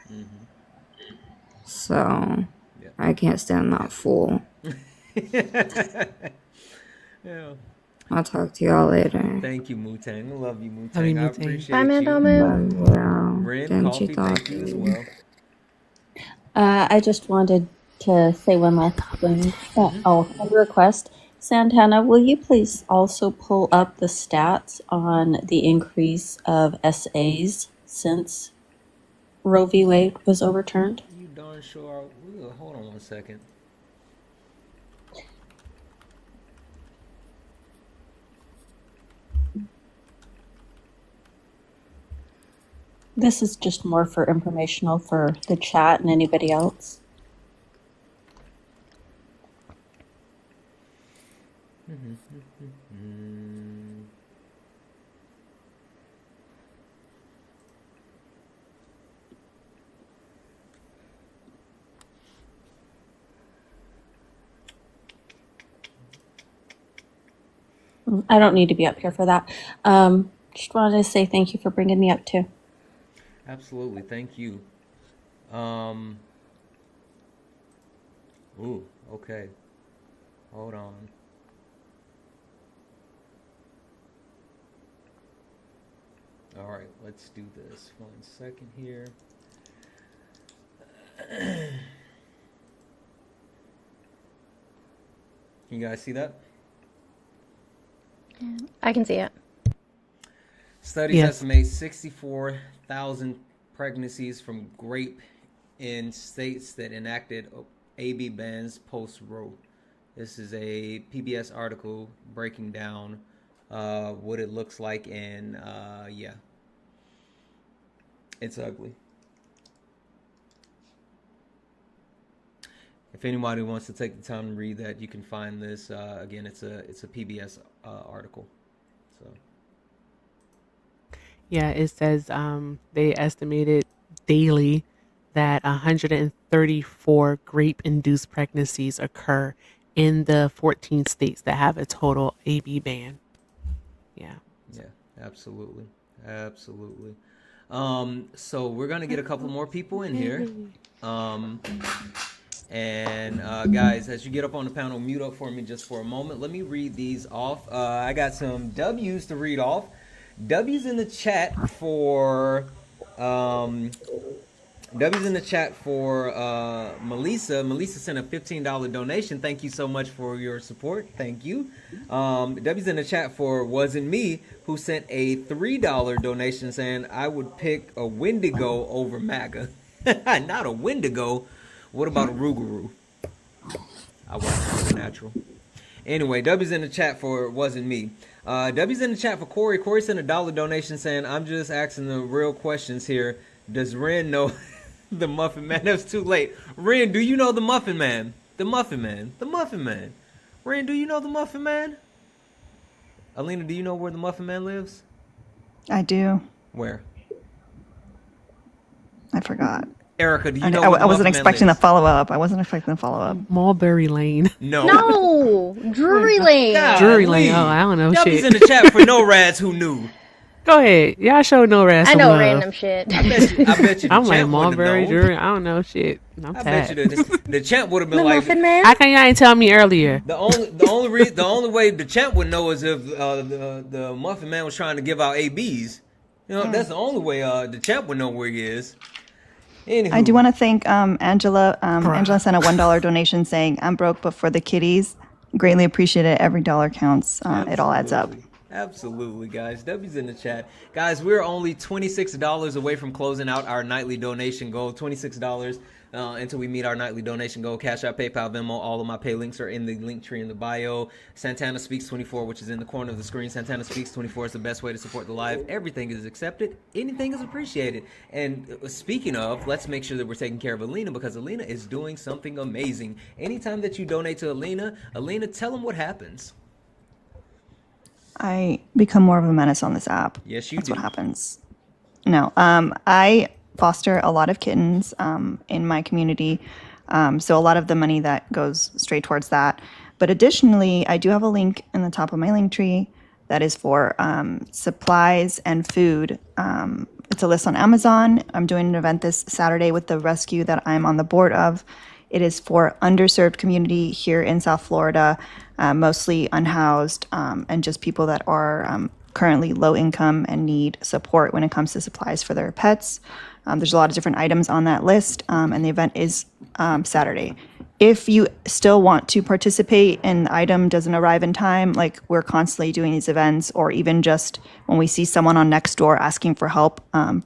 So, I can't stand that fool. Yeah. I'll talk to y'all later. Thank you, Mutang. I love you, Mutang. Love you, I Mutang. appreciate Bye, man, you. Damu. Yeah. Ren, Denchi Coffee, thank you as well. I just wanted to say one last thing. A request. Santana, will you please also pull up the stats on the increase of SAs since Roe v. Wade was overturned? You darn sure are. Ooh, hold on one second. This is just more for informational for the chat and anybody else. I don't need to be up here for that. Just wanted to say thank you for bringing me up too. Absolutely, thank you. Ooh, okay. Hold on. All right, let's do this. 1 second here. Can you guys see that? I can see it. Studies Yes. estimate 64,000 pregnancies from grape in states that enacted AB bans post-Roe. This is a PBS article breaking down what it looks like, and yeah, it's ugly. If anybody wants to take the time to read that, you can find this. Again, it's a PBS article. Yeah, it says they estimated daily that 134 grape-induced pregnancies occur in the 14 states that have a total AB ban. Yeah. Yeah, absolutely. Absolutely. So we're gonna get a couple more people in here. Um, and guys, as you get up on the panel, mute up for me just for a moment. Let me read these off. I got some W's to read off. W's in the chat for W's in the chat for Melissa. Melissa sent a $15 donation. Thank you so much for your support. Thank you. W's in the chat for Wasn't Me, who sent a $3 donation saying, I would pick a Wendigo over MAGA. Not a Wendigo. What about a Rougarou? I watch Supernatural. Anyway, W's in the chat for Wasn't Me. W's in the chat for Corey. Corey sent a $1 donation saying, I'm just asking the real questions here. Does Ren know the Muffin Man? That's too late. Ren, do you know the Muffin Man? The Muffin Man. The Muffin Man. Ren, do you know the Muffin Man? Alina, do you know where the Muffin Man lives? I do. Where? I forgot. Erica, do you know I where the wasn't Muffin Man expecting lives? the follow up. I wasn't expecting the follow up. Mulberry Lane. No. No, Drury Lane. Drury Lane. Oh, I don't know W's shit. in the chat for no rads who knew. Go ahead. Y'all show no rats I some know love. random shit. I bet you the I'm like champ wouldn't have Mulberry, known. Drury. I don't know shit. I'm I tired. bet you the champ would have been The like, Muffin Man. How can y'all ain't tell me earlier? the only way the champ would know is if the Muffin Man was trying to give out ABs. You know, that's the only way the champ would know where he is. Anywho. I do want to thank Angela. Angela sent a $1 donation saying, I'm broke, but for the kiddies. Greatly appreciate it. Every dollar counts. It all adds up. Absolutely, guys. W's in the chat. Guys, we're only $26 away from closing out our nightly donation goal. $26 until we meet our nightly donation goal. Cash App, PayPal, Venmo. All of my pay links are in the link tree in the bio. Santana Speaks 24, which is in the corner of the screen. Santana Speaks 24 is the best way to support the live. Everything is accepted. Anything is appreciated. And speaking of, let's make sure that we're taking care of Alina, because Alina is doing something amazing. Anytime that you donate to Alina, tell them what happens. I become more of a menace on this app. Yes, you That's do. what happens. No, I foster a lot of kittens in my community. So a lot of the money that goes straight towards that. But additionally, I do have a link in the top of my link tree that is for supplies and food. It's a list on Amazon. I'm doing an event this Saturday with the rescue that I'm on the board of. It is for underserved community here in South Florida, mostly unhoused, and just people that are currently low income and need support when it comes to supplies for their pets. There's a lot of different items on that list, and the event is Saturday. If you still want to participate and the item doesn't arrive in time, like we're constantly doing these events, or even just when we see someone on Nextdoor asking for help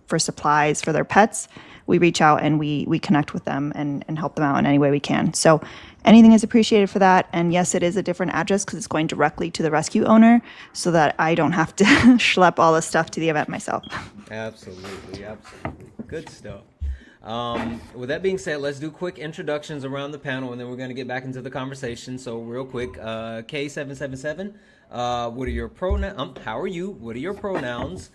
for supplies for their pets, we reach out and we connect with them and help them out in any way we can. So anything is appreciated for that. And yes, it is a different address because it's going directly to the rescue owner so that I don't have to schlep all the stuff to the event myself. Absolutely. Good stuff. With that being said, let's do quick introductions around the panel, and then we're going to get back into the conversation. So real quick, K777, what are your pronouns? How are you? What are your pronouns?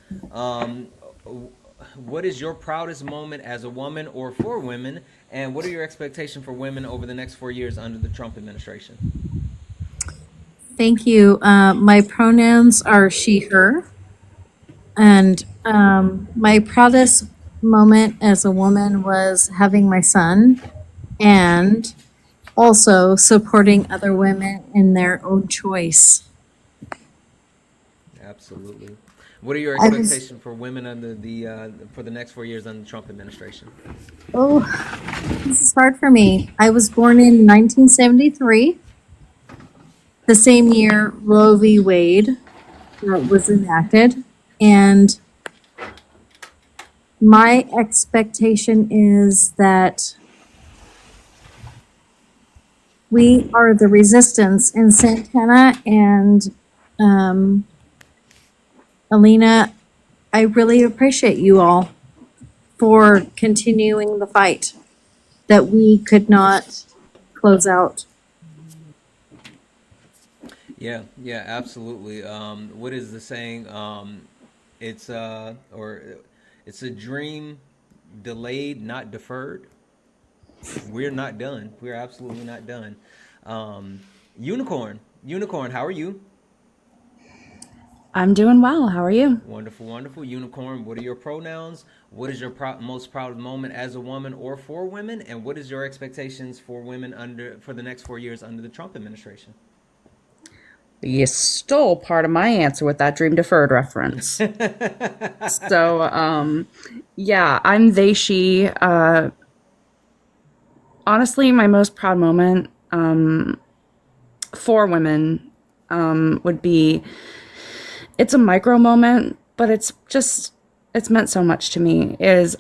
What is your proudest moment as a woman or for women? And what are your expectations for women over the next 4 years under the Trump administration? Thank you. My pronouns are she, her. And my proudest moment as a woman was having my son and also supporting other women in their own choice. Absolutely. What are your expectations for women under the for the next 4 years under the Trump administration? Oh, this is hard for me. I was born in 1973, the same year Roe v. Wade was enacted, and my expectation is that we are the resistance in Santana and Alina. I really appreciate you all for continuing the fight that we could not close out. Yeah, absolutely. What is the saying? It's it's a dream delayed, not deferred. We're not done. We're absolutely not done. Unicorn, how are you? I'm doing well. How are you? Wonderful, wonderful. Unicorn, what are your pronouns? What is your most proud moment as a woman or for women? And what is your expectations for women for the next 4 years under the Trump administration? You stole part of my answer with that dream deferred reference. So, yeah, I'm they, she. Honestly, my most proud moment for women would be, it's a micro moment, but it's meant so much to me, is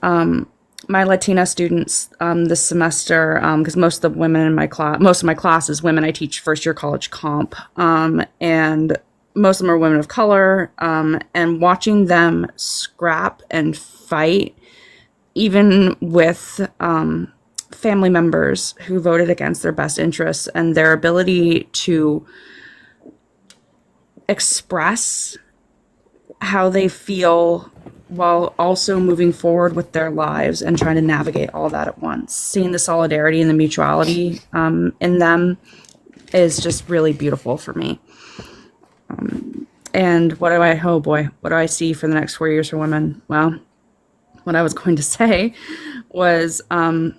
my Latina students this semester, because most of my class is women. I teach first year college comp, and most of them are women of color, and watching them scrap and fight, even with family members who voted against their best interests, and their ability to express how they feel while also moving forward with their lives and trying to navigate all that at once. Seeing the solidarity and the mutuality in them is just really beautiful for me. And what do I see for the next 4 years for women? Well, what I was going to say was a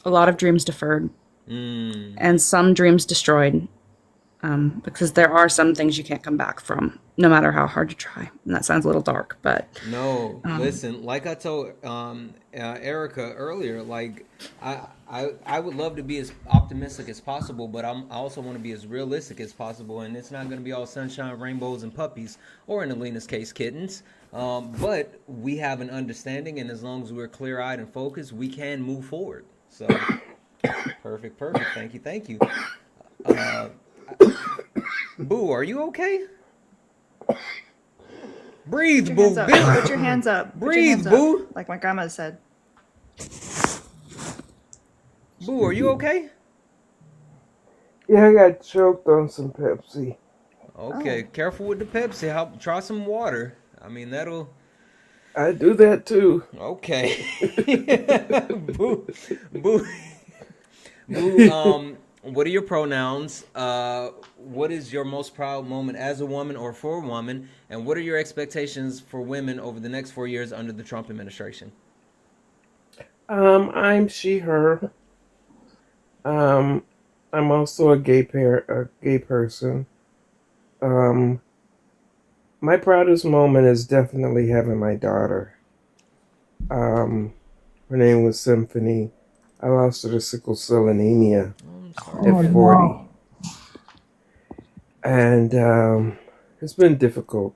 lot of dreams deferred and some dreams destroyed, because there are some things you can't come back from, no matter how hard you try. And that sounds a little dark, but no. Listen, like I told Erica earlier, like I would love to be as optimistic as possible, but I also want to be as realistic as possible. And it's not going to be all sunshine, rainbows, and puppies, or in Alina's case, kittens. But we have an understanding, and as long as we're clear-eyed and focused, we can move forward. So, perfect. Thank you. Boo, are you okay? Breathe, Boo. Put your hands up. Breathe, Boo. Like my grandma said. Boo, are you okay? Yeah, I got choked on some Pepsi. Okay, Careful with the Pepsi. Try some water. I mean, that'll... I do that too. Okay. Boo. What are your pronouns? What is your most proud moment as a woman or for a woman? And what are your expectations for women over the next 4 years under the Trump administration? I'm she, her. I'm also a gay person. My proudest moment is definitely having my daughter. Her name was Symphony. I lost her to sickle cell anemia at 40. No. And it's been difficult.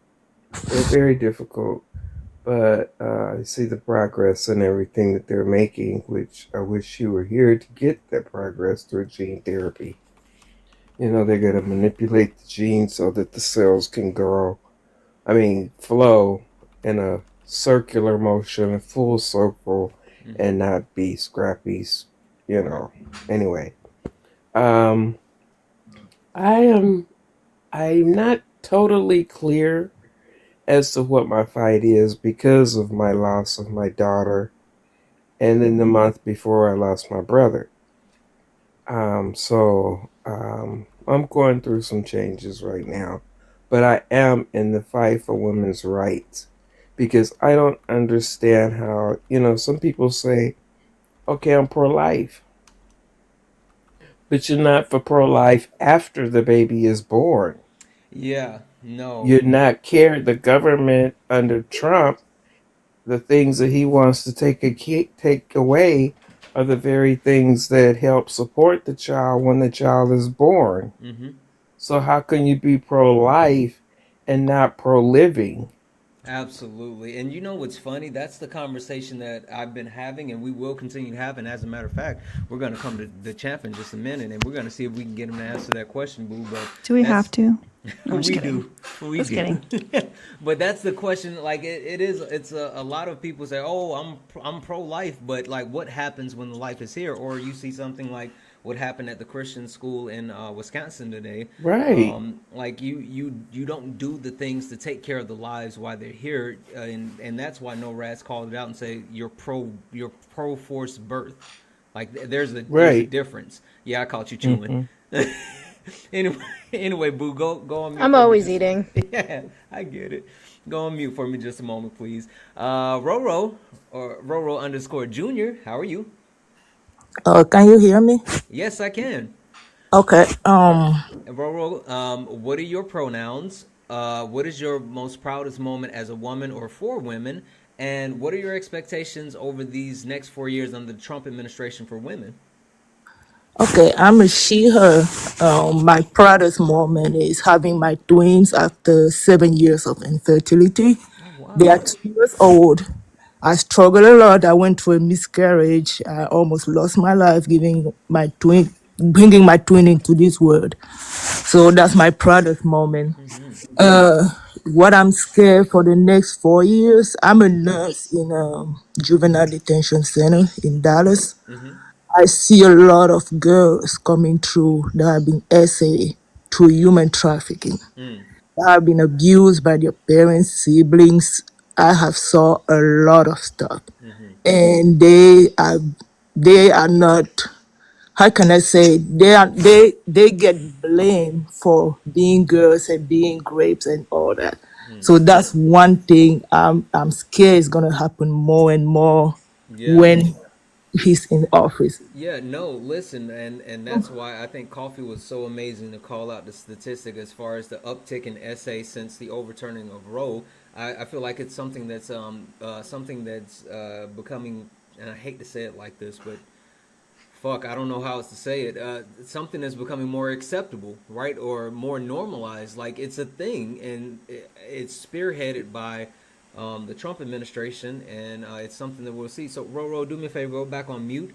Very difficult. But I see the progress and everything that they're making, which I wish you were here to get that progress through gene therapy. You know, they're going to manipulate the genes so that the cells can flow in a circular motion, a full circle, and not be scrappy, Anyway, I'm not totally clear as to what my fight is because of my loss of my daughter, and then the month before I lost my brother. So I'm going through some changes right now, but I am in the fight for women's rights, because I don't understand how, some people say, okay, I'm pro-life, but you're not for pro-life after the baby is born. Yeah, no. You're not the government under Trump, the things that he wants to take away are the very things that help support the child when the child is born. Mm-hmm. So how can you be pro-life and not pro-living? Absolutely. And you know what's funny? That's the conversation that I've been having, and we will continue to have. And as a matter of fact, we're going to come to the champ in just a minute, and we're going to see if we can get him to answer that question, Boo. But do we have to? No, we do. We just do. Kidding. But that's the question. Like it's a lot of people say, "Oh, I'm pro-life," but like, what happens when the life is here? Or you see something like what happened at the Christian school in Wisconsin today. Right. Like you don't do the things to take care of the lives while they're here, and that's why No Rats called it out and say you're pro forced birth. Like there's a Right. difference. Yeah, I caught you chewing. Anyway, Boo, go on mute. I'm for me always just- eating. Yeah, I get it. Go on mute for me just a moment, please. Roro or Roro underscore Junior, how are you? Can you hear me? Yes, I can. Okay. And Roro, what are your pronouns? What is your most proudest moment as a woman or for women? And what are your expectations over these next 4 years under the Trump administration for women? Okay, I'm a she, her. My proudest moment is having my twins after 7 years of infertility. They are 2 years old. I struggled a lot. I went through a miscarriage. I almost lost my life bringing my twin into this world. So that's my proudest moment. What I'm scared for the next 4 years, I'm a nurse in a juvenile detention center in Dallas. I see a lot of girls coming through that have been essayed through human trafficking. That have been abused by their parents, siblings. I have saw a lot of stuff, and they are not. How can I say? They get blamed for being girls and being rapes and all that. So that's one thing I'm scared is gonna happen more and more Yeah. when he's in office. Yeah, no, listen, and that's why I think Coffee was so amazing to call out the statistic as far as the uptick in essay since the overturning of Roe. I feel like it's something that's becoming, and I hate to say it like this, but fuck, I don't know how else to say it. Something that's becoming more acceptable, right, or more normalized. Like it's a thing, and it's spearheaded by the Trump administration, and it's something that we'll see. So, Roro, do me a favor, go back on mute.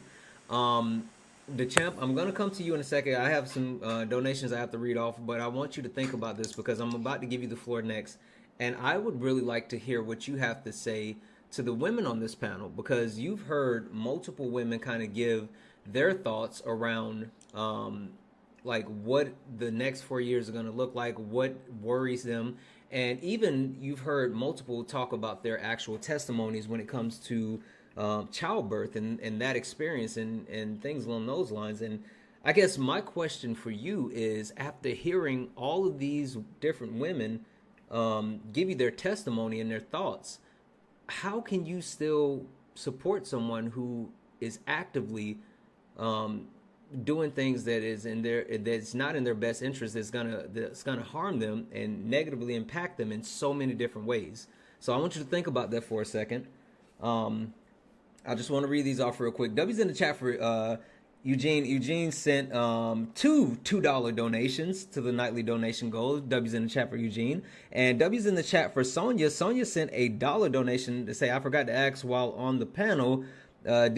The champ, I'm gonna come to you in a second. I have some donations I have to read off, but I want you to think about this because I'm about to give you the floor next, and I would really like to hear what you have to say to the women on this panel because you've heard multiple women kind of give their thoughts around like what the next 4 years are going to look like, what worries them, and even you've heard multiple talk about their actual testimonies when it comes to childbirth and that experience and things along those lines. And I guess my question for you is, after hearing all of these different women give you their testimony and their thoughts, how can you still support someone who is actively doing things that's not in their best interest, that's gonna harm them and negatively impact them in so many different ways? So I want you to think about that for a second. I just want to read these off real quick. W's in the chat for Eugene. Eugene sent two $2 donations to the nightly donation goal. W's in the chat for Eugene. And W's in the chat for Sonia. Sonia sent a $1 donation to say, I forgot to ask while on the panel, did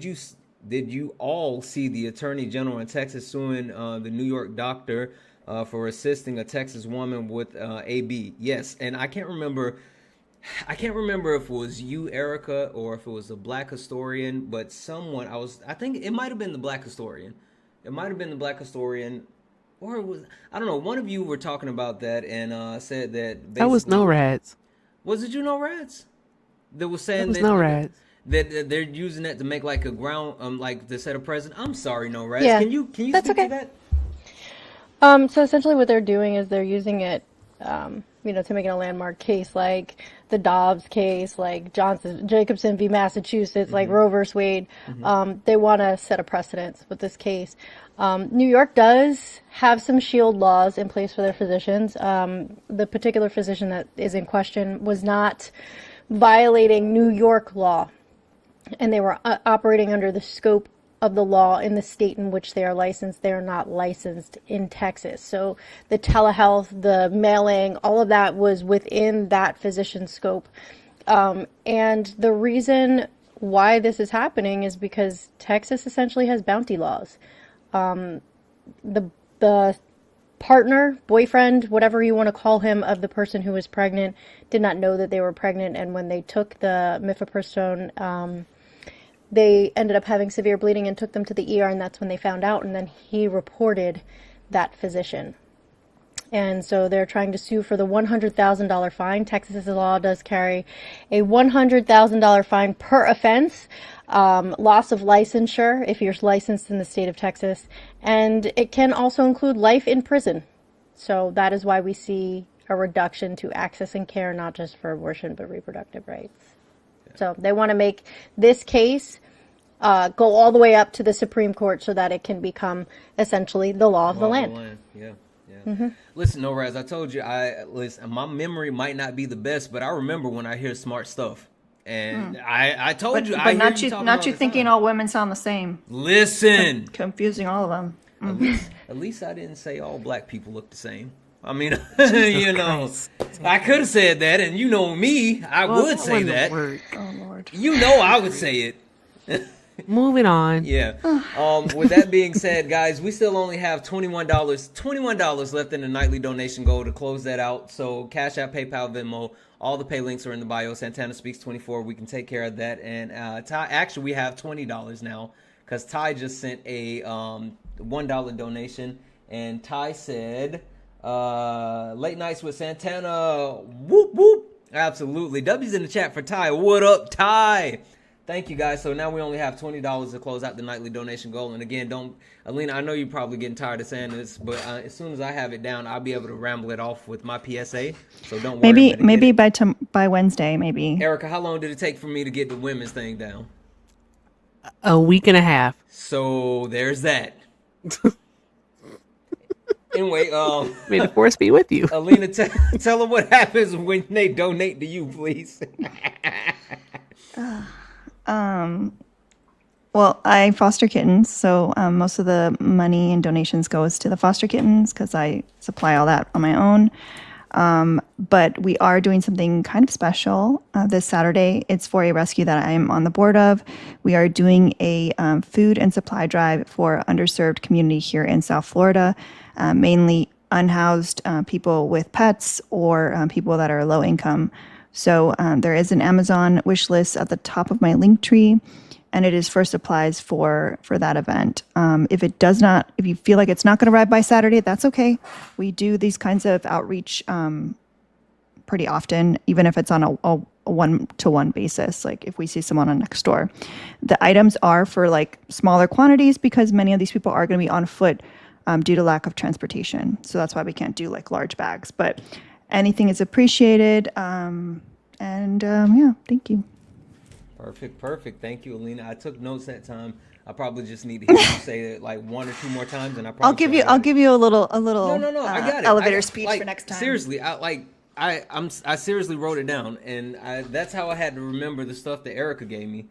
you all see the Attorney General in Texas suing the New York doctor for assisting a Texas woman with AB? Yes, and I can't remember if it was you, Erica, or if it was a Black historian, but someone I think it might have been the Black historian. It might have been the Black historian, or it was, I don't know. One of you were talking about that and said that That was No Rats. Was it you, No Rats? That was saying That was No Rats. That they're using that to make like a ground, like to set a precedent. I'm sorry, No Rats. Yeah, Can you that's speak okay. to that? So essentially what they're doing is they're using it, to make it a landmark case, like the Dobbs case, like Jacobson v. Massachusetts, like Roe versus Wade. They want to set a precedence with this case. New York does have some shield laws in place for their physicians. The particular physician that is in question was not violating New York law, and they were operating under the scope of the law in the state in which they are licensed. They are not licensed in Texas. So the telehealth, the mailing, all of that was within that physician's scope. And the reason why this is happening is because Texas essentially has bounty laws. The partner, boyfriend, whatever you want to call him, of the person who was pregnant did not know that they were pregnant, and when they took the mifepristone they ended up having severe bleeding and took them to the ER, and that's when they found out, and then he reported that physician. And so they're trying to sue for the $100,000 fine. Texas's law does carry a $100,000 fine per offense, loss of licensure if you're licensed in the state of Texas, and it can also include life in prison. So that is why we see a reduction to access and care, not just for abortion, but reproductive rights. So they want to make this case go all the way up to the Supreme Court so that it can become essentially the law of the land. Yeah, yeah. Mm-hmm. Listen, no, Raz, I told you, my memory might not be the best, but I remember when I hear smart stuff. And I told you, I hear not you you, talking not all you the thinking time. all women sound the same. Listen. Confusing all of them. At least I didn't say all black people look the same. I mean, you know, I could have said that, and you know me, I would say that. Oh Lord. You know I would say it. Moving on. Yeah. With that being said, guys, we still only have $21 left in the nightly donation goal to close that out. So Cash App, PayPal, Venmo, all the pay links are in the bio. Santana Speaks 24. We can take care of that. And Ty, actually, we have $20 now because Ty just sent a $1 donation, and Ty said, "Late nights with Santana." Whoop whoop. Absolutely. W's in the chat for Ty. What up, Ty? Thank you, guys. So now we only have $20 to close out the nightly donation goal. And again, Alina, I know you're probably getting tired of saying this, but as soon as I have it down, I'll be able to ramble it off with my PSA. So don't worry. Maybe by Wednesday, maybe. Erica, how long did it take for me to get the women's thing down? A week and a half. So there's that. Anyway, may the force be with you. Alina, tell them what happens when they donate to you, please. Well, I foster kittens, so most of the money and donations goes to the foster kittens because I supply all that on my own. But we are doing something kind of special this Saturday. It's for a rescue that I'm on the board of. We are doing a food and supply drive for underserved community here in South Florida, mainly unhoused people with pets or people that are low income. So there is an Amazon wish list at the top of my link tree, and it is for supplies for that event. If you feel like it's not going to arrive by Saturday, that's okay. We do these kinds of outreach pretty often, even if it's on a one-to-one basis, like if we see someone on next door. The items are for like smaller quantities because many of these people are going to be on foot due to lack of transportation. So that's why we can't do like large bags, but anything is appreciated. Yeah, thank you. Perfect. Thank you, Alina. I took notes that time. I probably just need to hear you say it like one or two more times, and I'll give you a little No, I got it. elevator speech for next time. Seriously, I seriously wrote it down, and that's how I had to remember the stuff that Erica gave me.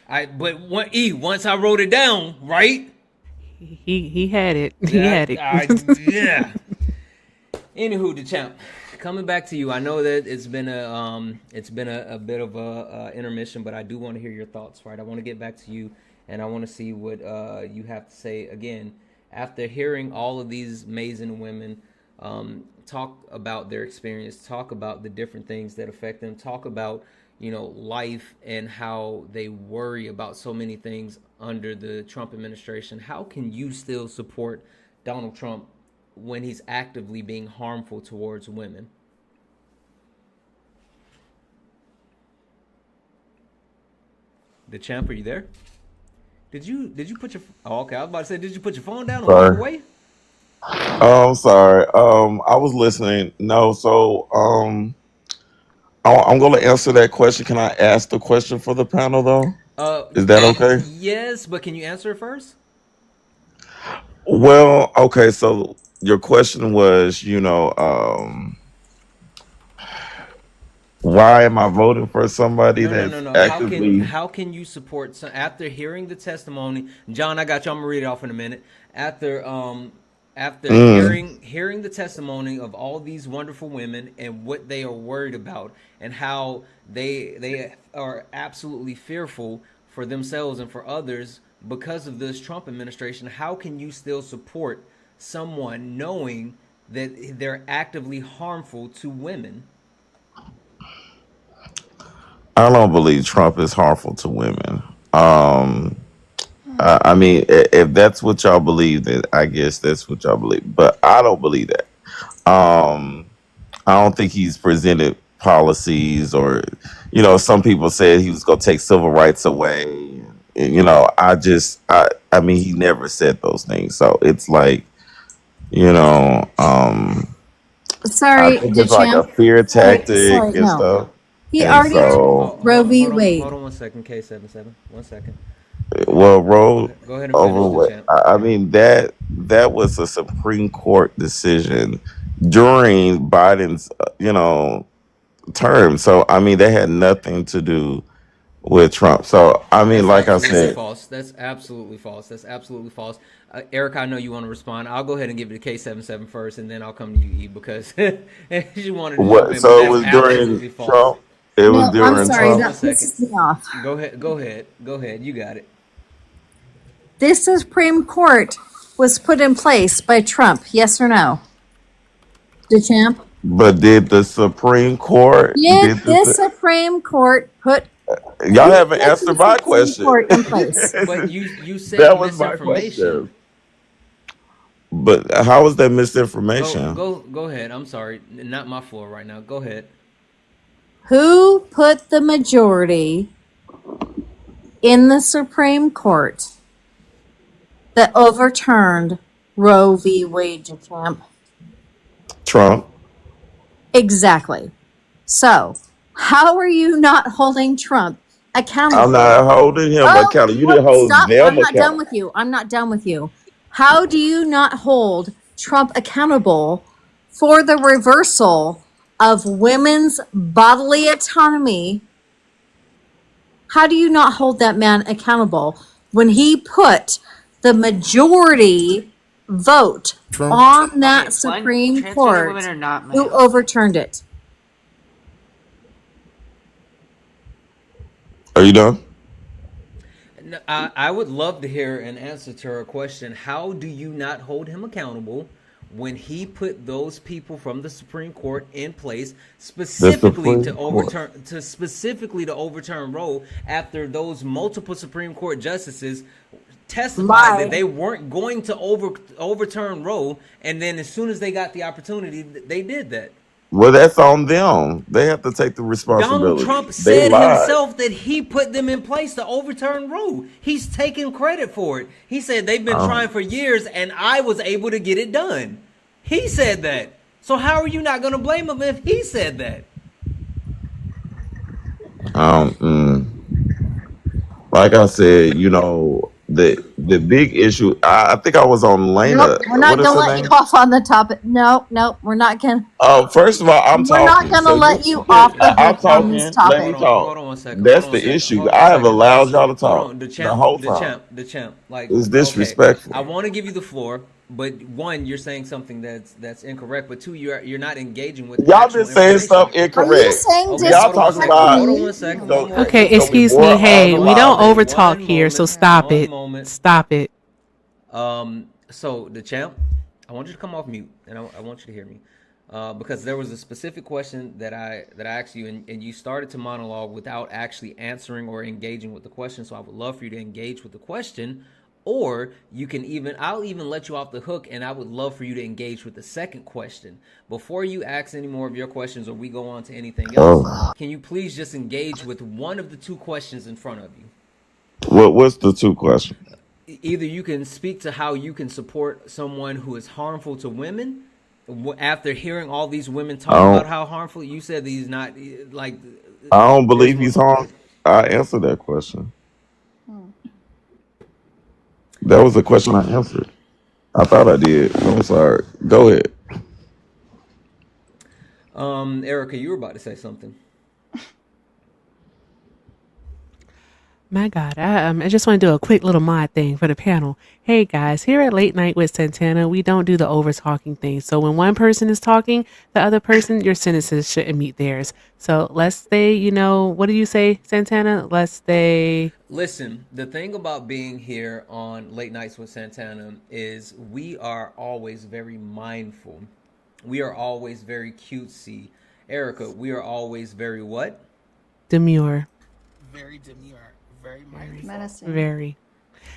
Once I wrote it down, right? He had it. He had it. Yeah. Anywho, the champ, coming back to you. I know that it's been a bit of a intermission, but I do want to hear your thoughts. Right, I want to get back to you, and I want to see what you have to say again after hearing all of these amazing women talk about their experience, talk about the different things that affect them, talk about life and how they worry about so many things under the Trump administration. How can you still support Donald Trump when he's actively being harmful towards women? The champ, are you there? Did you put your? Oh, okay. I was about to say, did you put your phone down and walk away? Oh, I'm sorry. I was listening. No, so I'm going to answer that question. Can I ask the question for the panel though? Is that okay? Yes, but can you answer it first? Well, okay. So your question was, why am I voting for somebody that's actively? How can you support after hearing the testimony? John, I got you. I'm gonna read it off in a minute. After hearing the testimony of all these wonderful women and what they are worried about and how they are absolutely fearful for themselves and for others because of this Trump administration, how can you still support someone knowing that they're actively harmful to women? I don't believe Trump is harmful to women. Um, I mean, if that's what y'all believe, then I guess that's what y'all believe. But I don't believe that. Um, I don't think he's presented policies or, some people said he was going to take civil rights away. And, I mean, he never said those things. So it's like, you know, um, I Sorry, think it's like a DeChamp. fear Sorry, tactic and no. stuff. He And already so, Roe v. Hold Wade. on 1 second, K77. 1 second. well, Go road ahead. Go ahead and finish over the what champ. I mean that was a Supreme Court decision during Biden's, term. So I mean, they had nothing to do with Trump. So I mean, That's like I absolutely said, false. That's absolutely false. That's absolutely false. Eric, I know you want to respond. I'll go ahead and give it to K77 first, and then I'll come to you, E, because she wanted to jump what? in, but So it that's was during absolutely false. Trump. It was No, I'm during sorry. Hold on Trump. 1 That second. pisses me off. Go ahead. Go ahead. Go ahead. You got it. This Supreme Court was put in place by Trump. Yes or no? DeChamp? But did the Supreme Court? Did Did this the Supreme Court put y'all who haven't put answered the my Supreme question? Court in place? But you said That was my misinformation. question. But how is that Go misinformation? go go ahead. I'm sorry. Not my floor right now. Go ahead. Who put the majority in the Supreme Court that overturned Roe v. Wade, DeChamp? Trump. Exactly. So, how are you not holding Trump accountable? I'm not holding him Oh, accountable. You what? didn't hold Stop. them I'm not done accountable. with you. I'm not done with you. How do you not hold Trump accountable for the reversal of women's bodily autonomy? How do you not hold that man accountable when he put the majority vote on that Supreme Transgender Court women are not who male. overturned it? Are you done? No, I would love to hear an answer to her question. How do you not hold him accountable when he put those people from the Supreme Court in place The specifically Supreme Court. to overturn Roe after those multiple Supreme Court justices testified that Lied. they weren't going to overturn Roe, and then as soon as they got the opportunity, they did that. Well, that's on them. They have to take the Donald responsibility. Trump They said lied. himself that he put them in place to overturn Roe. He's taking credit for it. He said they've been trying for years and I was able to get it done. He said that. So how are you not going to blame him if he said that? Like I said, the big issue. I think I was on Nope, Lena. we're What not is gonna her let you name? off on the topic. No, we're not gonna. First of all, I'm We're not talking. gonna So let you off the I'm hook on this talking. Let topic. me Hold talk. on 1 second. Hold That's on the 1 second. issue. Hold on I one have second. allowed y'all to Hold talk on, the whole time. the champ. Like, It's okay, disrespectful. I want to give you the floor, but one, you're saying something that's incorrect, but two, you're not engaging with Y'all actual been saying information. stuff Are you incorrect. saying Okay, Y'all hold on one talking second. about Hold on disrespectfully? 1 second. One Okay, moment. it's gonna be excuse more me. on Hey, the we don't line. over talk One here, so moment. stop One it. moment. Stop it. So the champ, I want you to come off mute, and I want you to hear me, because there was a specific question that I asked you, and you started to monologue without actually answering or engaging with the question. So I would love for you to engage with the question, or I'll even let you off the hook, and I would love for you to engage with the second question before you ask any more of your questions, or we go on to anything else. Oh, Can you please just engage with one of the two questions in front of you? what's the two questions? Either you can speak to how you can support someone who is harmful to women after hearing all these women I talk about don't. how harmful. You said he's not, like, I don't there's believe one. he's harmed. I answered that question. That was the question I answered. I thought I did. I'm sorry. Go ahead. Erica, you were about to say something. My God, I just want to do a quick little mod thing for the panel. Hey guys, here at Late Night with Santana, we don't do the over talking thing. So when one person is talking, the other person, your sentences shouldn't meet theirs. So let's stay, what do you say, Santana? Let's stay. Listen, the thing about being here on Late Nights with Santana is we are always very mindful. We are always very cutesy. Erica, we are always very what? Demure. Very demure. Menacing. Very.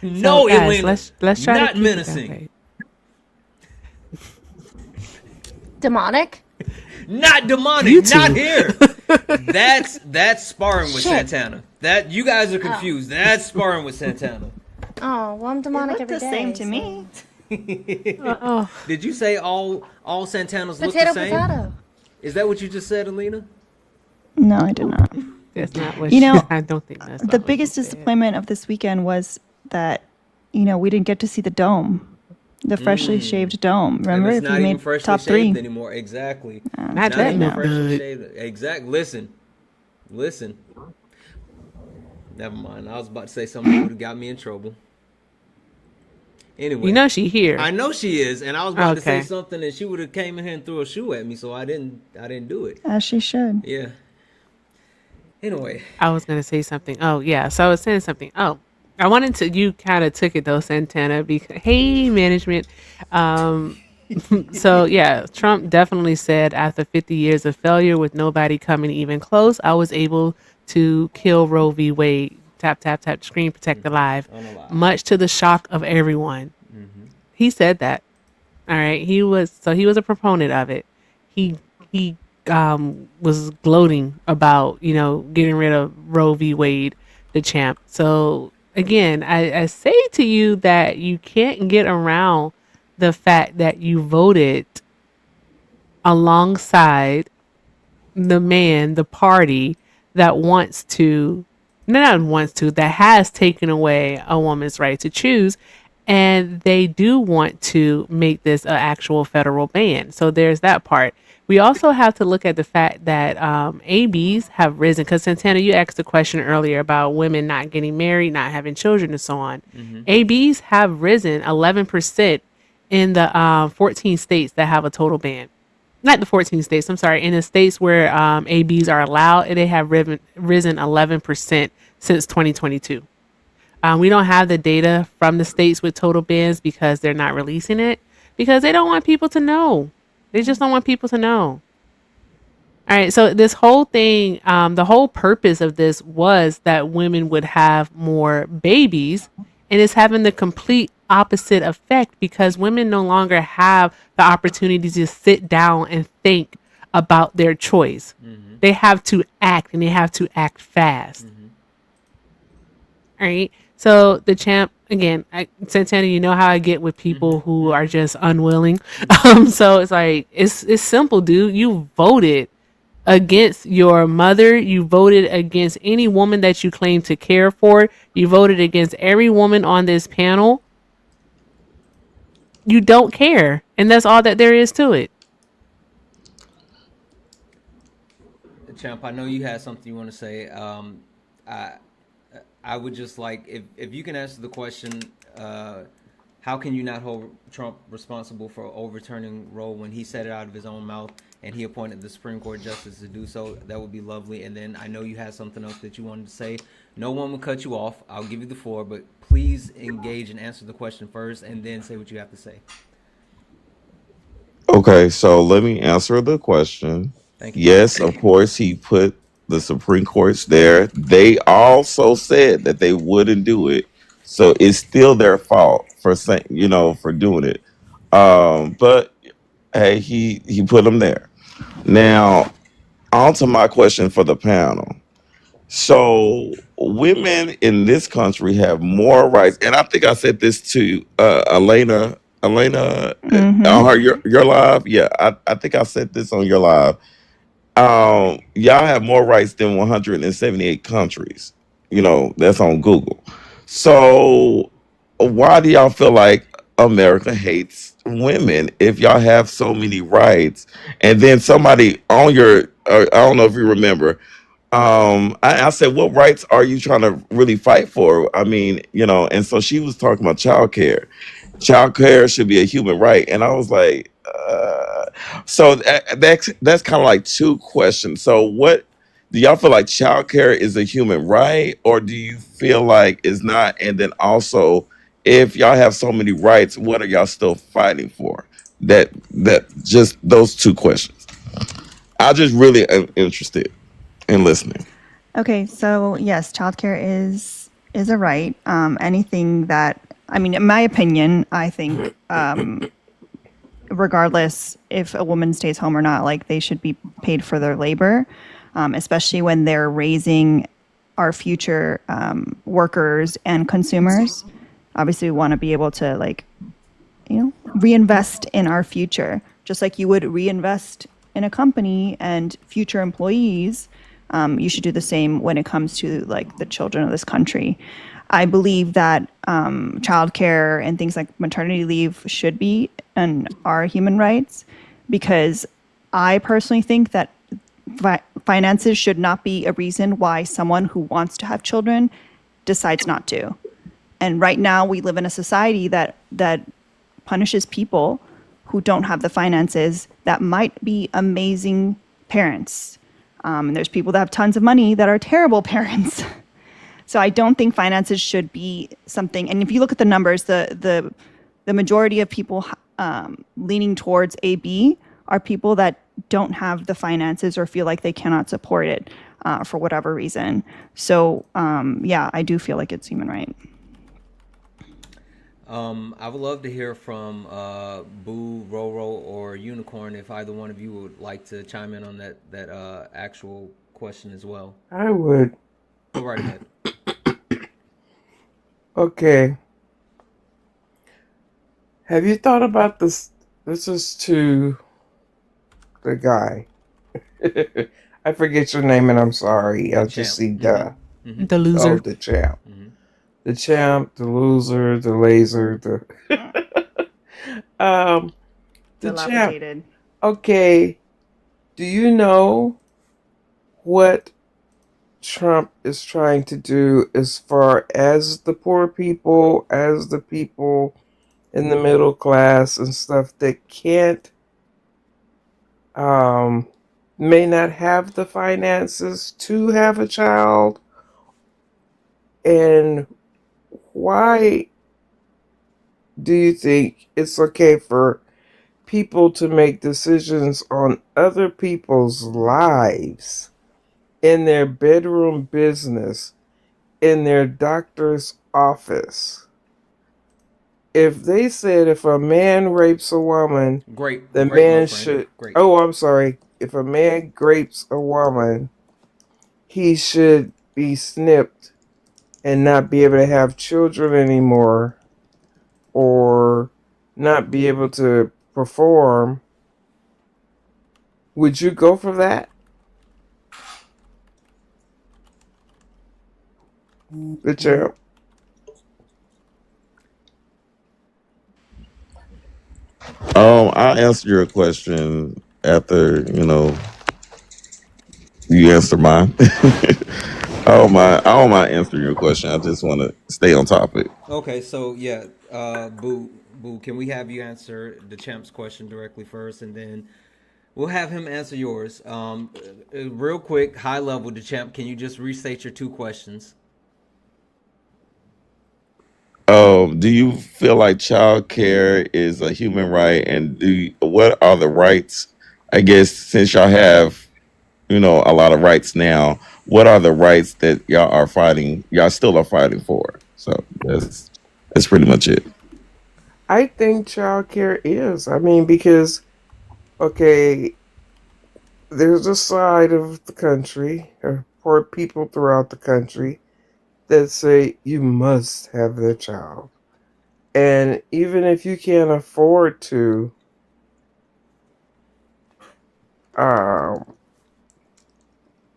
No, So, guys, Elena, let's try to not keep it that menacing. way. Demonic? Not demonic. You Not two. here. That's sparring with Shit. Santana. That you guys are confused. That's sparring with Santana. Oh, well, I'm demonic look every the day. same to so- me. Oh, Did you say all Santanas look Potato, the same? potato. Is that what you just said, Alina? No, I did not. that's not what You know, I don't think that's The not biggest disappointment of this weekend was that, we didn't get to see the dome, the freshly shaved dome. Remember, And if it's you not even made freshly top shaved 3. anymore. Exactly. Not Not that even look freshly good. shaved. Exactly. Listen. Never mind. I was about to say something that would have got me in trouble. Anyway, You know she here. I know she is, and I was about to say Okay. something, and she would have came in here and threw a shoe at me, so I didn't do it. As she should. Yeah. Anyway, I was gonna say something. Oh yeah, so I was saying something. Oh, I wanted to. You kind of took it though, Santana. Because hey, management. So yeah, Trump definitely said after 50 years of failure with nobody coming even close, I was able to kill Roe v. Wade. Tap tap tap. Screen protect the life. Much to the shock of everyone. He said that. All right. He was a proponent of it. He was gloating about getting rid of Roe v. Wade, the champ. So again, I say to you that you can't get around the fact that you voted alongside the party that that has taken away a woman's right to choose. And they do want to make this an actual federal ban. So there's that part. We also have to look at the fact that ABs have risen. Because Santana, you asked a question earlier about women not getting married, not having children, and so on. ABs have risen 11% in the 14 states that have a total ban. Not the 14 states, I'm sorry. In the states where ABs are allowed, they have risen 11% since 2022. We don't have the data from the states with total bans because they're not releasing it because they don't want people to know. They just don't want people to know. All right. So this whole thing, the whole purpose of this was that women would have more babies, and it's having the complete opposite effect because women no longer have the opportunity to sit down and think about their choice. They have to act, and they have to act fast. All right. So the champ again, Santana, you know how I get with people who are just unwilling. So it's like it's simple, dude. You voted against your mother. You voted against any woman that you claim to care for. You voted against every woman on this panel. You don't care, and that's all that there is to it. Champ, I know you had something you want to say. I would just like if you can answer the question, how can you not hold Trump responsible for overturning Roe when he said it out of his own mouth and he appointed the Supreme Court justice to do so? That would be lovely. And then I know you had something else that you wanted to say. No one will cut you off. I'll give you the floor, but please engage and answer the question first and then say what you have to say. Okay, so let me answer the question. Thank you. Yes, of course, he put the Supreme Courts there. They also said that they wouldn't do it, so it's still their fault for saying, for doing it. But hey, he put them there. Now, on to my question for the panel. So, women in this country have more rights, and I think I said this to Elena. Elena, on your live, yeah, I think I said this on your live. Y'all have more rights than 178 countries. That's on Google. So, why do y'all feel like America hates women if y'all have so many rights? And then somebody on your, I don't know if you remember, I said, what rights are you trying to really fight for? I mean, and so she was talking about childcare. Childcare should be a human right. And I was like, so that's kind of like two questions. So what do y'all feel like childcare is a human right, or do you feel like it's not? And then also, if y'all have so many rights, what are y'all still fighting for? That just those two questions. I just really am interested in listening. Okay, so yes, childcare is is a right. Anything that, I mean, in my opinion, I think regardless if a woman stays home or not, like they should be paid for their labor, especially when they're raising our future workers and consumers. Obviously, we want to be able to like, reinvest in our future, just like you would reinvest in a company and future employees. You should do the same when it comes to like the children of this country. I believe that childcare and things like maternity leave should be and are human rights, because I personally think that finances should not be a reason why someone who wants to have children decides not to. And right now we live in a society that punishes people who don't have the finances that might be amazing parents. And there's people that have tons of money that are terrible parents. So I don't think finances should be something. And if you look at the numbers, the majority of people leaning towards AB are people that don't have the finances or feel like they cannot support it for whatever reason. So yeah, I do feel like it's human right. I would love to hear from Boo, Roro, or Unicorn if either one of you would like to chime in on that actual question as well. I would. Go right ahead. Okay. Have you thought about this? This is to the guy. I forget your name and I'm sorry. I just see the loser. Oh, the champ. The champ, the loser, the laser, the the Dilapidated. champ. Okay. Do you know what Trump is trying to do as far as the poor people, as the people in the middle class and stuff that can't may not have the finances to have a child? And why do you think it's okay for people to make decisions on other people's lives in their bedroom business, in their doctor's office? If they said if a man rapes a woman, the man should. Oh, I'm sorry. If a man rapes a woman, he should be snipped and not be able to have children anymore, or not be able to perform. Would you go for that? The champ. I'll answer your question after, you answer mine. I don't mind answering your question. I just want to stay on topic. Okay, so yeah, Boo, can we have you answer the champ's question directly first, and then we'll have him answer yours. Real quick, high level, the champ. Can you just restate your two questions? Do you feel like child care is a human right, and what are the rights? I guess since y'all have, a lot of rights now, what are the rights that y'all still are fighting for? So that's pretty much it. I think childcare is. I mean, because okay, there's a side of the country, or poor people throughout the country, that say you must have their child. And even if you can't afford to,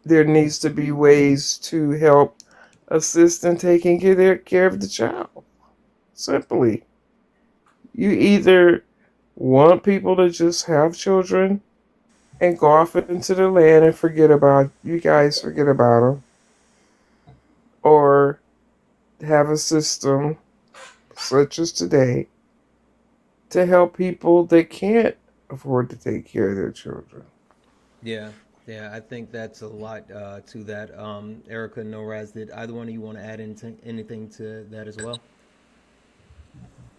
there needs to be ways to help assist in taking care of the child. Simply. You either want people to just have children and go off into the land and forget about them, or have a system such as today to help people that can't afford to take care of their children. Yeah, I think that's a lot to that. Erica, Noraz, did either one of you want to add anything to that as well?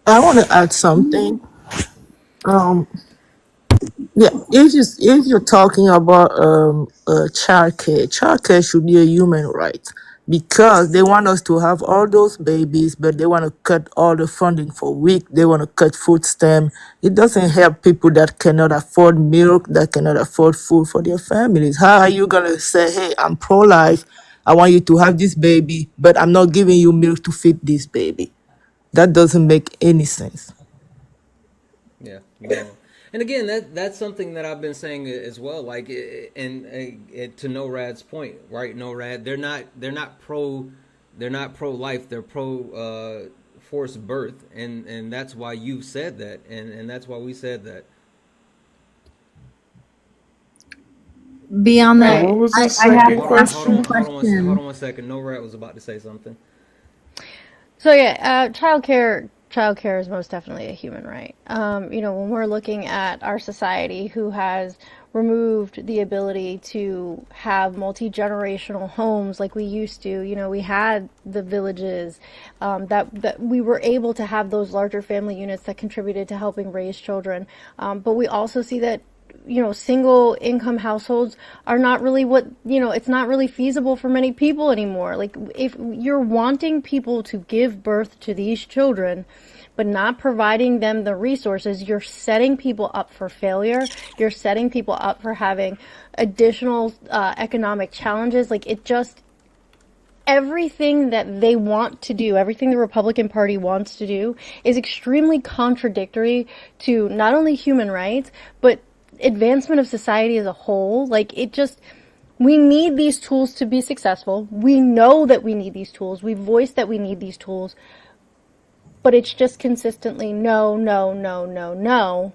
I want to add something. Um, Yeah, if you're talking about childcare should be a human right because they want us to have all those babies, but they want to cut all the funding for WIC. They want to cut food stamp. It doesn't help people that cannot afford milk, that cannot afford food for their families. How are you gonna say, "Hey, I'm pro-life. I want you to have this baby, but I'm not giving you milk to feed this baby"? That doesn't make any sense. Yeah, no. And again, that's something that I've been saying as well. Like, and to NORAD's point, right? NORAD, they're not pro life. They're pro forced birth, and that's why you've said that, and that's why we said that. Beyond that, What was the I have second to Hold on, ask hold you question? a on, hold on, hold question. on one second. NORAD was about to say something. So yeah, childcare is most definitely a human right. When we're looking at our society who has removed the ability to have multi-generational homes like we used to, we had the villages, that we were able to have those larger family units that contributed to helping raise children. But we also see that single income households are not really it's not really feasible for many people anymore. Like, if you're wanting people to give birth to these children, but not providing them the resources, you're setting people up for failure. You're setting people up for having additional economic challenges. Like, everything that they want to do, everything the Republican Party wants to do, is extremely contradictory to not only human rights, but advancement of society as a whole. We need these tools to be successful. We know that we need these tools. We voiced that we need these tools. But it's just consistently no, no, no, no, no.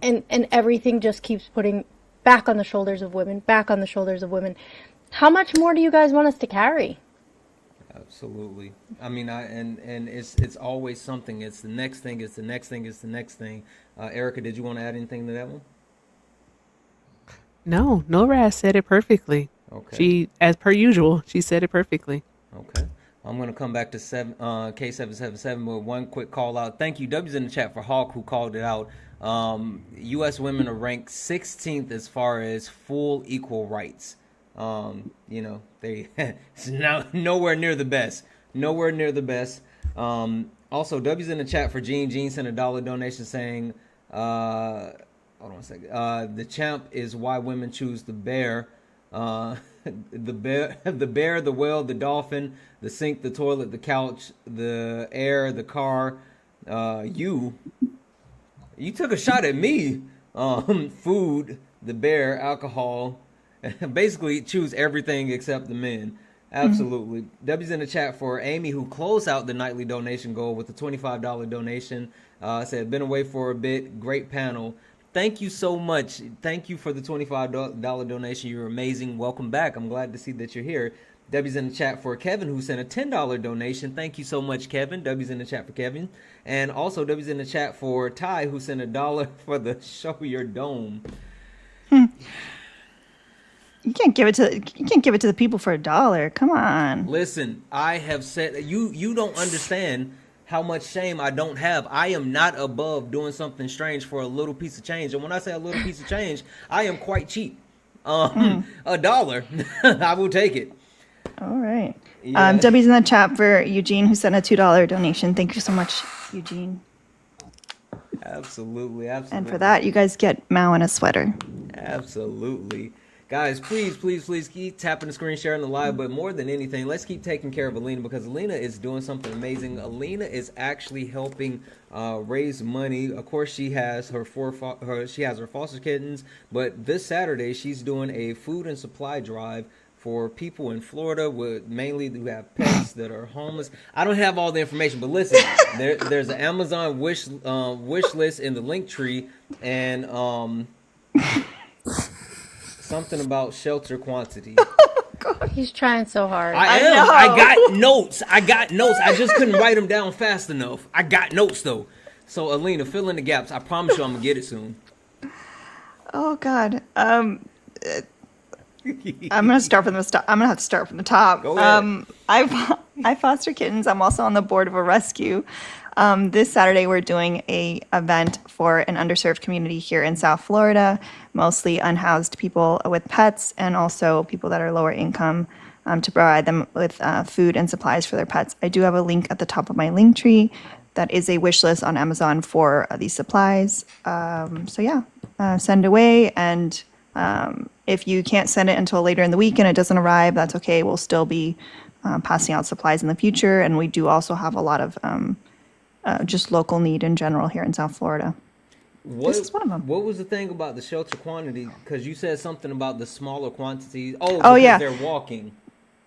And everything just keeps putting back on the shoulders of women, back on the shoulders of women. How much more do you guys want us to carry? Absolutely. I mean, and it's always something. It's the next thing. It's the next thing. It's the next thing. Erica, did you want to add anything to that one? No, NORAD said it perfectly. Okay. She, as per usual, she said it perfectly. Okay. I'm going to come back to K777 with one quick call out. Thank you. W's in the chat for Hawk, who called it out. U.S. women are ranked 16th as far as full equal rights. They it's nowhere near the best. Nowhere near the best. Also, W's in the chat for Gene. Gene sent a $1 donation saying, hold on a second. The champ is why women choose the bear. The bear, the whale, the dolphin, the sink, the toilet, the couch, the air, the car. You took a shot at me. Food, the bear, alcohol. Basically, choose everything except the men. Absolutely. W's in the chat for Amy, who closed out the nightly donation goal with a $25 donation. Said, been away for a bit. Great panel. Thank you so much. Thank you for the $25 donation. You're amazing. Welcome back. I'm glad to see that you're here. W's in the chat for Kevin, who sent a $10 donation. Thank you so much, Kevin. W's in the chat for Kevin. And also W's in the chat for Ty, who sent $1 for the Show Your Dome. You can't give it to the people for $1. Come on. Listen, I have said you don't understand how much shame I don't have. I am not above doing something strange for a little piece of change. And when I say a little piece of change, I am quite cheap. $1, I will take it. All right. Yeah. W's in the chat for Eugene, who sent a $2 donation. Thank you so much, Eugene. Absolutely. And for that, you guys get Mao in a sweater. Absolutely. Guys, please keep tapping the screen, sharing the live. But more than anything, let's keep taking care of Alina, because Alina is doing something amazing. Alina is actually helping raise money. Of course, she has her foster kittens, but this Saturday she's doing a food and supply drive for people in Florida mainly who have pets that are homeless. I don't have all the information, but listen, there's an Amazon wish list in the link tree, and something about shelter quantity. He's trying so hard. I am. I got notes. I just couldn't write them down fast enough. I got notes though. So Alina, fill in the gaps. I promise you, I'm gonna get it soon. Oh God. I'm gonna start from the top. I'm gonna have to start from the top. Go ahead. I foster kittens. I'm also on the board of a rescue. This Saturday, we're doing a event for an underserved community here in South Florida, mostly unhoused people with pets and also people that are lower income, to provide them with food and supplies for their pets. I do have a link at the top of my link tree that is a wish list on Amazon for these supplies. So yeah, send away. And if you can't send it until later in the week and it doesn't arrive, that's okay. We'll still be passing out supplies in the future. And we do also have a lot of just local need in general here in South Florida. This is one of them. What was the thing about the shelter quantity? Because you said something about the smaller quantities. Oh, Oh, because yeah. they're walking.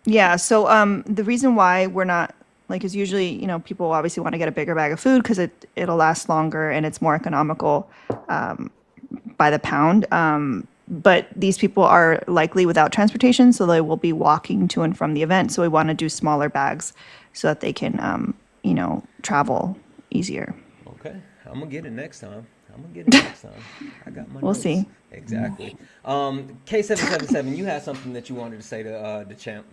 Yeah, so the reason why we're not like is usually, you know, people obviously want to get a bigger bag of food because it'll last longer and it's more economical by the pound. But these people are likely without transportation, so they will be walking to and from the event. So we want to do smaller bags so that they can, you know, travel easier. Okay, I'm gonna get it next time. I got my We'll notes. see. Exactly. K777, you had something that you wanted to say to the champ.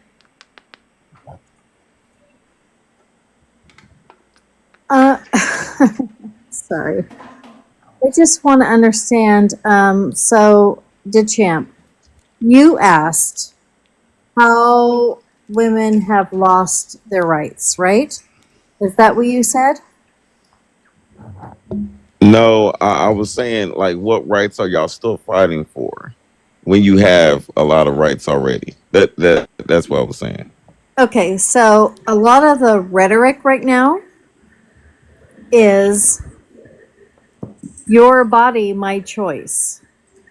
Sorry. I just want to understand. So, DeChamp, you asked how women have lost their rights, right? Is that what you said? No, I was saying, like, what rights are y'all still fighting for when you have a lot of rights already? That's what I was saying. Okay, so a lot of the rhetoric right now is your body, my choice.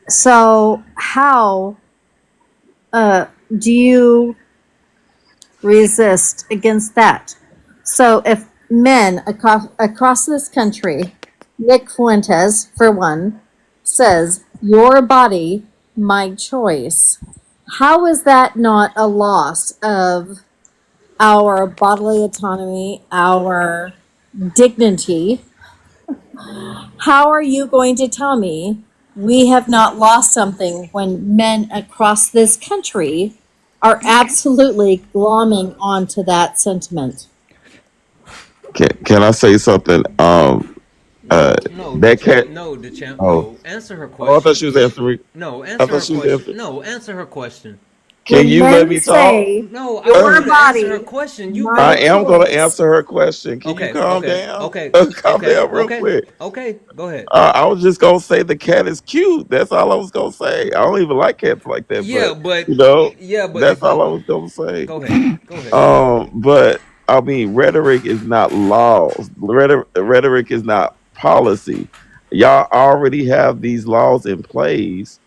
So, how do you resist against that? So, if men across this country, Nick Fuentes, for one, says, your body, my choice, how is that not a loss of our bodily autonomy, our dignity? How are you going to tell me we have not lost something when men across this country are absolutely glomming onto that sentiment? Can I say something? No, That cat. the champ. Oh, No, answer her oh, I thought question. she was answering. No, I answer thought her she was question. answering. No, answer her question. Can When you let men me talk? say, No, I your want you to answer her body, question. You my I go. am going to choice. answer her question. Can you Okay, calm okay, down? okay, Calm okay, down real okay, quick. okay. Go ahead. I was just gonna say the cat is cute. That's all I was gonna say. I don't even like cats like that, Yeah, but but that's if all I you was gonna say. go ahead, go ahead. But I mean, rhetoric is not laws. Rhetoric is not policy. Y'all already have these laws in place.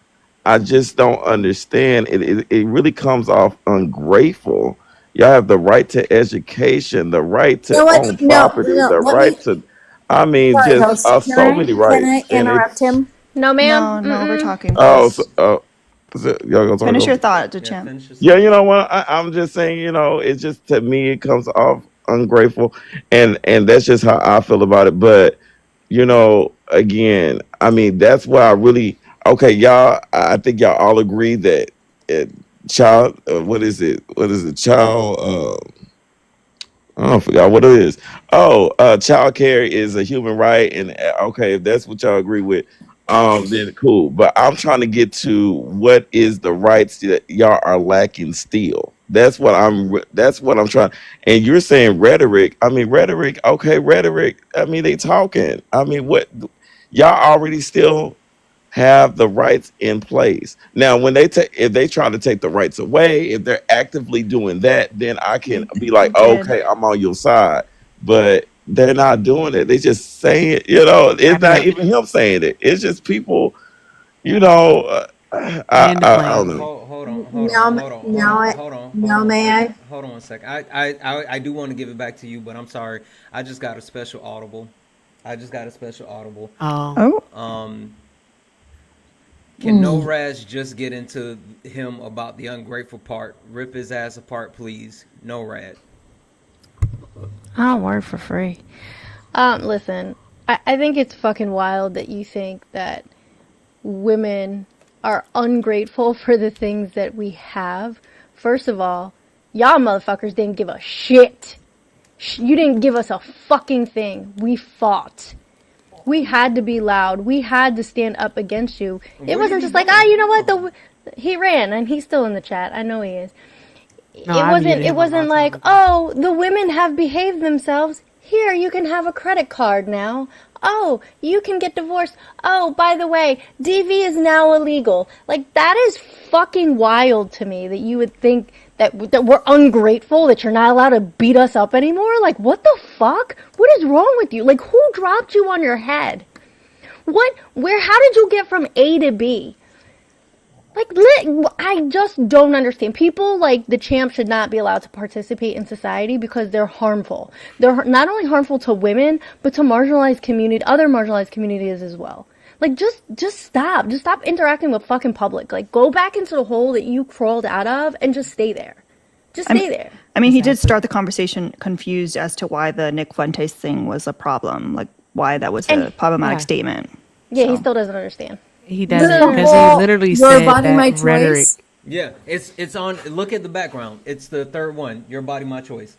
I just don't understand. It really comes off ungrateful. Y'all have the right to education, the right You to know own what? No, property, no, the let right me, to, I mean, sorry, just host. so many Can I rights, and interrupt it's him? No, ma'am. No, we're Mm-mm. talking, oh, so, please. y'all gonna talk Finish your over? thought, Yeah, DeChamp. finish your Yeah, sentence. you know what? I'm just saying, it's just to me it comes off ungrateful, and that's just how I feel about it. But again, I mean, that's why I really okay, y'all. I think y'all all agree that child, what is it? What is it? Child. I forgot what it is. Oh, child care is a human right, and okay, if that's what y'all agree with, then cool. But I'm trying to get to what is the rights that y'all are lacking still. That's what I'm trying. And you're saying rhetoric. I mean, rhetoric. Okay, rhetoric. I mean, they talking. I mean, what y'all already still have the rights in place. Now, when if they try to take the rights away, if they're actively doing that, then I can be They like, did. okay, I'm on your side. But they're not doing it. They just saying it. It's not Yep. even him saying it. It's just people. You know, Land the I don't plane. know. Now may I? Hold on a second. I do want to give it back to you, but I'm sorry. I just got a special audible. Oh. Oh, Can No Raz just get into him about the ungrateful part? Rip his ass apart, please. No Rad. I don't work for free. Listen, I think it's fucking wild that you think that women are ungrateful for the things that we have. First of all, y'all motherfuckers didn't give a shit You didn't give us a fucking thing. We fought. We had to be loud. We had to stand up against you. It wasn't just like, you know what? He ran, and he's still in the chat. I know he is. No, I muted It him a wasn't long like, time ago. oh, the women have behaved themselves. Here, you can have a credit card now. Oh, you can get divorced. Oh, by the way, DV is now illegal. Like, that is fucking wild to me that you would think that we're ungrateful, that you're not allowed to beat us up anymore. Like, what the fuck? What is wrong with you? Like, who dropped you on your head? How did you get from A to B? Like, I just don't understand. People like the champ should not be allowed to participate in society because they're harmful. They're not only harmful to women, but to other marginalized communities as well. Like, just stop. Just stop interacting with fucking public. Like, go back into the hole that you crawled out of and just stay there. Just stay there. I mean, he did start the conversation confused as to why the Nick Fuentes thing was a problem, like why that was a problematic statement. Yeah, he still doesn't understand. He doesn't, because he literally said that rhetoric. Yeah, it's on. Look at the background. It's the third one. Your body, my choice.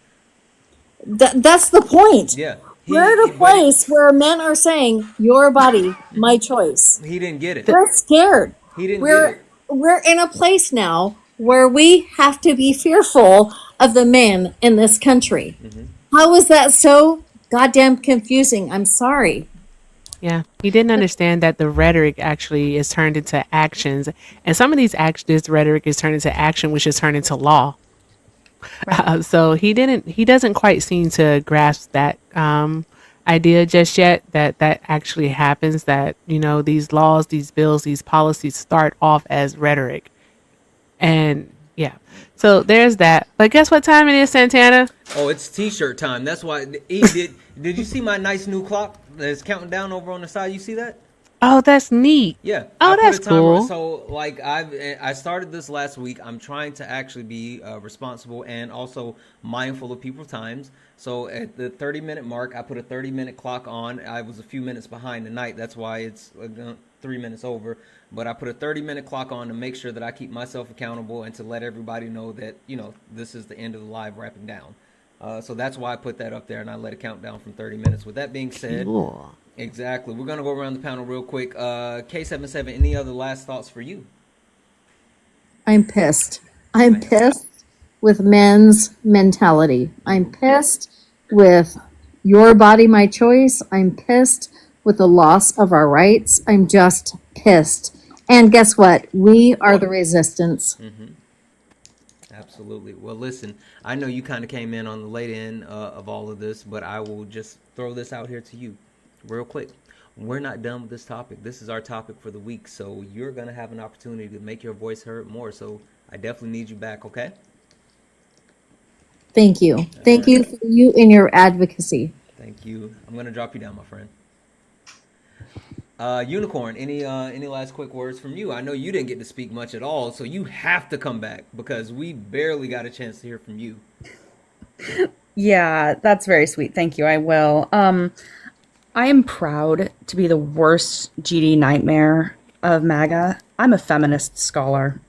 That's the point. Yeah. We're at a place where men are saying, your body, my choice. He didn't get it. We're scared. He didn't get it. We're in a place now where we have to be fearful of the men in this country. How is that so goddamn confusing? I'm sorry. Yeah, he didn't understand that the rhetoric actually is turned into actions, and some of this rhetoric is turned into action, which is turned into law. So he doesn't quite seem to grasp that idea just yet, that actually happens, that, you know, these laws, these bills, these policies start off as rhetoric. And yeah, so there's that. But guess what time it is, Santana? Oh, it's t-shirt time. That's why. Did you see my nice new clock that's counting down over on the side? You see that? Oh, that's neat. Yeah. Oh, I put that's a timer. cool. So, like, I started this last week. I'm trying to actually be responsible and also mindful of people's times. So at the 30-minute mark, I put a 30-minute clock on. I was a few minutes behind tonight. That's why it's 3 minutes over. But I put a 30-minute clock on to make sure that I keep myself accountable and to let everybody know that, you know, this is the end of the live wrapping down. So that's why I put that up there, and I let it count down from 30 minutes. With that being said, Cool. Exactly. We're going to go around the panel real quick. K77, any other last thoughts for you? I'm pissed. I'm pissed with men's mentality. I'm pissed with your body, my choice. I'm pissed with the loss of our rights. I'm just pissed. And guess what? We are the resistance. Absolutely. Well, listen, I know you kind of came in on the late end of all of this, but I will just throw this out here to you real quick. We're not done with this topic. This is our topic for the week, so you're going to have an opportunity to make your voice heard more. So I definitely need you back, okay? Thank you. Thank you for you and your advocacy. Thank you. I'm going to drop you down, my friend. Unicorn, any last quick words from you? I know you didn't get to speak much at all, so you have to come back because we barely got a chance to hear from you. Yeah, that's very sweet. Thank you. I will. I am proud to be the worst GD nightmare of MAGA. I'm a feminist scholar.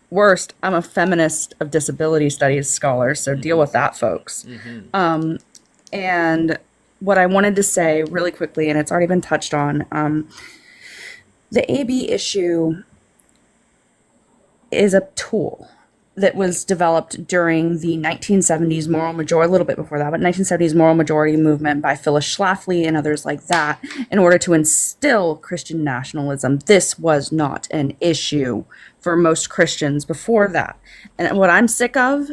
Worst, I'm a feminist of disability studies scholar, so deal with that, folks. And what I wanted to say really quickly, and it's already been touched on, the AB issue is a tool that was developed during the 1970s moral majority, a little bit before that, but 1970s moral majority movement by Phyllis Schlafly and others like that, in order to instill Christian nationalism. This was not an issue for most Christians before that. And what I'm sick of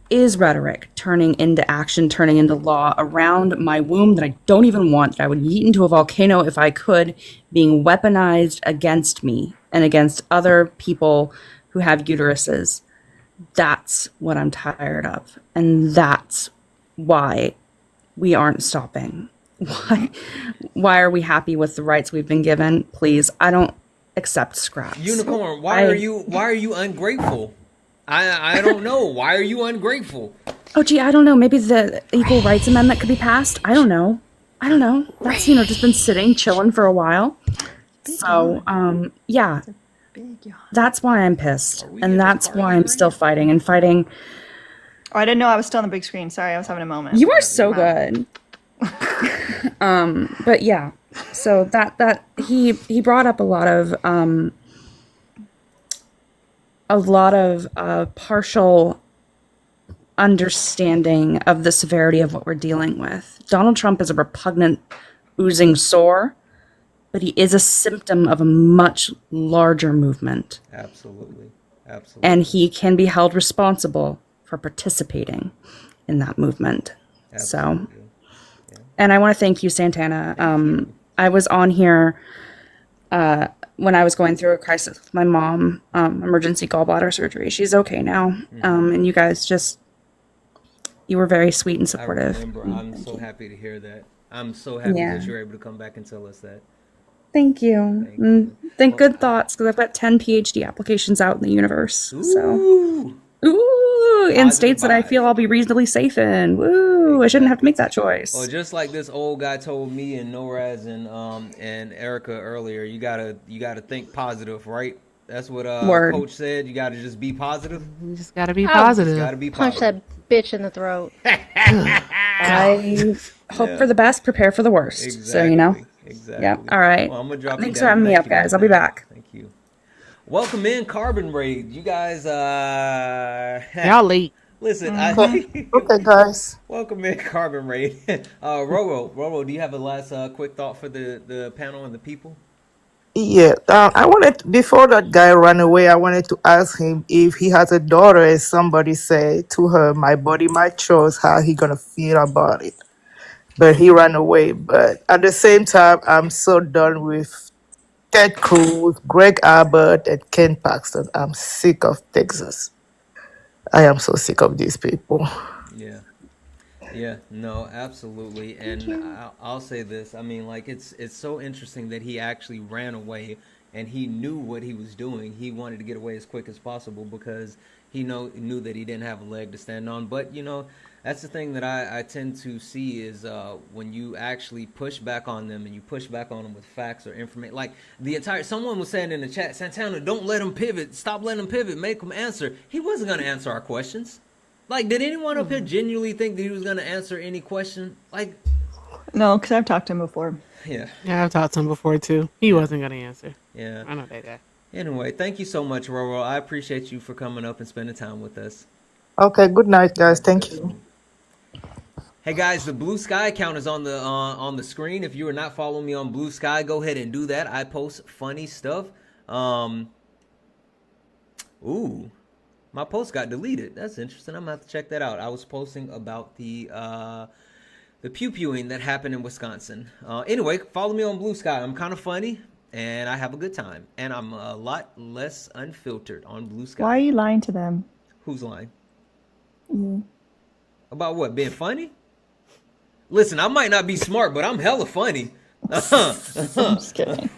is rhetoric turning into action, turning into law around my womb that I don't even want, that I would yeet into a volcano if I could, being weaponized against me and against other people who have uteruses. That's what I'm tired of. And that's why we aren't stopping. Why are we happy with the rights we've been given? Please, I don't accept scraps. Unicorn, why are you ungrateful? I don't know. Why are you ungrateful? Oh, gee, I don't know. Maybe the Equal Rights Amendment could be passed. I don't know. That's, just been sitting, chilling for a while. So, yeah. That's why I'm pissed. And that's why I'm still fighting. And fighting Oh, I didn't know I was still on the big screen. Sorry, I was having a moment. You are so Wow. good. But yeah, so that he brought up a lot of partial understanding of the severity of what we're dealing with. Donald Trump is a repugnant, oozing sore, but he is a symptom of a much larger movement. Absolutely. And he can be held responsible for participating in that movement. So, and I want to thank you, Santana. I was on here when I was going through a crisis with my mom, emergency gallbladder surgery. She's okay now. And you guys you were very sweet and supportive. I remember. I'm so happy to hear that. I'm so happy that you're able to come back and tell us that. Thank you. Think good thoughts, because I've got 10 PhD applications out in the universe. So, in states that I feel I'll be reasonably safe in. Woo! I shouldn't have to make that choice. Well, just like this old guy told me and Noraz and Erica earlier, you gotta think positive, right? That's what Coach said. You gotta just be positive. You just gotta be positive. Just gotta be Punch positive. that bitch in the throat. I hope for the best, prepare for the worst. Exactly. So, you know. Exactly. Yeah. All right. Well, I'm gonna drop Thanks you for down. having me Thank up, you, guys. I'll man. be back. Thank you. Welcome in, Carbon Raid. You guys, y'all late. Listen, Okay, guys. welcome in, Carbon Raid. Roro, do you have a last quick thought for the panel and the people? Yeah, I wanted before that guy ran away. I wanted to ask him if he has a daughter, as somebody said to her, "My body, my choice." How he gonna feel about it? But he ran away. But at the same time, I'm so done with Ted Cruz, Greg Abbott, and Ken Paxton. I'm sick of Texas. I am so sick of these people. Yeah, no, absolutely. And I'll say this. I mean, like, it's so interesting that he actually ran away and he knew what he was doing. He wanted to get away as quick as possible because he knew that he didn't have a leg to stand on. But, that's the thing that I tend to see is when you actually push back on them and you push back on them with facts or information. Like, someone was saying in the chat, Santana, don't let him pivot. Stop letting him pivot. Make him answer. He wasn't going to answer our questions. Like, did anyone up here genuinely think that he was going to answer any question? Like, No, because I've talked to him before. yeah. Yeah, I've talked to him before too. He wasn't gonna answer. Yeah. I know that guy. Anyway, thank you so much, Roro. I appreciate you for coming up and spending time with us. Okay, good night, guys. Thank you. Hey guys, the Blue Sky account is on the screen. If you are not following me on Blue Sky, go ahead and do that. I post funny stuff. My post got deleted. That's interesting. I'm gonna have to check that out. I was posting about the pew-pewing that happened in Wisconsin. Anyway, follow me on Blue Sky. I'm kind of funny and I have a good time, and I'm a lot less unfiltered on Blue Sky. Why are you lying to them? Who's lying? You. About what? Being funny? Listen, I might not be smart, but I'm hella funny. I'm just kidding.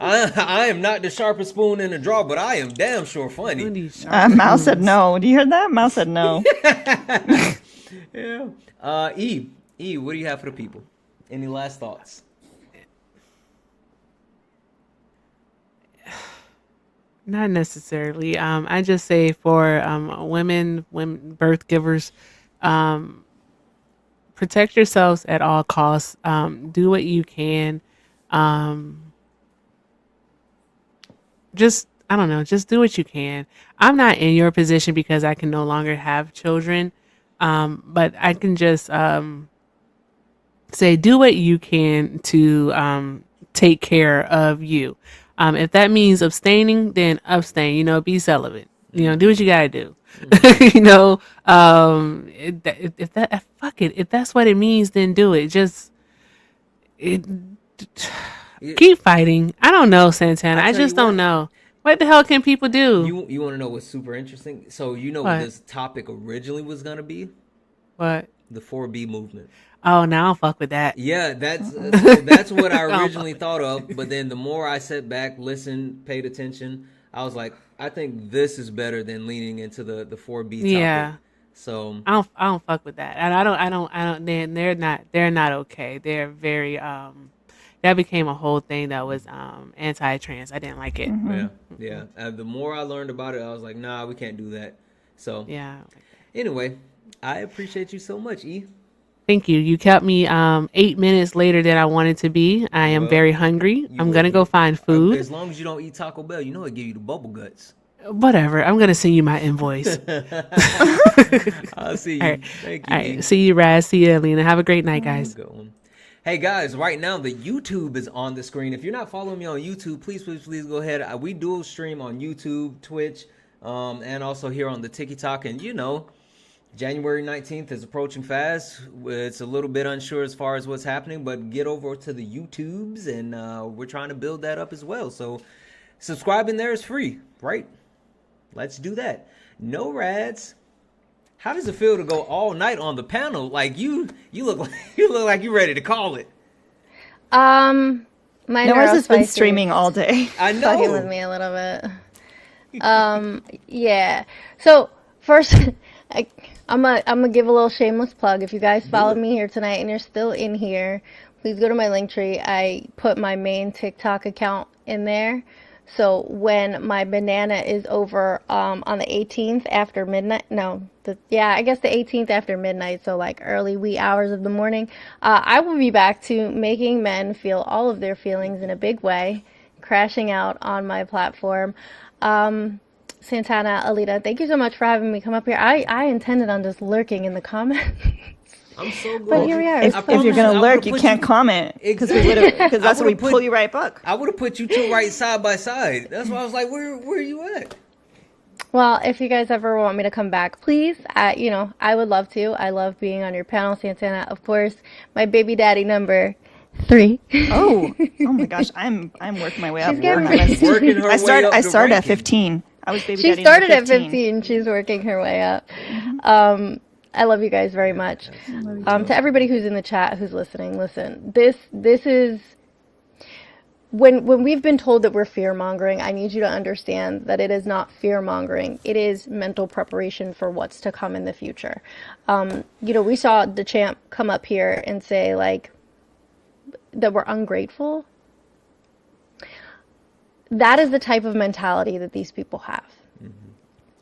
I am not the sharpest spoon in the drawer, but I am damn sure funny. Mouse said no. Do you hear that? Mouse said no. Yeah. E, what do you have for the people? Any last thoughts? Not necessarily. I just say for women, birth givers, protect yourselves at all costs. Do what you can. Just I don't know. Just do what you can. I'm not in your position because I can no longer have children, but I can just say do what you can to take care of you. If that means abstaining, then abstain. Be celibate. Do what you gotta do. If that fuck it, if that's what it means, then do it. Keep fighting. I don't know, Santana. I just don't know. What the hell can people do? You want to know what's super interesting? So what What? this topic originally was gonna be? What? The 4B movement. Oh, now I don't fuck with that. Yeah, that's what I originally thought of. But then the more I sat back, listened, paid attention, I was like, I think this is better than leaning into the 4B topic. Yeah. So I don't fuck with that. And I don't they're not okay. They're very that became a whole thing that was anti-trans. I didn't like it. yeah. The more I learned about it, I was like, nah, we can't do that. So Yeah. anyway, I appreciate you so much, E. Thank you. You kept me 8 minutes later than I wanted to be. I am Well, very hungry. I'm gonna go find food. As long as you don't eat Taco Bell, you know it give you the bubble guts. Whatever. I'm gonna send you my invoice. I'll see you. All right. Thank you. All E. right. See you, Raz. See you, Alina. Have a great night, guys. Good one. Hey guys, right now the YouTube is on the screen. If you're not following me on YouTube, please go ahead. We dual stream on YouTube, Twitch, and also here on the TikTok. And you know, January 19th is approaching fast. It's a little bit unsure as far as what's happening, but get over to the YouTubes, and we're trying to build that up as well. So subscribing there is free, right? Let's do that. No Rads. How does it feel to go all night on the panel? Like you look like you're ready to call it. Nora's My has been neurospicy streaming all day. I know. fucking with me a little bit. Yeah. So first, I'm gonna give a little shameless plug. If you guys followed me here tonight and you're still in here, please go to my link tree. I put my main TikTok account in there. So when my banana is over on the 18th after midnight, I guess the 18th after midnight, so like early wee hours of the morning, I will be back to making men feel all of their feelings in a big way, crashing out on my platform. Santana, Alita, thank you so much for having me come up here. I intended on just lurking in the comments. I'm so glad. But here we are. If you're gonna lurk, you can't comment because that's when we pull you right back. I would have put you two right side by side. That's why I was like, where are you at? Well, if you guys ever want me to come back, please, I would love to. I love being on your panel, Santana. Of course, my baby daddy number 3. Oh my gosh, I'm working my way up. She's getting Working her I way up started the at 15. I was baby She daddy started number at 15. She's working her way up. I love you guys very much. To everybody who's in the chat, who's listening, listen. This is when we've been told that we're fear mongering. I need you to understand that it is not fear mongering. It is mental preparation for what's to come in the future. We saw the champ come up here and say like that we're ungrateful. That is the type of mentality that these people have.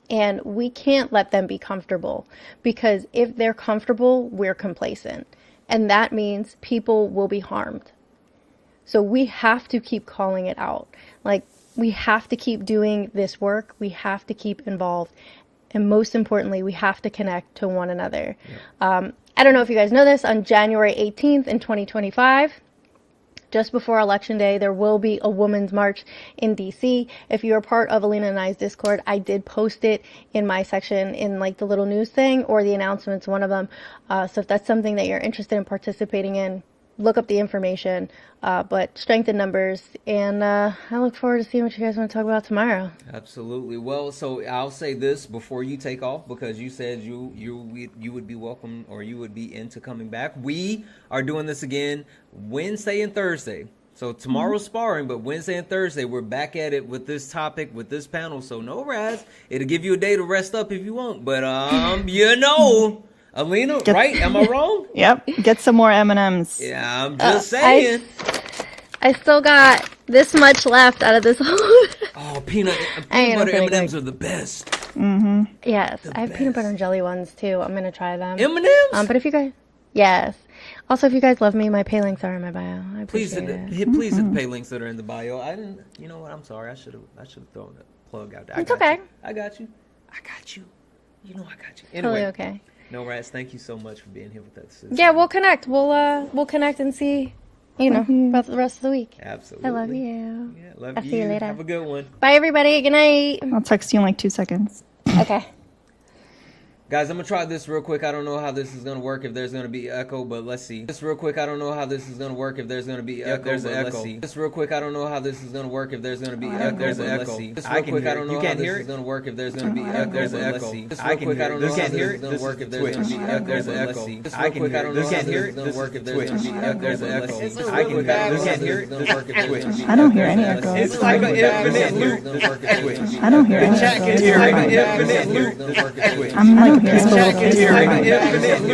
And we can't let them be comfortable, because if they're comfortable, we're complacent. And that means people will be harmed. So we have to keep calling it out. Like, we have to keep doing this work. We have to keep involved. And most importantly, we have to connect to one another. I don't know if you guys know this, on January 18th in 2025, just before Election Day, there will be a Women's March in DC. If you're part of Alina and I's Discord, I did post it in my section in like the little news thing, or the announcements, one of them. So if that's something that you're interested in participating in, look up the information. But strength in numbers, and I look forward to seeing what you guys want to talk about tomorrow. Absolutely. Well, so I'll say this before you take off, because you said you would be welcome, or you would be into coming back. We are doing this again Wednesday and Thursday. So tomorrow's sparring, but Wednesday and Thursday we're back at it with this topic, with this panel. So no Raz, it'll give you a day to rest up if you want. But Alina, right? Am I wrong? Yep. Get some more M&Ms. Yeah, I'm just saying. I still got this much left out of this whole. Oh, peanut butter M&Ms are the best. Mm-hmm. Yes, I have peanut butter and jelly ones too. I'm gonna try them. M&Ms? But if you guys, yes. Also, if you guys love me, my pay links are in my bio. I Please appreciate hit it. the pay links that are in the bio. I didn't. You know what? I'm sorry. I should have thrown a plug out there. It's okay. I got you. You know I got you. Totally Anyway, okay. No Rats, thank you so much for being here with us. Yeah, we'll connect. We'll connect and see, about the rest of the week. Absolutely. I love you. Yeah, love I'll see you later. Have a good one. Bye, everybody. Good night. I'll text you in like 2 seconds. Okay. Guys, I'm going to try this real quick. I don't know how this is going to work, if there's going to be echo, but let's see. This real quick. I don't know how this is going to work, if there's going to be echo, there's but an let's echo. see. This real quick. I don't know how this is going to work, if there's going to be echo, there's but an let's echo. see. This I real can quick. hear I it. don't You know can't how this hear is it? going to work, if there's going to be echo, There's but an let's echo. see. This I real can quick. hear I it. don't know You how can't this hear is it? going to This work, is if there's going to Twitch. be echo, There's but an let's echo. see. This I real can quick. hear I it. don't You know how can't this hear is it? going This to work, is if there's going to Twitch. be echo, There's but an let's echo. see. This I real can quick. hear I it. don't You know how can't this hear is it? going to This work, if is there's going to Twitch. be I don't echo, hear but any let's echo. see. It's like an infinite loop. This real quick. If there's going to be I don't echo, hear but any let's echo. see. It's This like real an quick. I don't know infinite how this loop. is going to work, if there's going to be I'm echo, like but this let's little see. case It's like right an now. infinite loop.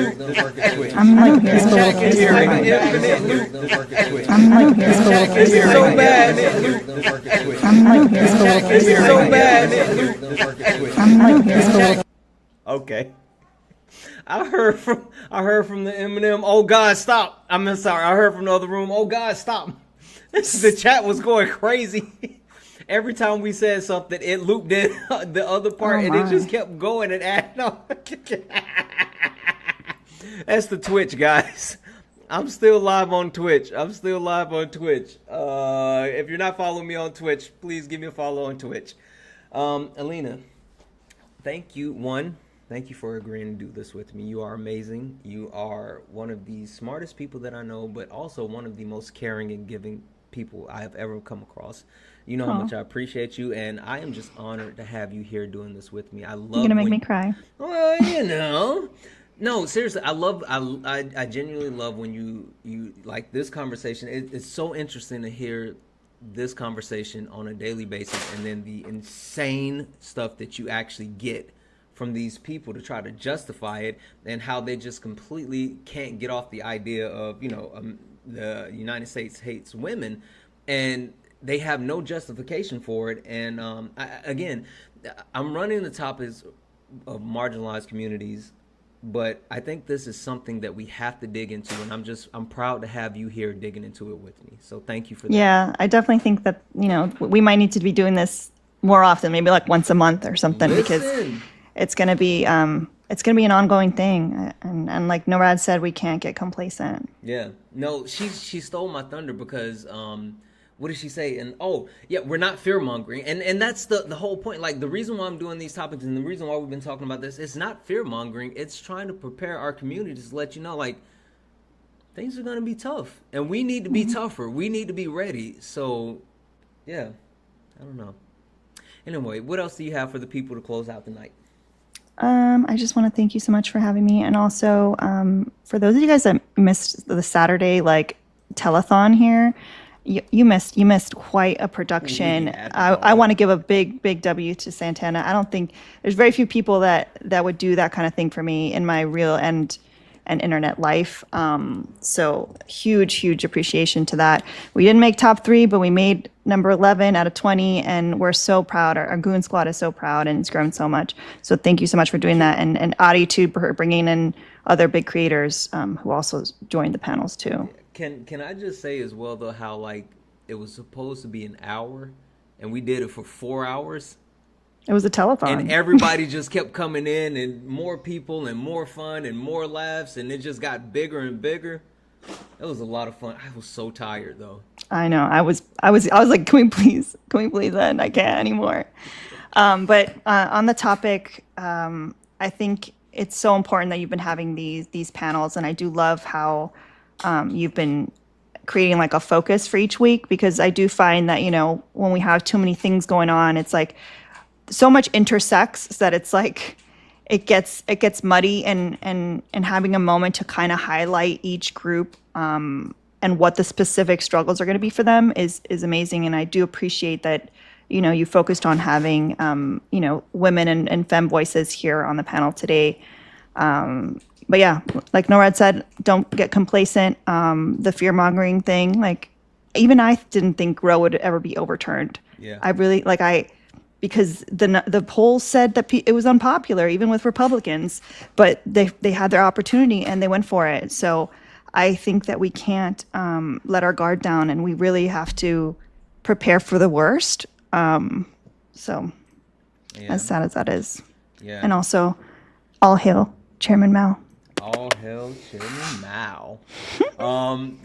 I'm like this little It's case like right an now. infinite loop. I'm like this little It's case so right now. bad. I'm like this little It's case so right now. bad. I'm like this little Okay. I heard from the Eminem. Oh God, stop! I'm sorry. I heard from the other room. Oh God, stop! The chat was going crazy. Every time we said something, it looped in the other part, and it just kept going and adding on. That's the Twitch, guys. I'm still live on Twitch. If you're not following me on Twitch, please give me a follow on Twitch. Alina, thank you. Thank you for agreeing to do this with me. You are amazing. You are one of the smartest people that I know, but also one of the most caring and giving people I have ever come across. You know how much I appreciate you, and I am just honored to have you here doing this with me. I love. You're gonna make me cry. Well, no, seriously, I genuinely love when you like this conversation. It's so interesting to hear this conversation on a daily basis, and then the insane stuff that you actually get from these people to try to justify it, and how they just completely can't get off the idea of, the United States hates women, and they have no justification for it. And I'm running the topics of marginalized communities, but I think this is something that we have to dig into, and I'm proud to have you here digging into it with me. So thank you for that. Yeah, I definitely think that, we might need to be doing this more often, maybe like once a month or something, because it's going to be an ongoing thing. And like Norad said, we can't get complacent. Yeah. No, she stole my thunder because what did she say? And we're not fear mongering. And that's the whole point. Like, the reason why I'm doing these topics and the reason why we've been talking about this, it's not fear mongering. It's trying to prepare our communities to let you know, like, things are going to be tough, and we need to be tougher. We need to be ready. So, yeah, I don't know. Anyway, what else do you have for the people to close out the night? I just want to thank you so much for having me. And also, for those of you guys that missed the Saturday, telethon here, you missed quite a production. I want to give a big W to Santana. I don't think there's very few people that would do that kind of thing for me in my real and internet life. So huge appreciation to that. We didn't make top 3, but we made number 11 out of 20, and we're so proud. Our Goon Squad is so proud, and it's grown so much. So thank you so much for doing that, and Adi too, for bringing in other big creators who also joined the panels too. Can I just say as well, though, how it was supposed to be an hour, and we did it for 4 hours. It was a telethon. And everybody just kept coming in, and more people and more fun and more laughs, and it just got bigger and bigger. It was a lot of fun. I was so tired though. I know. I was like, can we please end? I can't anymore. But on the topic, I think it's so important that you've been having these panels, and I do love how you've been creating like a focus for each week, because I do find that, when we have too many things going on, it's like so much intersects that it's like it gets muddy, and having a moment to kind of highlight each group and what the specific struggles are going to be for them is amazing. And I do appreciate that, you focused on having women and femme voices here on the panel today. But yeah, like Norad said, don't get complacent. The fear mongering thing, like, even I didn't think Roe would ever be overturned. Yeah. I really because the polls said that it was unpopular, even with Republicans, but they had their opportunity and they went for it. So I think that we can't let our guard down, and we really have to prepare for the worst. So as sad as that is. Yeah. And also, all hail Chairman Mao. All hail Chairman Mao.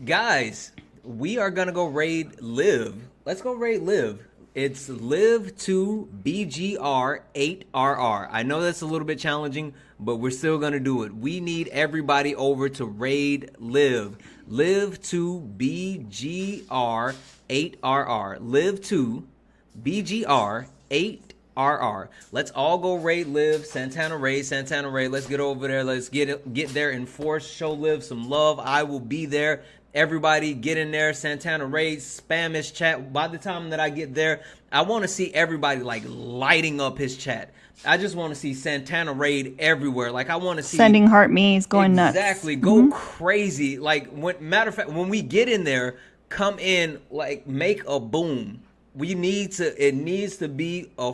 Guys, we are gonna go raid Liv. Let's go raid Liv. It's Liv 2 BGR 8RR. I know that's a little bit challenging, but we're still gonna do it. We need everybody over to raid Liv. Liv 2 BGR 8RR. Liv 2 BGR 8RR. Let's all go raid Liv. Santana raid. Let's get over there. Let's get there in force. Show Liv some love. I will be there. Everybody get in there. Santana raid. Spam his chat. By the time that I get there, I want to see everybody lighting up his chat. I just want to see Santana raid everywhere. I want to see sending heart me's going nuts. Exactly. Go crazy. Matter of fact, when we get in there, come in, make a boom. It needs to be a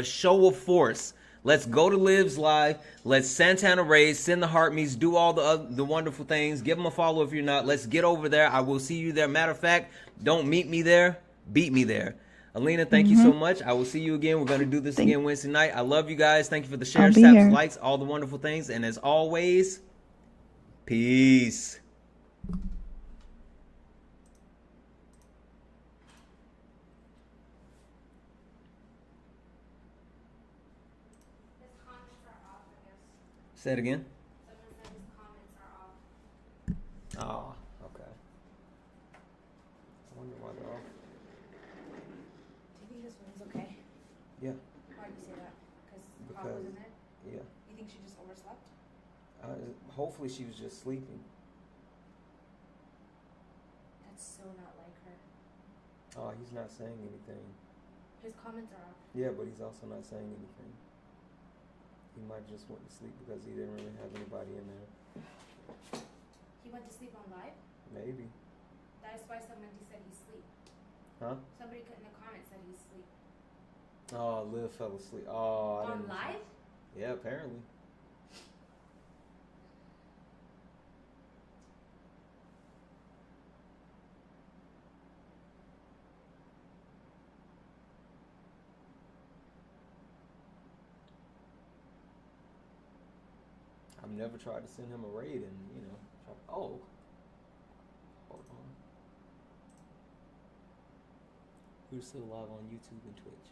show of force. Let's go to Liv's Live. Let's Santana raise, send the heart meets, do all the wonderful things. Give them a follow if you're not. Let's get over there. I will see you there. Matter of fact, don't meet me there. Beat me there. Alina, thank you so much. I will see you again. We're going to do this again Wednesday night. I love you guys. Thank you for the shares, be taps, here. likes, all the wonderful things. And as always, peace. Say it again. Oh, okay. I wonder why they're off. Do you think this one's okay? Yeah. Why do you say that? Because Pop Because- was in it? Yeah. You think she just overslept? Hopefully she was just sleeping. That's so not like her. Oh, he's not saying anything. His comments are off. Yeah, but he's also not saying anything. He might just went to sleep because he didn't really have anybody in there. He went to sleep on live? Maybe. That's why somebody said he's asleep. Huh? Somebody in the comments said he's asleep. Oh, Liv fell asleep. Oh, I On didn't- live? Yeah, apparently. I've never tried to send him a raid and, oh. Hold on. We're still live on YouTube and Twitch.